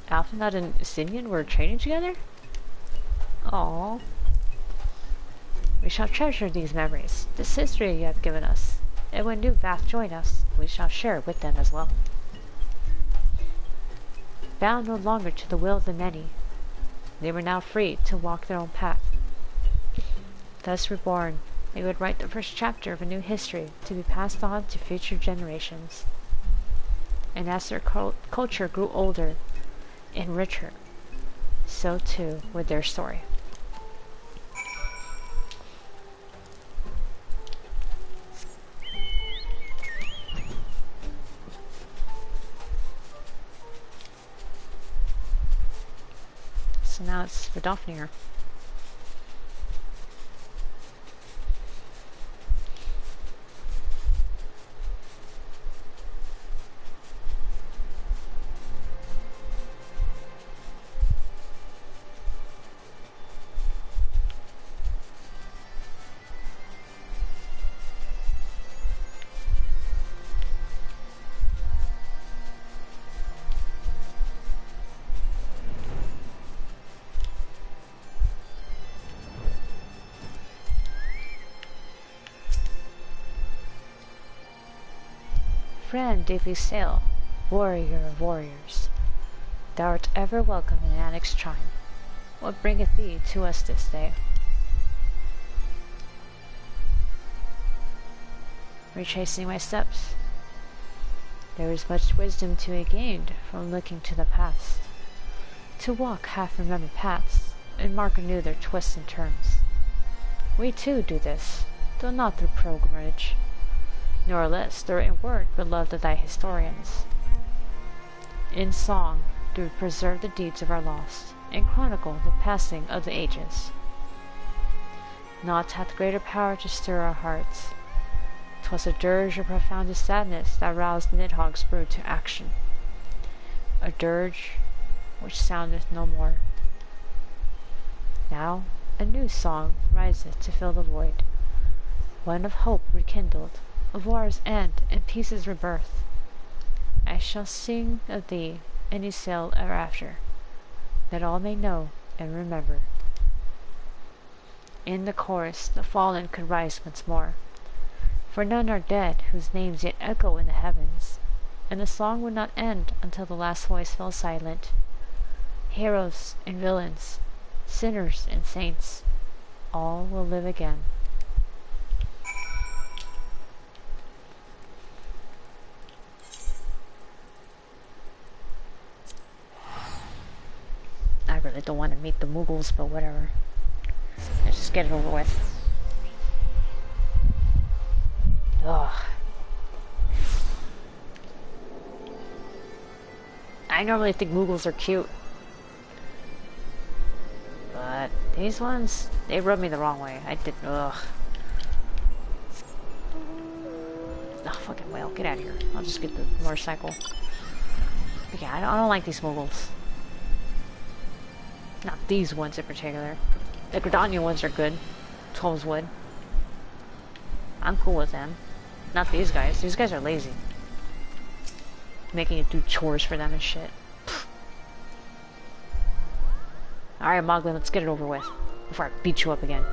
Alphanut and Simeon were training together? Aww. We shall treasure these memories, this history you have given us, and when new Vath join us, we shall share with them as well. Bound no longer to the will of the many, they were now free to walk their own path. Thus reborn, they would write the first chapter of a new history to be passed on to future generations. And as their culture grew older and richer, so too would their story. So now it's Vidofnir. Friend Devisale, warrior of warriors, thou art ever welcome in Annex Shrine. What bringeth thee to us this day? Retracing my steps. There is much wisdom to be gained from looking to the past, to walk half-remembered paths, and mark anew their twists and turns. We too do this, though not through pilgrimage, nor less through in word beloved of thy historians. In song do we preserve the deeds of our lost, and chronicle the passing of the ages. Naught hath greater power to stir our hearts. 'Twas a dirge of profoundest sadness that roused Nidhogg's brood to action. A dirge which soundeth no more. Now a new song riseth to fill the void, one of hope rekindled, of war's end and peace's rebirth. I shall sing of thee, and Isael ever after, that all may know and remember. In the chorus the fallen could rise once more, for none are dead whose names yet echo in the heavens, and the song would not end until the last voice fell silent. Heroes and villains, sinners and saints, all will live again. really don't want to meet the Mughals, but whatever. Let's just get it over with. Ugh. I normally think Mughals are cute. But these ones, they rubbed me the wrong way. I did, ugh. Oh, fucking whale, get out of here. I'll just get the motorcycle. But yeah, I don't like these Mughals. Not these ones in particular. The Gridania ones are good. 12's wood. I'm cool with them. Not these guys. These guys are lazy. Making you do chores for them and shit. Alright, Moglin, let's get it over with. Before I beat you up again.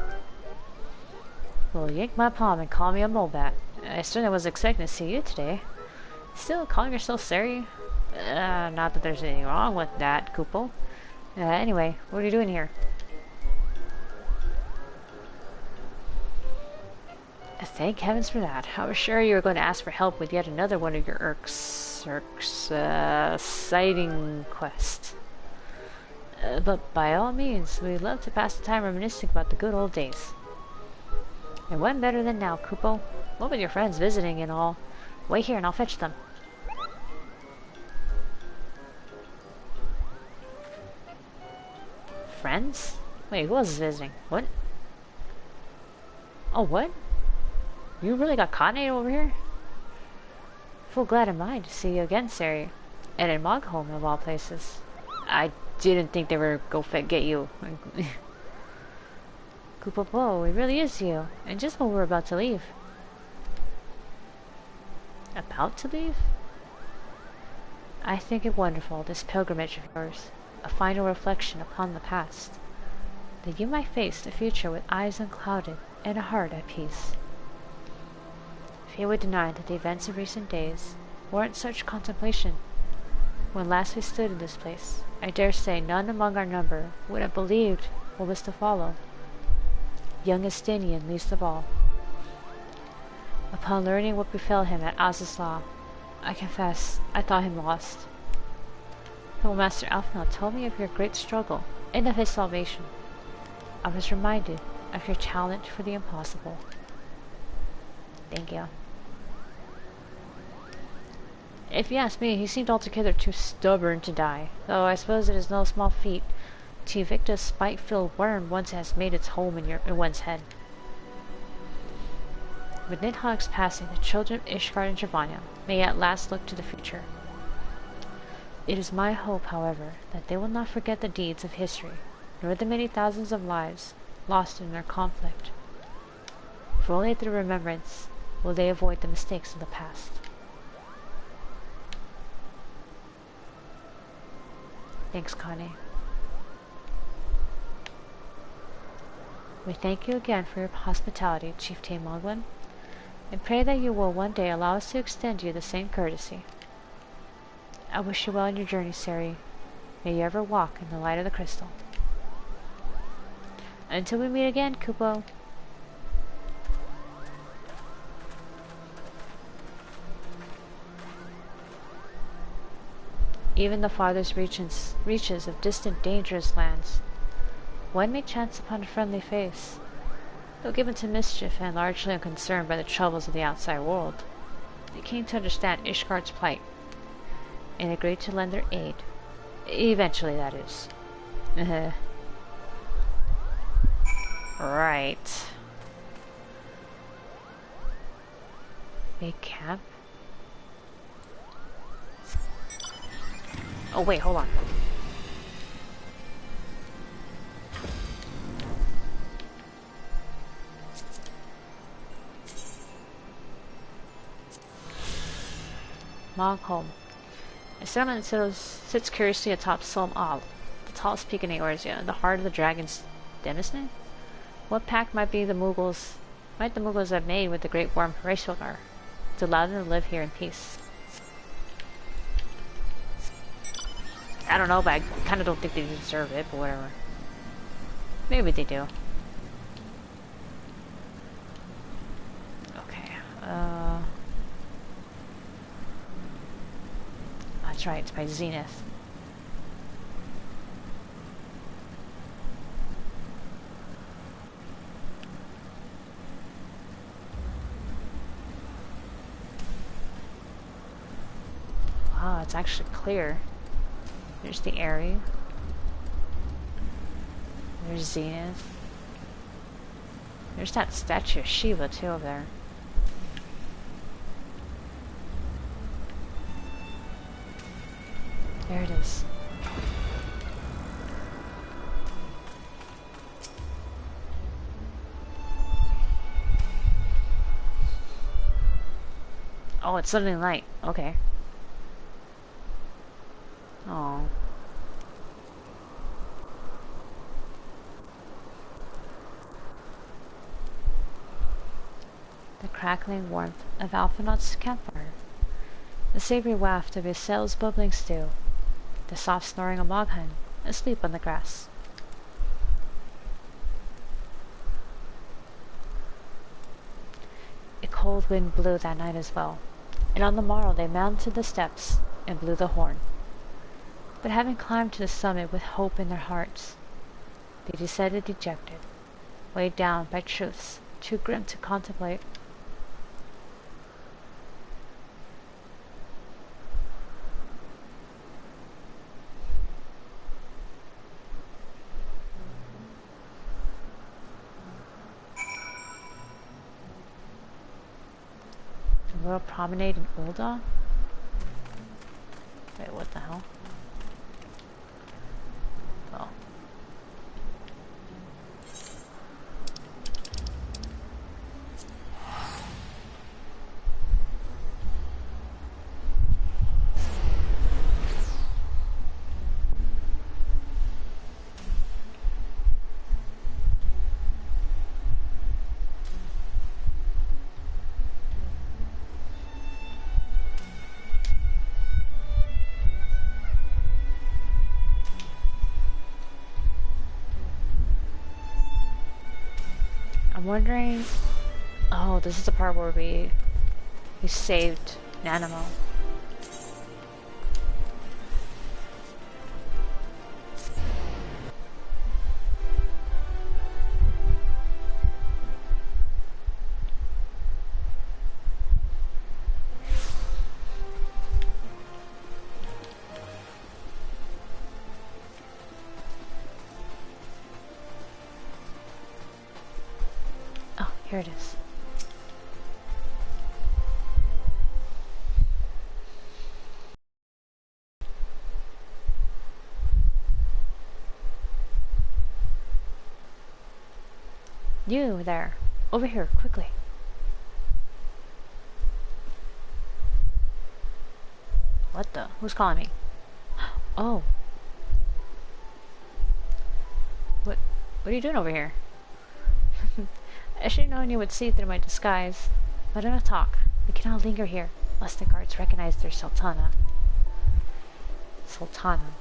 Well, yank my palm and call me a molebat. I certainly was expecting to see you today. Still calling yourself Sari? Not that there's anything wrong with that, Kupo. Anyway, what are you doing here? Thank heavens for that. I was sure you were going to ask for help with yet another one of your sighting quests. But by all means, we'd love to pass the time reminiscing about the good old days. And when better than now, Kupo? What with your friends visiting and all? Wait here and I'll fetch them. Friends? Wait, who else is visiting? What? Oh, what? You really got Kane over here? Full glad am I to see you again, Sari. And in Mogholm, of all places. I didn't think they were go get you. Kupo, it really is you. And just when we're about to leave. About to leave? I think it wonderful, this pilgrimage of yours. A final reflection upon the past. That you might face the future with eyes unclouded and a heart at peace. Few would deny that the events of recent days warrant such contemplation. When last we stood in this place, I dare say none among our number would have believed what was to follow. Young Estinian least of all. Upon learning what befell him at Azazla, I confess I thought him lost. But Master Alfnell told me of your great struggle and of his salvation. I was reminded of your talent for the impossible. Thank you. If you ask me, he seemed altogether too stubborn to die, though I suppose it is no small feat to evict a spite-filled wyrm once it has made its home in one's head. With Nidhogg's passing, the children of Ishgard and Javanya may at last look to the future. It is my hope, however, that they will not forget the deeds of history, nor the many thousands of lives lost in their conflict. For only through remembrance will they avoid the mistakes of the past. Thanks, Kane. We thank you again for your hospitality, Chieftain Moglin, and pray that you will one day allow us to extend you the same courtesy. I wish you well in your journey, Sari. May you ever walk in the light of the crystal. Until we meet again, Kupo. Even the farthest reaches of distant, dangerous lands, one may chance upon a friendly face. Though given to mischief and largely unconcerned by the troubles of the outside world, they came to understand Ishgard's plight, and agreed to lend their aid. Eventually, that is. Right. Big camp? Oh wait, hold on. Mogholm. A settlement sits curiously atop Solm Al, the tallest peak in Eorzea, the heart of the dragon's demesne? What pact might the Mughals have made with the great wyrm Hraesvelgr to allow them to live here in peace? I don't know, but I kind of don't think they deserve it, but whatever. Maybe they do. Okay, that's right, it's by Zenith. it's actually clear. There's the Airy. There's Zenith. There's that statue of Shiva too over there. There it is. Oh, it's suddenly light. Okay. Oh. The crackling warmth of Alphinaud's campfire. The savory waft of his sail's bubbling stew. The soft snoring of Moghan, asleep on the grass. A cold wind blew that night as well, and on the morrow they mounted the steps and blew the horn. But having climbed to the summit with hope in their hearts, they descended dejected, weighed down by truths too grim to contemplate. The royal promenade in Ul'dah? Wait, what the hell? Oh. I'm wondering... Oh, this is the part where we saved Nanamo. Here it is. You there. Over here, quickly. What the? Who's calling me? Oh. What are you doing over here? I should have known you would see through my disguise. But enough talk. We cannot linger here, lest the guards recognize their Sultana. Sultana.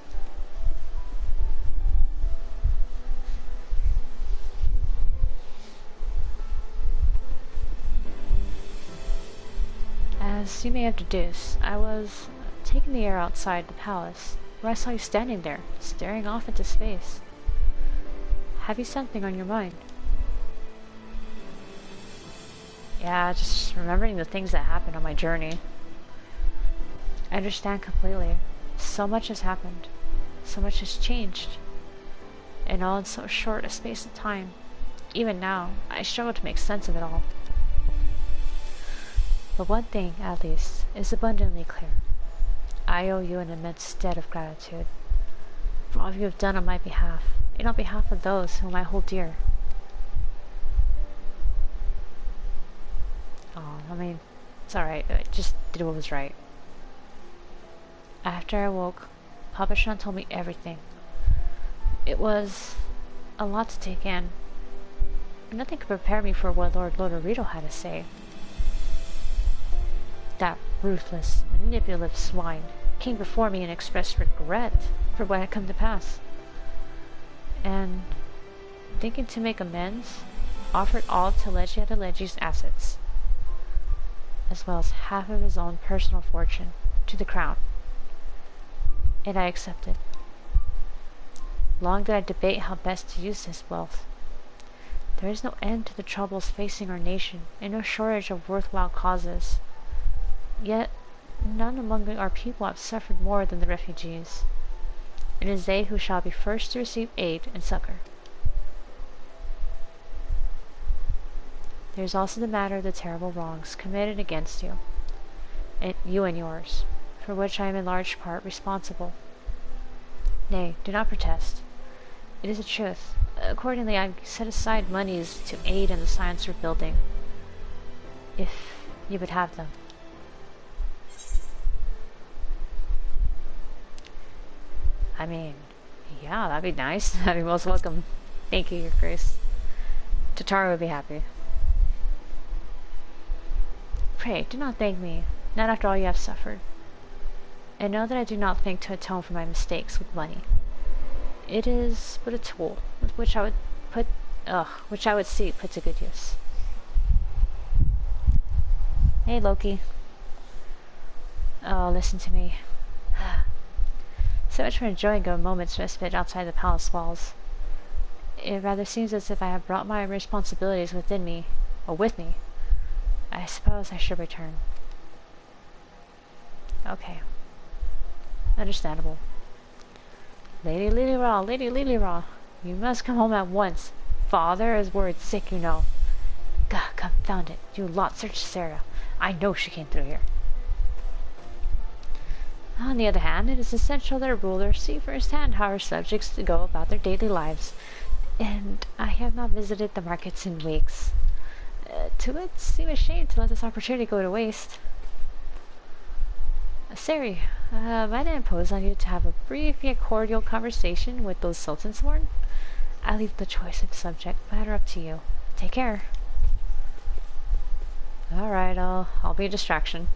As you may have deduced, I was taking the air outside the palace, where I saw you standing there, staring off into space. Have you something on your mind? Yeah, just remembering the things that happened on my journey. I understand completely. So much has happened. So much has changed. And all in so short a space of time. Even now, I struggle to make sense of it all. But one thing, at least, is abundantly clear. I owe you an immense debt of gratitude for all you have done on my behalf, and on behalf of those whom I hold dear. Oh, I mean, it's alright. I just did what was right. After I woke, Papa Shan told me everything. It was a lot to take in. Nothing could prepare me for what Lord Lodorito had to say. That ruthless, manipulative swine came before me and expressed regret for what had come to pass. And, thinking to make amends, offered all Telegia Telegi's assets, as well as half of his own personal fortune, to the crown. And I accepted. Long did I debate how best to use this wealth. There is no end to the troubles facing our nation, and no shortage of worthwhile causes. Yet, none among our people have suffered more than the refugees. It is they who shall be first to receive aid and succor. There is also the matter of the terrible wrongs committed against you, and yours, for which I am in large part responsible. Nay, do not protest. It is the truth. Accordingly, I set aside monies to aid in the science we're building, if you would have them. I mean, yeah, that'd be nice. That'd be most welcome. Thank you, Your Grace. Tataru would be happy. Pray, do not thank me, not after all you have suffered. And know that I do not think to atone for my mistakes with money. It is but a tool with which I would see put to good use. Hey, Loki. Oh, listen to me. So much for enjoying a moment's respite outside the palace walls. It rather seems as if I have brought my responsibilities within me, or with me. I suppose I should return. Okay. Understandable. Lady Lily-Raw, you must come home at once. Father is worried sick, you know. God, confound it. You lot search Sarah. I know she came through here. On the other hand, it is essential that a ruler see firsthand how her subjects to go about their daily lives, and I have not visited the markets in weeks. To it seem a shame to let this opportunity go to waste. Sari, might I impose on you to have a brief yet cordial conversation with those sultans sworn? I leave the choice of the subject matter up to you. Take care. Alright, I'll be a distraction.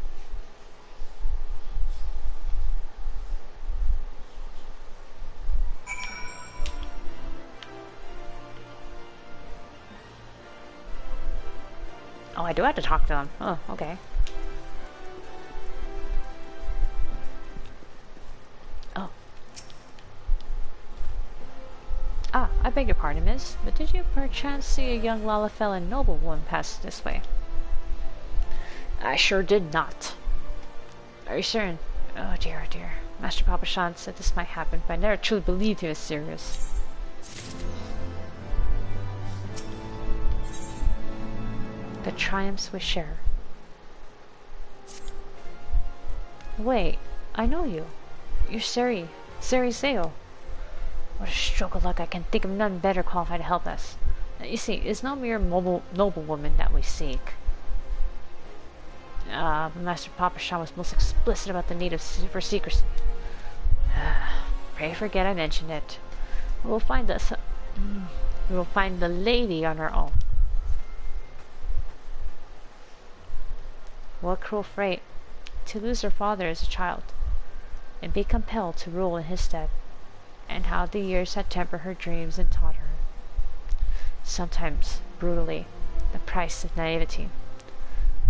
Oh, I do have to talk to them. Oh, okay. Oh. Ah, I beg your pardon, miss, but did you perchance see a young Lalafell noblewoman pass this way? I sure did not. Are you certain? Oh dear, oh dear. Master Papashan said this might happen, but I never truly believed he was serious. The triumphs we share. Wait, I know you. You're Sari Seo. What a stroke of luck, I can think of none better qualified to help us. You see, it's no mere noblewoman that we seek. Master Papashan was most explicit about the need for secrecy. Pray forget I mentioned it. We will find the lady on her own. What cruel fate, to lose her father as a child, and be compelled to rule in his stead, and how the years had tempered her dreams and taught her, sometimes brutally, the price of naivety.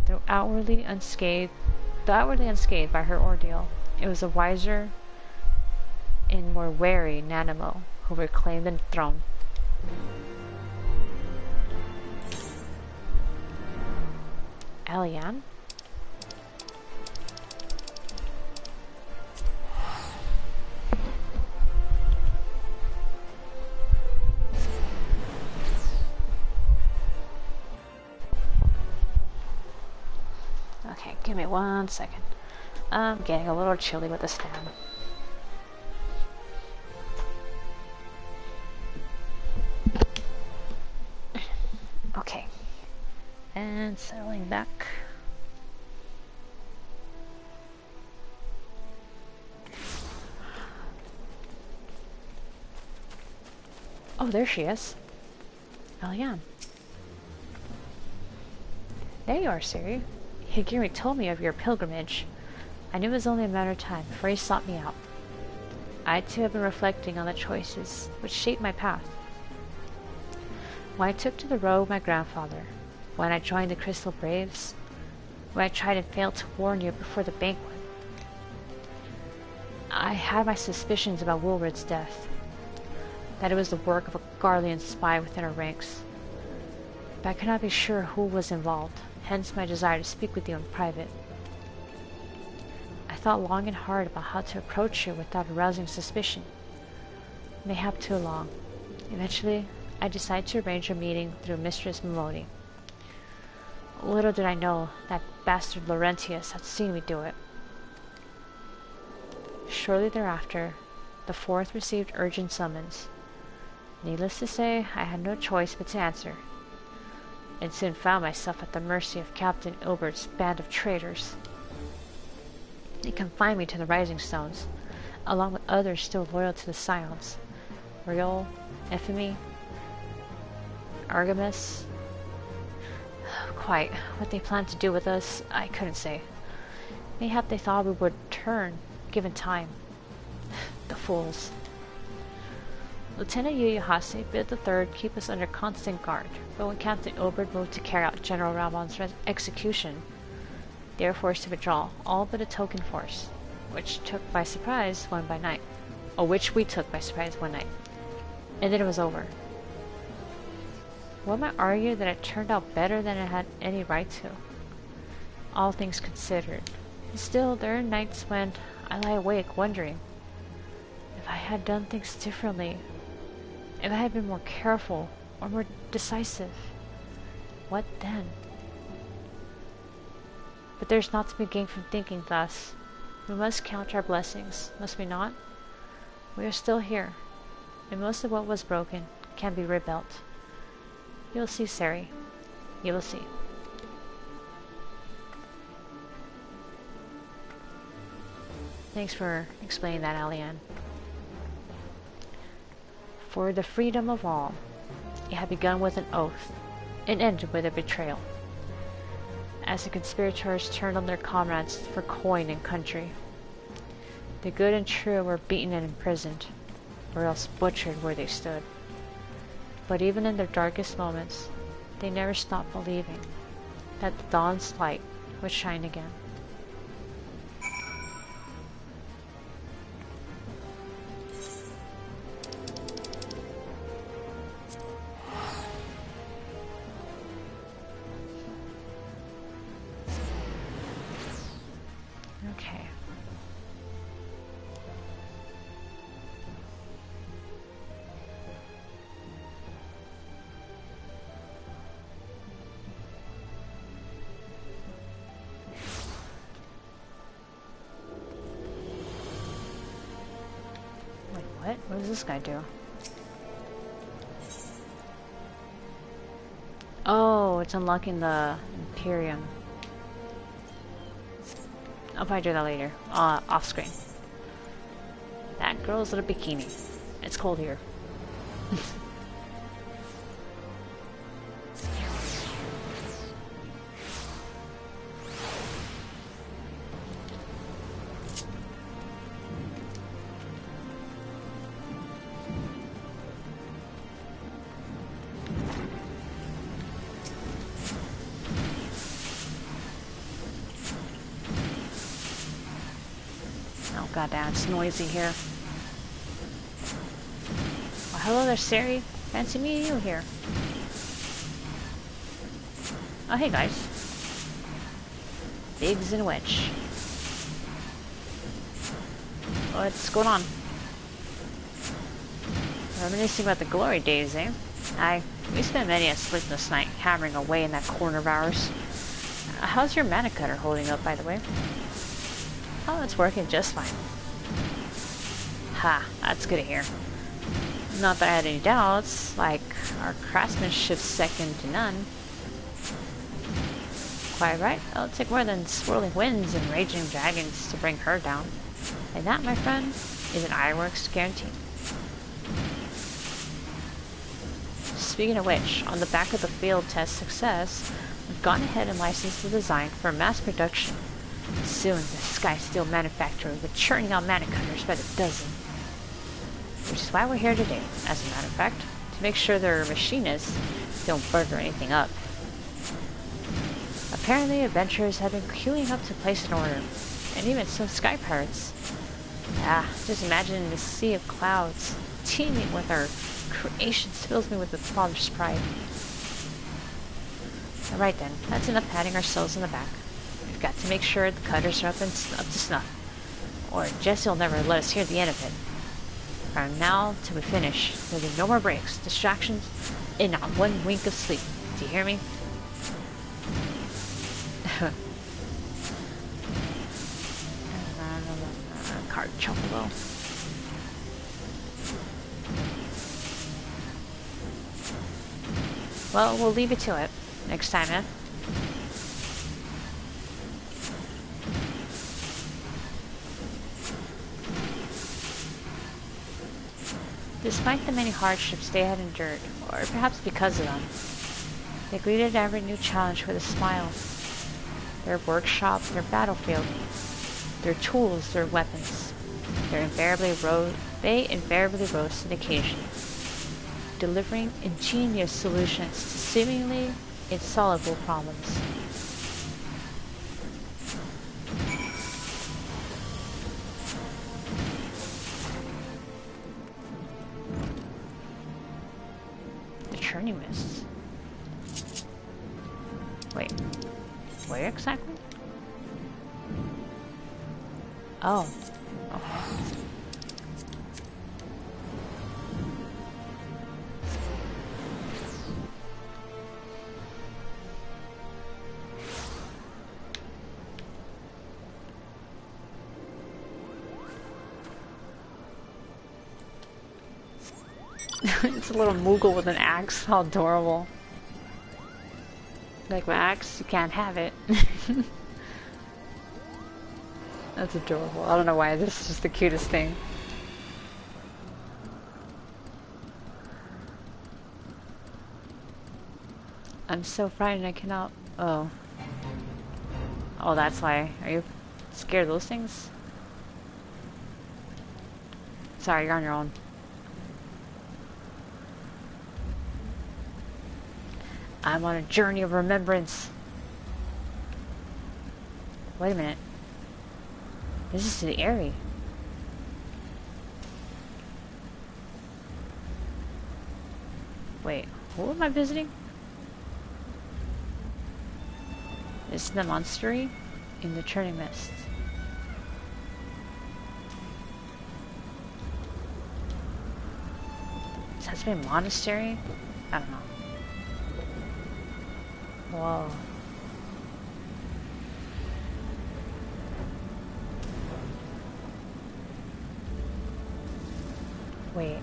Though outwardly unscathed by her ordeal, it was a wiser and more wary Nanamo who reclaimed the throne. Elian? Okay, give me 1 second. I'm getting a little chilly with this fan. Okay. And settling back. Oh, there she is. Elian. There you are, Siri. Higiri told me of your pilgrimage. I knew it was only a matter of time before he sought me out. I too have been reflecting on the choices which shaped my path. When I took to the road with my grandfather, when I joined the Crystal Braves, when I tried and failed to warn you before the banquet, I had my suspicions about Wilred's death, that it was the work of a Garlean spy within our ranks. But I could not be sure who was involved, hence my desire to speak with you in private. thought long and hard about how to approach her without arousing suspicion. Mayhap too long. Eventually, I decided to arrange a meeting through Mistress Melody. Little did I know that bastard Laurentius had seen me do it. Shortly thereafter, the fourth received urgent summons. Needless to say, I had no choice but to answer, and soon found myself at the mercy of Captain Ilbert's band of traitors. They confined me to the Rising Stones, along with others still loyal to the Scions. Riol, Euphemy, Artemis. Quite what they planned to do with us, I couldn't say. Mayhap they thought we would turn, given time. The fools. Lieutenant Yuyuhase bid the Third keep us under constant guard, but when Captain Ilbert moved to carry out General Rabon's execution, they were forced to withdraw, all but a token force, which we took by surprise one night. And then it was over. One might argue that it turned out better than it had any right to, all things considered. And still, there are nights when I lie awake wondering if I had done things differently, if I had been more careful or more decisive. What then? But there's not to be gained from thinking thus. We must count our blessings, must we not? We are still here, and most of what was broken can be rebuilt. You'll see, Sari. You will see. Thanks for explaining that, Alian. For the freedom of all, it had begun with an oath, and ended with a betrayal. As the conspirators turned on their comrades for coin and country, the good and true were beaten and imprisoned, or else butchered where they stood. But even in their darkest moments, they never stopped believing that the dawn's light would shine again. Okay. What does this guy do? Oh, it's unlocking the Imperium. I'll probably do that later, off screen. That girl's in a bikini. It's cold here. Goddamn, it's noisy here. Well, hello there, Sari. Fancy meeting you here. Oh, hey guys. Biggs and Wedge. What's going on? Reminiscing about the glory days, eh? Aye, we spent many a sleepless night hammering away in that corner of ours. How's your mana cutter holding up, by the way? Oh, it's working just fine. Ha, that's good to hear. Not that I had any doubts, like our craftsmanship's second to none. Quite right, it'll take more than swirling winds and raging dragons to bring her down. And that, my friend, is an ironworks guarantee. Speaking of which, on the back of the field test success, we've gone ahead and licensed the design for mass production. Soon, the Sky Steel manufacturer will be churning out mana cutters by the dozen. Which is why we're here today, as a matter of fact, to make sure their machinists don't burger anything up. Apparently, adventurers have been queuing up to place an order, and even some sky pirates. Just imagining the sea of clouds teeming with our creations fills me with a father's pride. Alright then, that's enough patting ourselves in the back. We've got to make sure the cutters are up to snuff. or Jesse'll never let us hear the end of it. From now till we finish, there'll be no more breaks, distractions, and not one wink of sleep. Do you hear me? Card chocobo. Well, we'll leave it to it next time, eh? Despite the many hardships they had endured, or perhaps because of them, they greeted every new challenge with a smile. Their workshop, their battlefield, their tools, their weapons, they invariably rose to the occasion, delivering ingenious solutions to seemingly insoluble problems. The churning mists. Wait, where exactly? Oh, okay. It's a little Moogle with an axe. How adorable. Like, my axe, you can't have it. That's adorable. I don't know why, this is just the cutest thing. I'm so frightened I cannot... Oh. Oh, that's why. Are you scared of those things? Sorry, you're on your own. I'm on a journey of remembrance. Wait a minute. This is to the Eyrie. Wait, who am I visiting? This is the monastery in the Churning Mist. This has to be a monastery? I don't know. Whoa. Wait.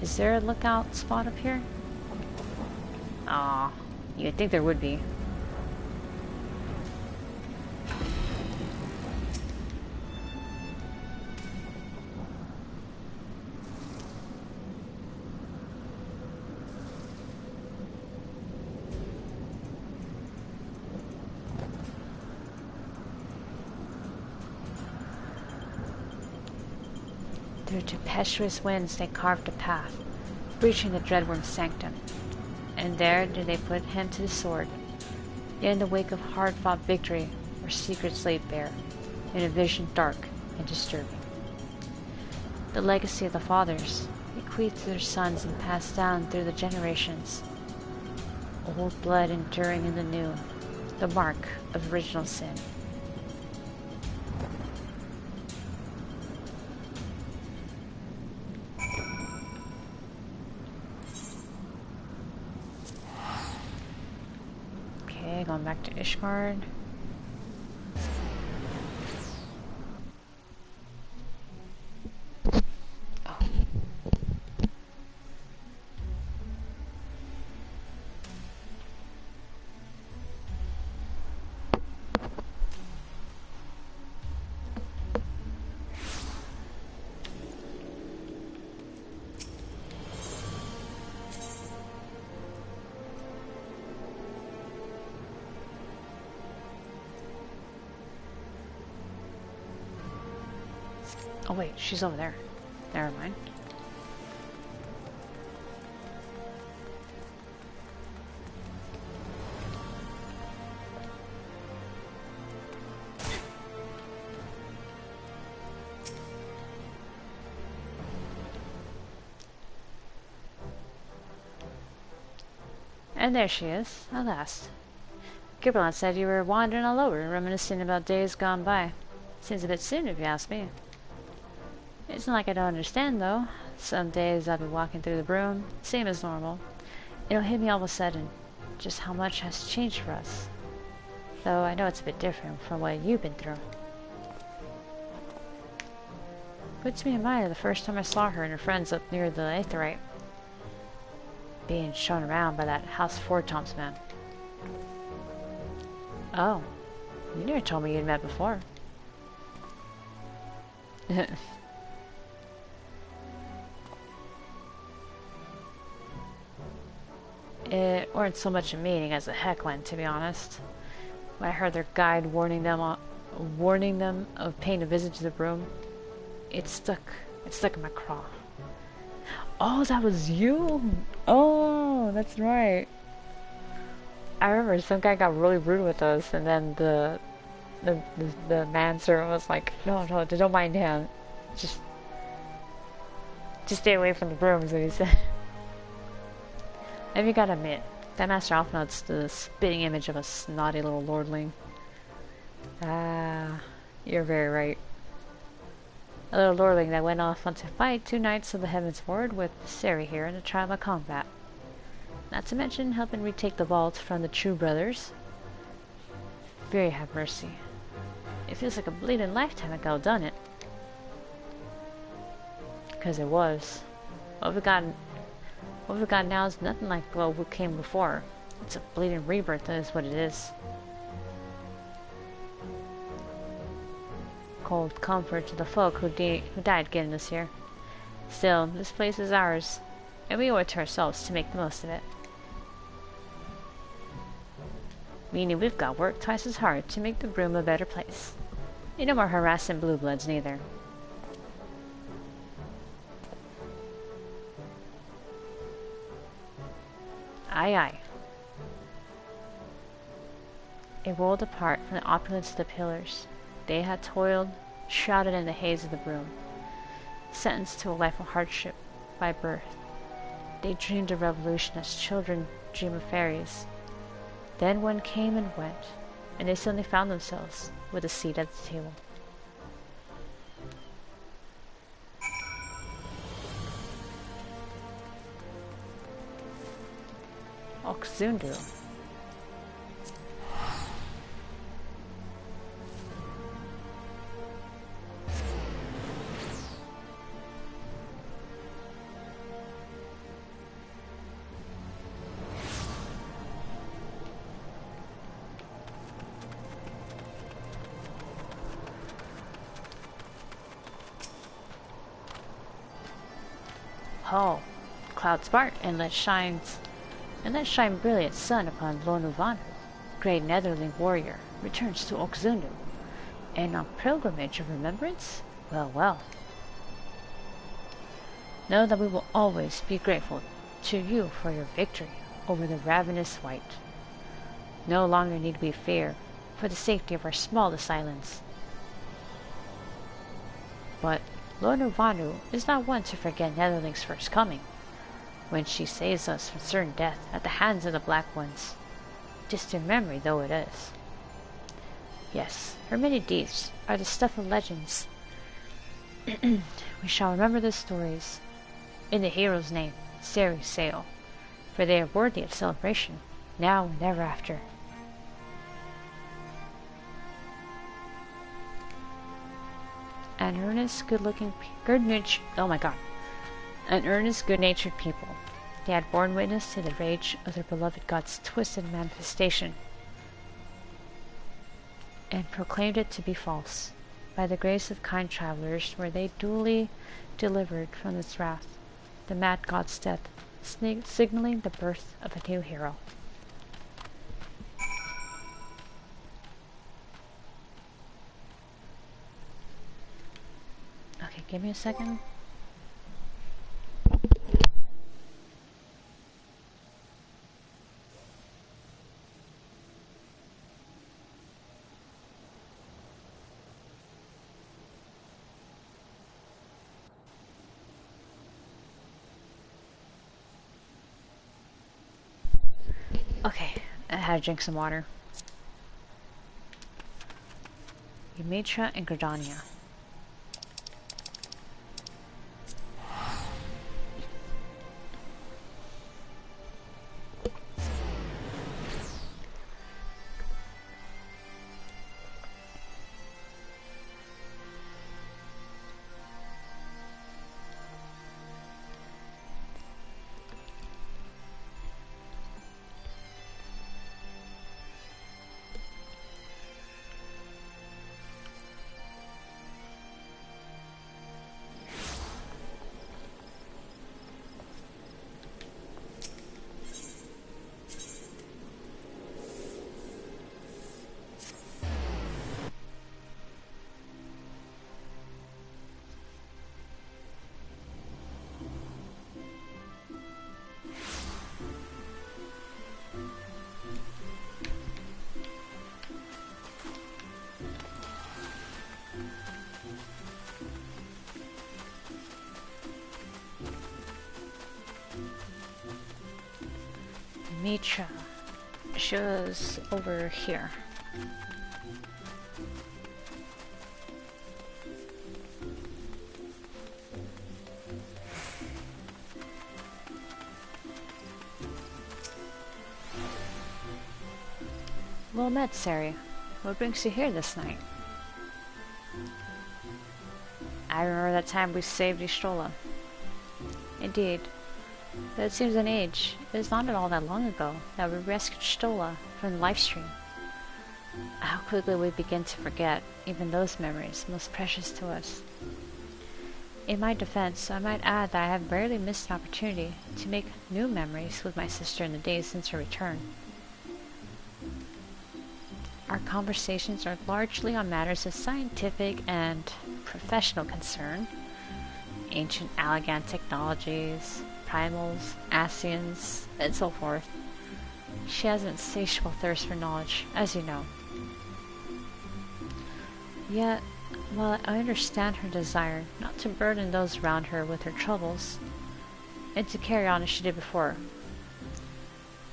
Is there a lookout spot up here? Aw, you'd think there would be. Through tempestuous winds they carved a path, reaching the Dreadworm's sanctum. And there did they put him to the sword. Yet in the wake of hard-fought victory, were secrets laid bare, in a vision dark and disturbing. The legacy of the fathers, bequeathed to their sons and passed down through the generations. Old blood enduring in the new, the mark of original sin. Going back to Ishgard. Oh. Oh wait, she's over there. Never mind. And there she is, at last. Gibberlin said you were wandering all over, reminiscing about days gone by. Seems a bit soon if you ask me. It's not like I don't understand though. Some days I'll be walking through the broom, same as normal. It'll hit me all of a sudden, just how much has changed for us. Though I know it's a bit different from what you've been through. Puts me in mind of the first time I saw her and her friends up near the Aetherite, being shown around by that House Fortom's man. Oh, you never told me you'd met before. It weren't so much a meeting as a heckling, to be honest. When I heard their guide warning them of paying a visit to the broom, it stuck in my craw. Oh, that was you? Oh, that's right. I remember some guy got really rude with us, and then the manservant was like, no, don't mind him. Just stay away from the brooms, he said. And you gotta admit, that Master Alphinaud's the spitting image of a snotty little lordling. Ah, you're very right. A little lordling that went off on to fight 2 knights of the Heaven's Ward with Ciri here in a trial of combat. Not to mention helping retake the vault from the True Brothers. Very have mercy. It feels like a bleeding lifetime ago, doesn't it? Because it was. What we've got now is nothing like what came before. It's a bleeding rebirth, that is what it is. Cold comfort to the folk who died getting us here. Still, this place is ours, and we owe it to ourselves to make the most of it. Meaning we've got work twice as hard to make the broom a better place. And no more harassing blue bloods neither. Aye, aye. It rolled apart from the opulence of the pillars. They had toiled, shrouded in the haze of the broom, sentenced to a life of hardship by birth. They dreamed of revolution as children dream of fairies. Then one came and went, and they suddenly found themselves with a seat at the table. Oxundu. Oh, clouds part and let shine brilliant sun upon Lonuvanu, great Netherling warrior, returns to Oxundu, and on pilgrimage of remembrance? Well, well. Know that we will always be grateful to you for your victory over the ravenous white. No longer need we fear for the safety of our smallest islands. But Lonuvanu is not one to forget Netherling's first coming, when she saves us from certain death at the hands of the Black Ones. Distant memory though it is. Yes, her many deeds are the stuff of legends. We shall remember the stories. In the hero's name, Ciri sail, for they are worthy of celebration, now and ever after. An earnest, good-natured people. They had borne witness to the rage of their beloved god's twisted manifestation, and proclaimed it to be false. By the grace of kind travelers were they duly delivered from its wrath, the mad god's death, signaling the birth of a new hero. Okay, give me a second. Okay, I had to drink some water. Demetra and Gridania. Mitra shows over here. Well met, Sari. What brings you here this night? I remember that time we saved Ishtola. Indeed. But it seems an age. It is not at all that long ago that we rescued Stola from the livestream. How quickly we begin to forget even those memories most precious to us. In my defense, I might add that I have rarely missed an opportunity to make new memories with my sister in the days since her return. Our conversations are largely on matters of scientific and professional concern, ancient Allagan technologies, primals, Asians, and so forth. She has an insatiable thirst for knowledge, as you know. Yet, while I understand her desire not to burden those around her with her troubles, and to carry on as she did before,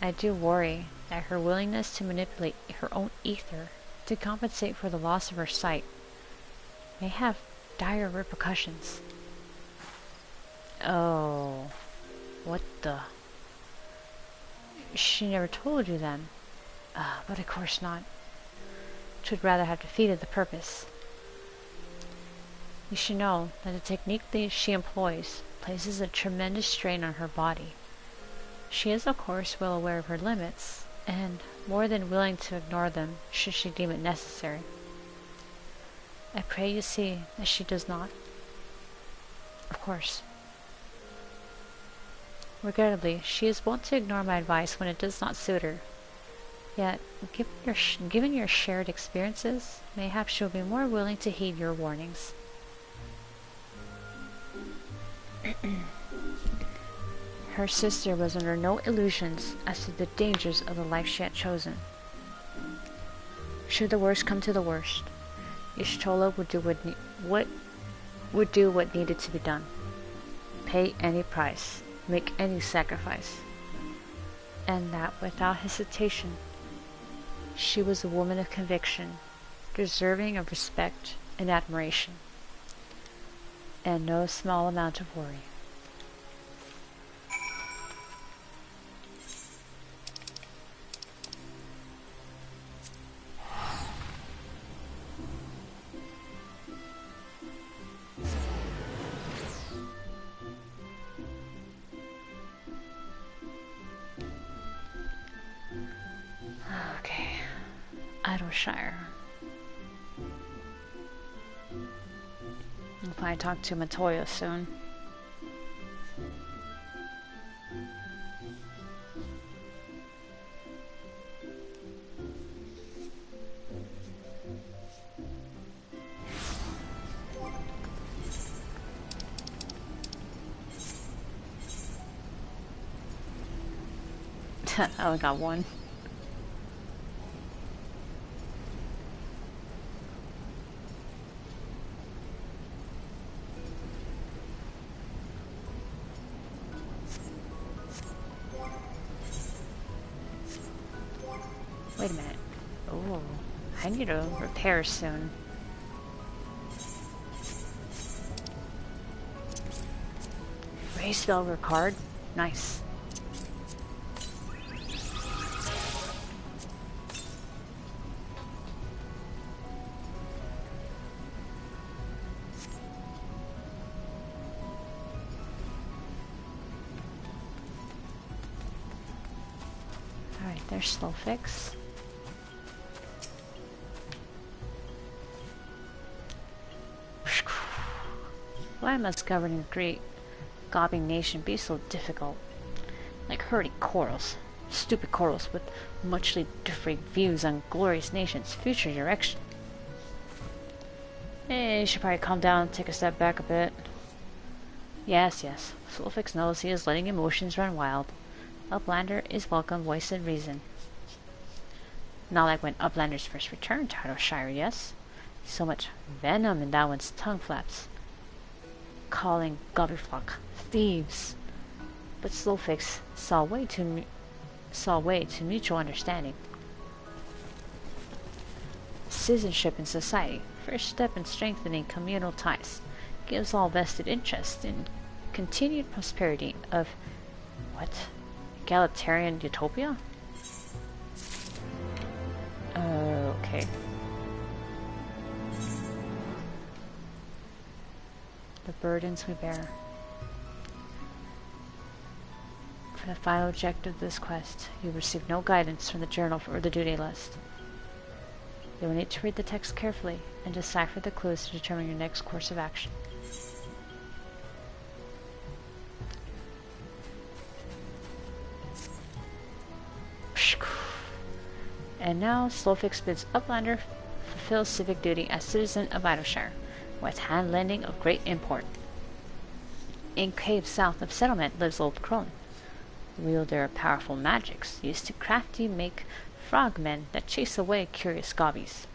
I do worry that her willingness to manipulate her own ether to compensate for the loss of her sight may have dire repercussions. Oh, what the... She never told you then? But of course not. She'd rather have defeated the purpose. You should know that the technique that she employs places a tremendous strain on her body. She is of course well aware of her limits, and more than willing to ignore them should she deem it necessary. I pray you see that she does not. Of course. Regrettably, she is wont to ignore my advice when it does not suit her. Yet, given your shared experiences, mayhap she will be more willing to heed your warnings. Her sister was under no illusions as to the dangers of the life she had chosen. Should the worst come to the worst, Ishtola would do what needed to be done. Pay any price. Make any sacrifice, and that without hesitation. She was a woman of conviction, deserving of respect and admiration, and no small amount of worry. Shire. I'll probably talk to Matoya soon. I only got one. Wait a minute. Oh, I need to repair soon. Hraesvelgr card. Nice. Alright, there's slow fix. Why must governing a great gobbing nation be so difficult? Like herding corals. Stupid corals with muchly differing views on glorious nations' future direction. You should probably calm down and take a step back a bit. Yes, yes. Slowfix knows he is letting emotions run wild. Uplander is welcome voice of reason. Not like when Uplanders first returned to Hraesvelgr, yes? So much venom in that one's tongue flaps. Calling Gobbyflock thieves. But Slowfix saw way to mutual understanding. Citizenship in society, first step in strengthening communal ties, gives all vested interest in continued prosperity of what? Egalitarian utopia? Okay. The burdens we bear. For the final objective of this quest, you receive no guidance from the journal or the duty list. You will need to read the text carefully and decipher the clues to determine your next course of action. And now, Slowfix bids Uplander fulfill civic duty as citizen of Hraesvelgr, with hand lending of great import. In caves south of settlement lives Old Crone, wielder of powerful magics used to crafty make frogmen that chase away curious gobbies.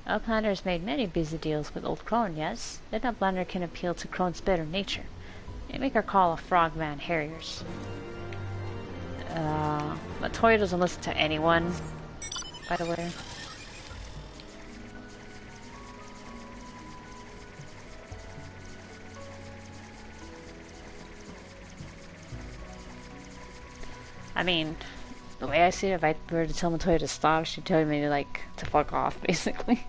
Uplander has made many busy deals with Old Crone, yes? Then Uplander can appeal to Crone's better nature and make her call a frogman harriers. Latoya doesn't listen to anyone, by the way. I mean, the way I see it, if I were to tell Latoya to stop, she'd tell me to fuck off, basically.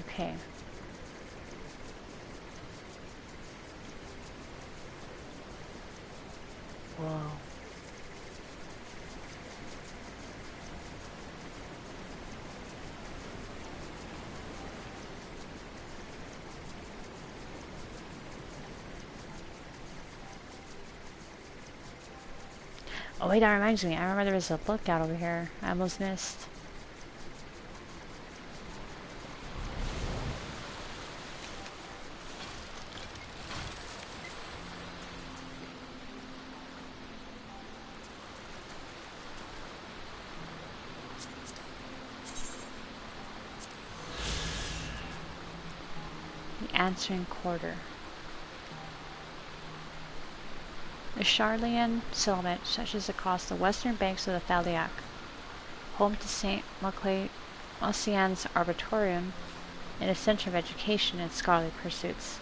Okay. Whoa. Oh wait, that reminds me. I remember there was a book out over here I almost missed. The Answering Quarter. The Charlian settlement stretches across the western banks of the Thaliak, home to St. Ossian's Arbitorium and a center of education and scholarly pursuits.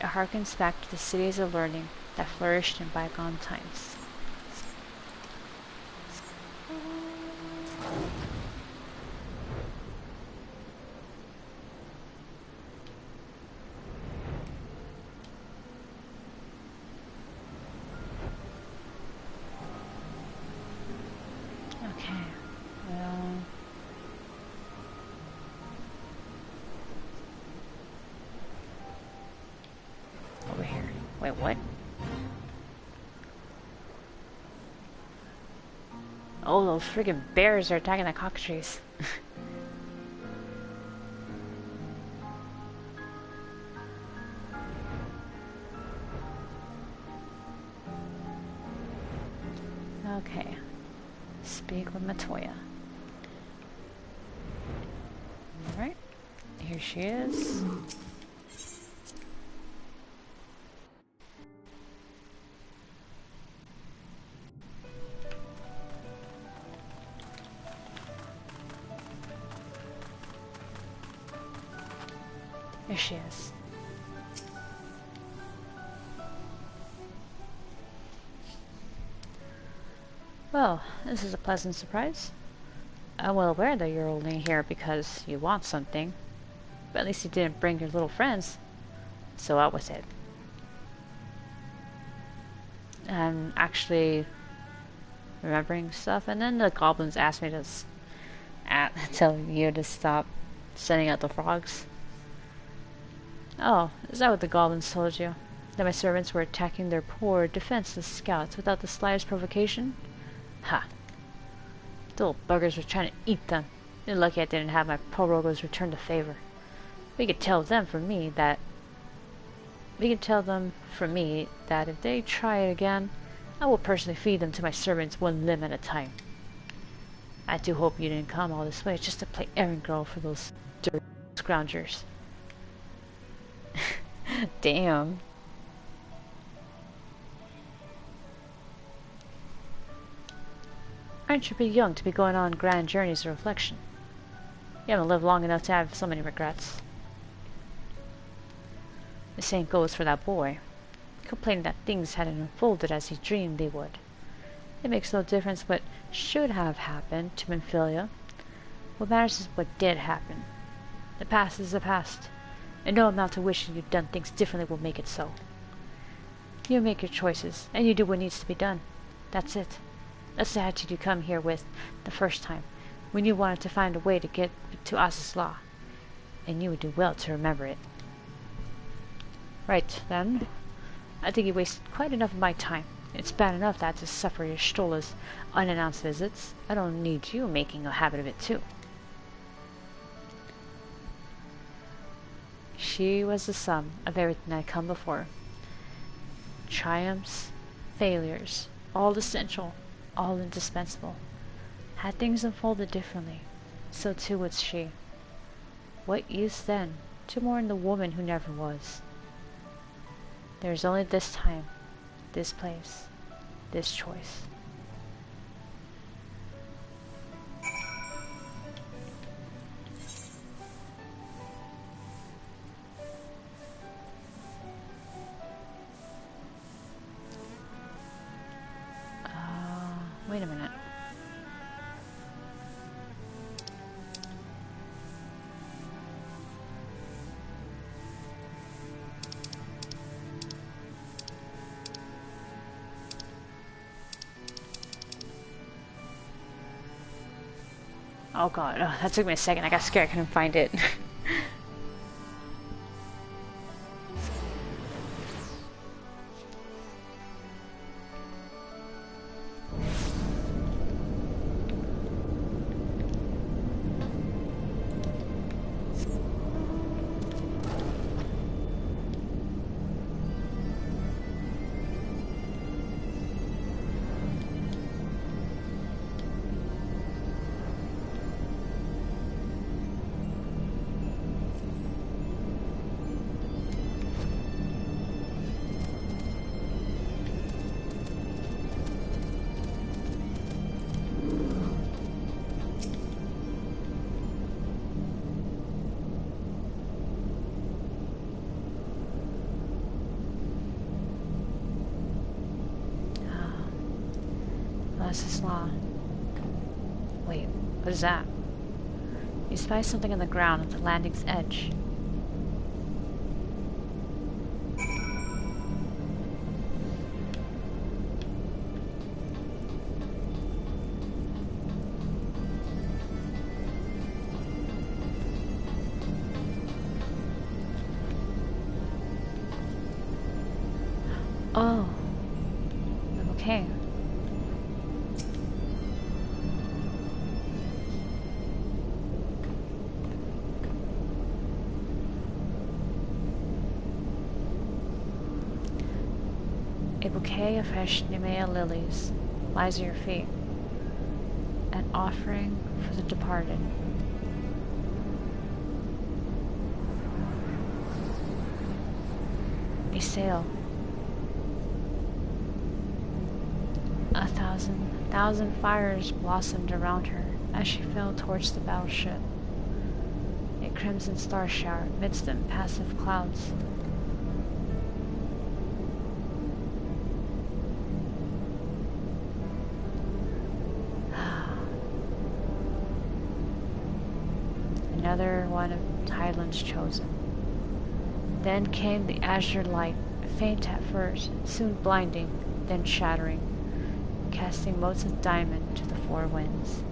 It harkens back to the cities of learning that flourished in bygone times. Wait, what? Oh, those friggin' bears are attacking the cockatrice. Okay. Speak with Matoya. Alright. Here she is. Here she is. Well, this is a pleasant surprise. I'm well aware that you're only here because you want something, but at least you didn't bring your little friends. So out with it. I'm actually remembering stuff, and then the goblins asked me to tell you to stop sending out the frogs. Oh, is that what the goblins told you? That my servants were attacking their poor, defenseless scouts without the slightest provocation? Ha! The little buggers were trying to eat them. You're lucky I didn't have my prorogos return the favor. We could tell them from me that if they try it again, I will personally feed them to my servants one limb at a time. I do hope you didn't come all this way just to play errand girl for those dirty scroungers. Damn. Aren't you pretty young to be going on grand journeys of reflection? You haven't lived long enough to have so many regrets. The same goes for that boy, complaining that things hadn't unfolded as he dreamed they would. It makes no difference what should have happened to Minfilia. What matters is what did happen. The past is the past, and no amount of wishing you'd done things differently will make it so. You make your choices, and you do what needs to be done. That's it. That's the attitude you come here with the first time, when you wanted to find a way to get to Azizla, and you would do well to remember it. Right, then. I think you wasted quite enough of my time. It's bad enough that I had to suffer your Stola's unannounced visits. I don't need you making a habit of it, too. She was the sum of everything that had come before. Triumphs, failures, all essential, all indispensable. Had things unfolded differently, so too was she. What use, then, to mourn the woman who never was? There is only this time, this place, this choice. Wait a minute. Oh god, that took me a second. I got scared, I couldn't find it. Azizla. Wait, what is that? You spy something on the ground at the landing's edge. Oh. Okay. A bouquet of fresh Nemea lilies lies at your feet, an offering for the departed. A sail. 1,000 fires blossomed around her as she fell towards the battleship. A crimson star shower amidst the impassive clouds. Another one of Thailand's chosen. Then came the azure light, faint at first, soon blinding, then shattering, casting motes of diamond to the four winds.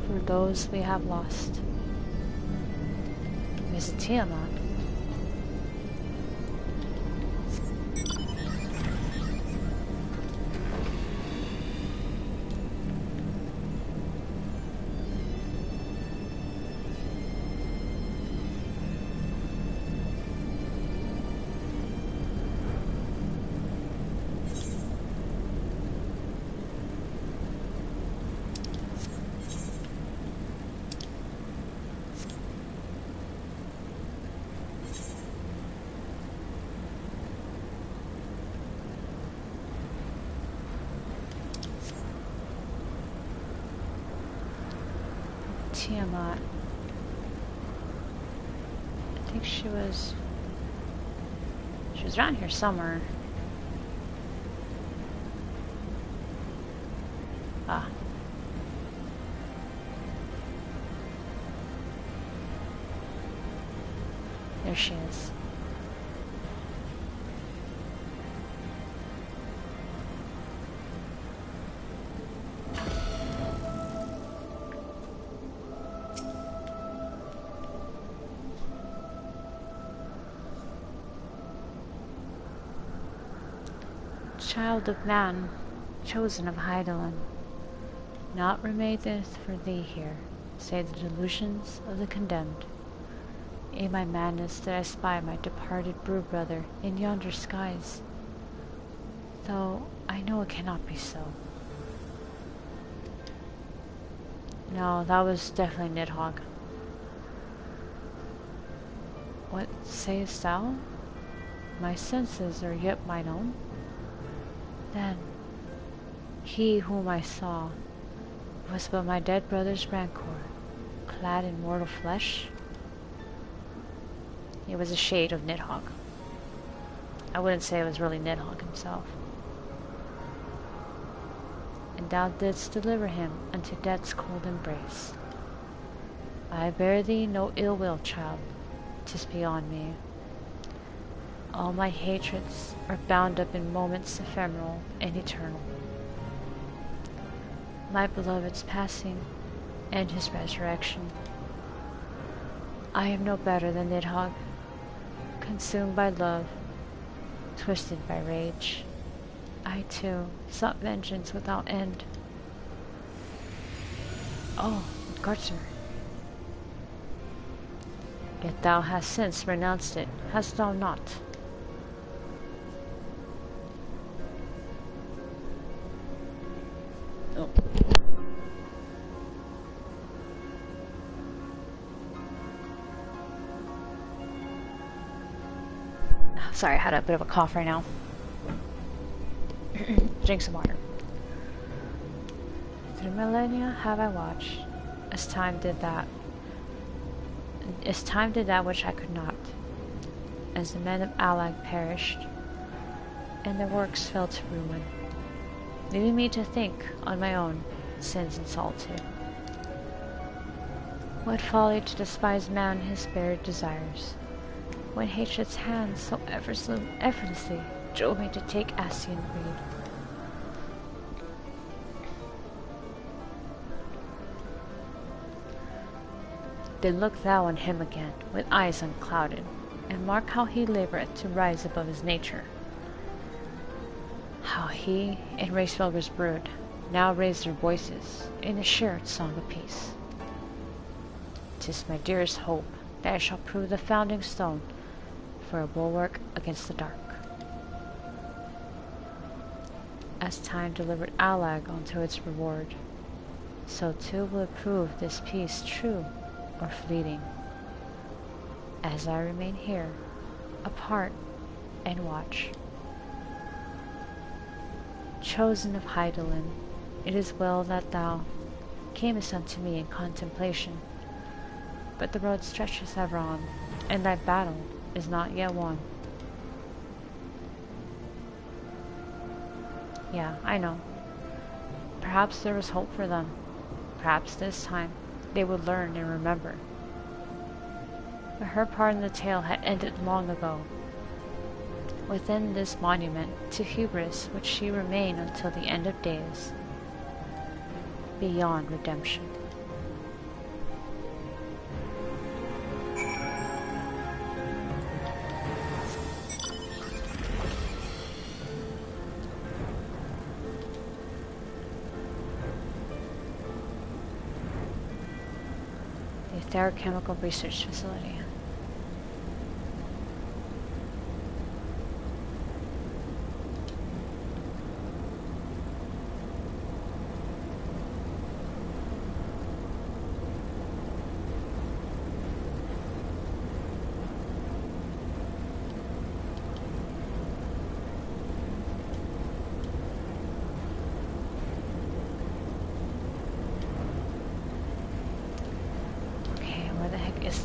For those we have lost. Visit Tiamat. Tiamat. I think she was around here somewhere. Ah. There she is. Child of man, chosen of Hydaelyn, naught remaineth for thee here, save the delusions of the condemned. In my madness did I spy my departed brew-brother in yonder skies, though I know it cannot be so. No, that was definitely Nidhogg. What sayest thou? My senses are yet mine own? Then, he whom I saw was but my dead brother's rancor, clad in mortal flesh? It was a shade of Nidhogg. I wouldn't say it was really Nidhogg himself. And thou didst deliver him unto death's cold embrace. I bear thee no ill will, child, 'tis beyond me. All my hatreds are bound up in moments ephemeral and eternal. My beloved's passing and his resurrection. I am no better than Nidhogg, consumed by love, twisted by rage. I too sought vengeance without end. Oh, Gartner. Yet thou hast since renounced it, hast thou not? Oh. Sorry, I had a bit of a cough right now. Drink some water. Through millennia have I watched, as time did that which I could not, as the men of Allag perished, and their works fell to ruin, leaving me to think on my own sins and solitude. What folly to despise man his buried desires, when hatred's hands so effortlessly drove me to take Ascian breed. Then look thou on him again, with eyes unclouded, and mark how he laboureth to rise above his nature. How he and Hraesvelgr's brood now raise their voices in a shared song of peace. 'Tis my dearest hope that I shall prove the founding stone for a bulwark against the dark. As time delivered Allag unto its reward, so too will it prove this peace true or fleeting, as I remain here, apart, and watch. Chosen of Hydaelyn, it is well that thou camest unto me in contemplation. But the road stretches ever on, and thy battle is not yet won. Yeah, I know. Perhaps there was hope for them. Perhaps this time they would learn and remember. But her part in the tale had ended long ago. Within this monument to hubris would she remain until the end of days, beyond redemption. The Therochemical Research Facility.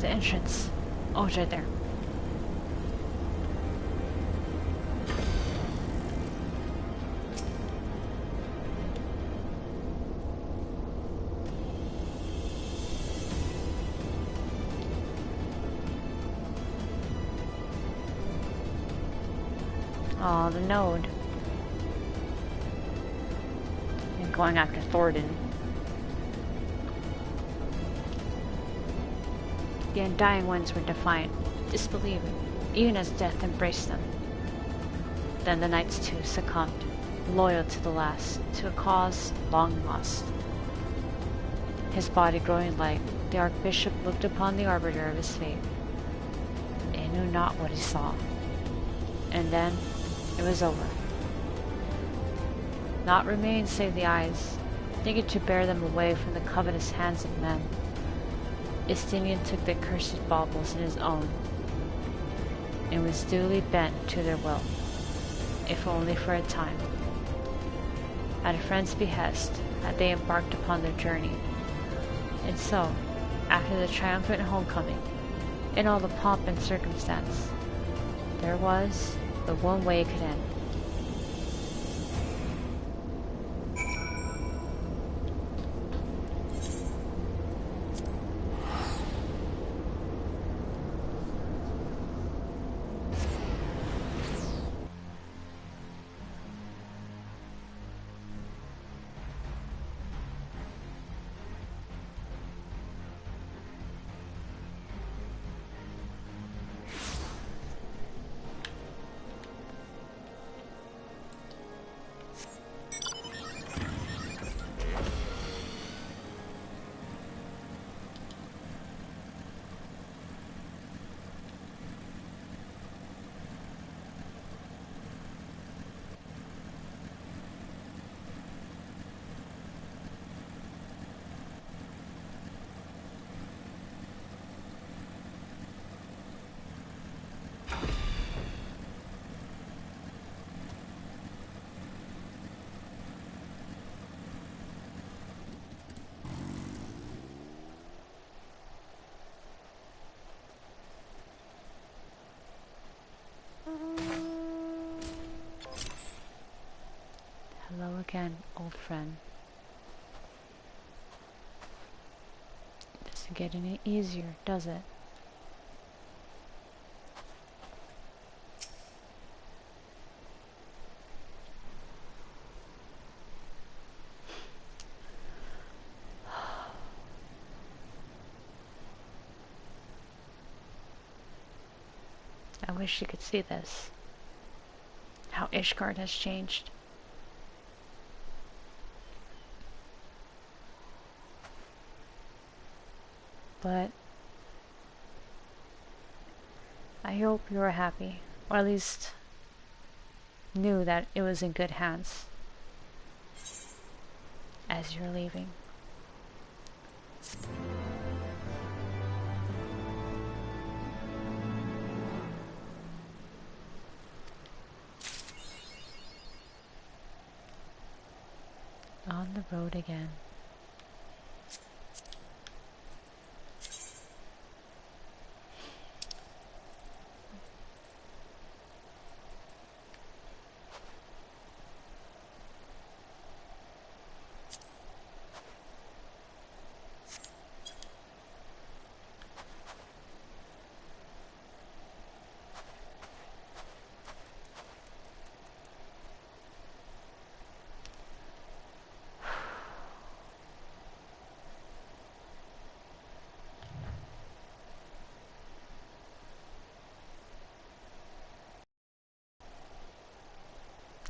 The entrance. Oh, it's right there. Oh, the node. And going after Thornton. The undying ones were defiant, disbelieving, even as death embraced them. Then the knights too succumbed, loyal to the last, to a cause long lost. His body growing light, the Archbishop looked upon the arbiter of his fate. He knew not what he saw. And then it was over. Naught remained save the eyes, thinking to bear them away from the covetous hands of men. Istinian took the cursed baubles in his own, and was duly bent to their will, if only for a time. At a friend's behest had they embarked upon their journey, and so, after the triumphant homecoming, in all the pomp and circumstance, there was but one way it could end. Hello again, old friend. It doesn't get any easier, does it? I wish you could see this. How Ishgard has changed. But I hope you were happy, or at least knew that it was in good hands as you're leaving. on the road again.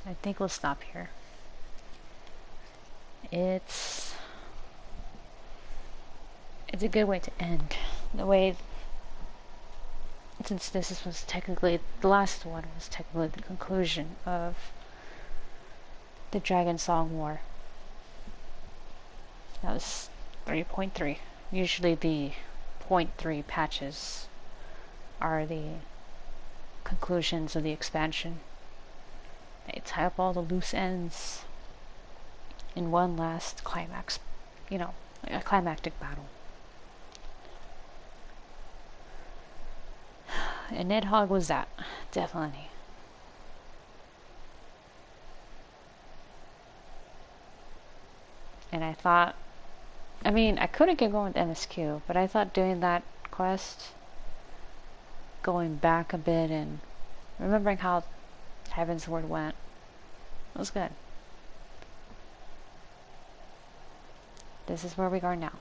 I think we'll stop here. It's a good way to end. The way, since this was technically, the last one was technically the conclusion of the Dragon Song War. That was 3.3. Usually the 0.3 patches are the conclusions of the expansion. They tie up all the loose ends in one last climax, you know, a climactic battle. And Nidhogg was that, definitely. And I thought, I mean, I couldn't get going with MSQ, but I thought doing that quest, going back a bit and remembering how Hraesvelgr went, it was good. This is where we are now.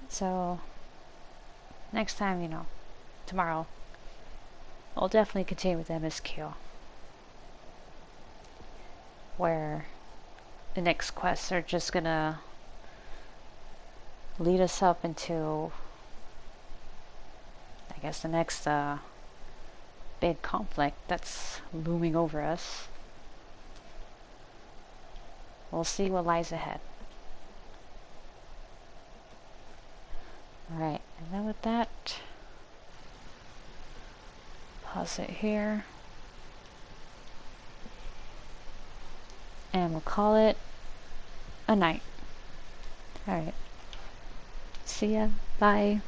So, next time, you know, tomorrow, I'll definitely continue with MSQ, where the next quests are just gonna lead us up into, I guess, the next big conflict that's looming over us. We'll see what lies ahead. Alright, and then with that, pause it here. And we'll call it a night. Alright. See ya. Bye.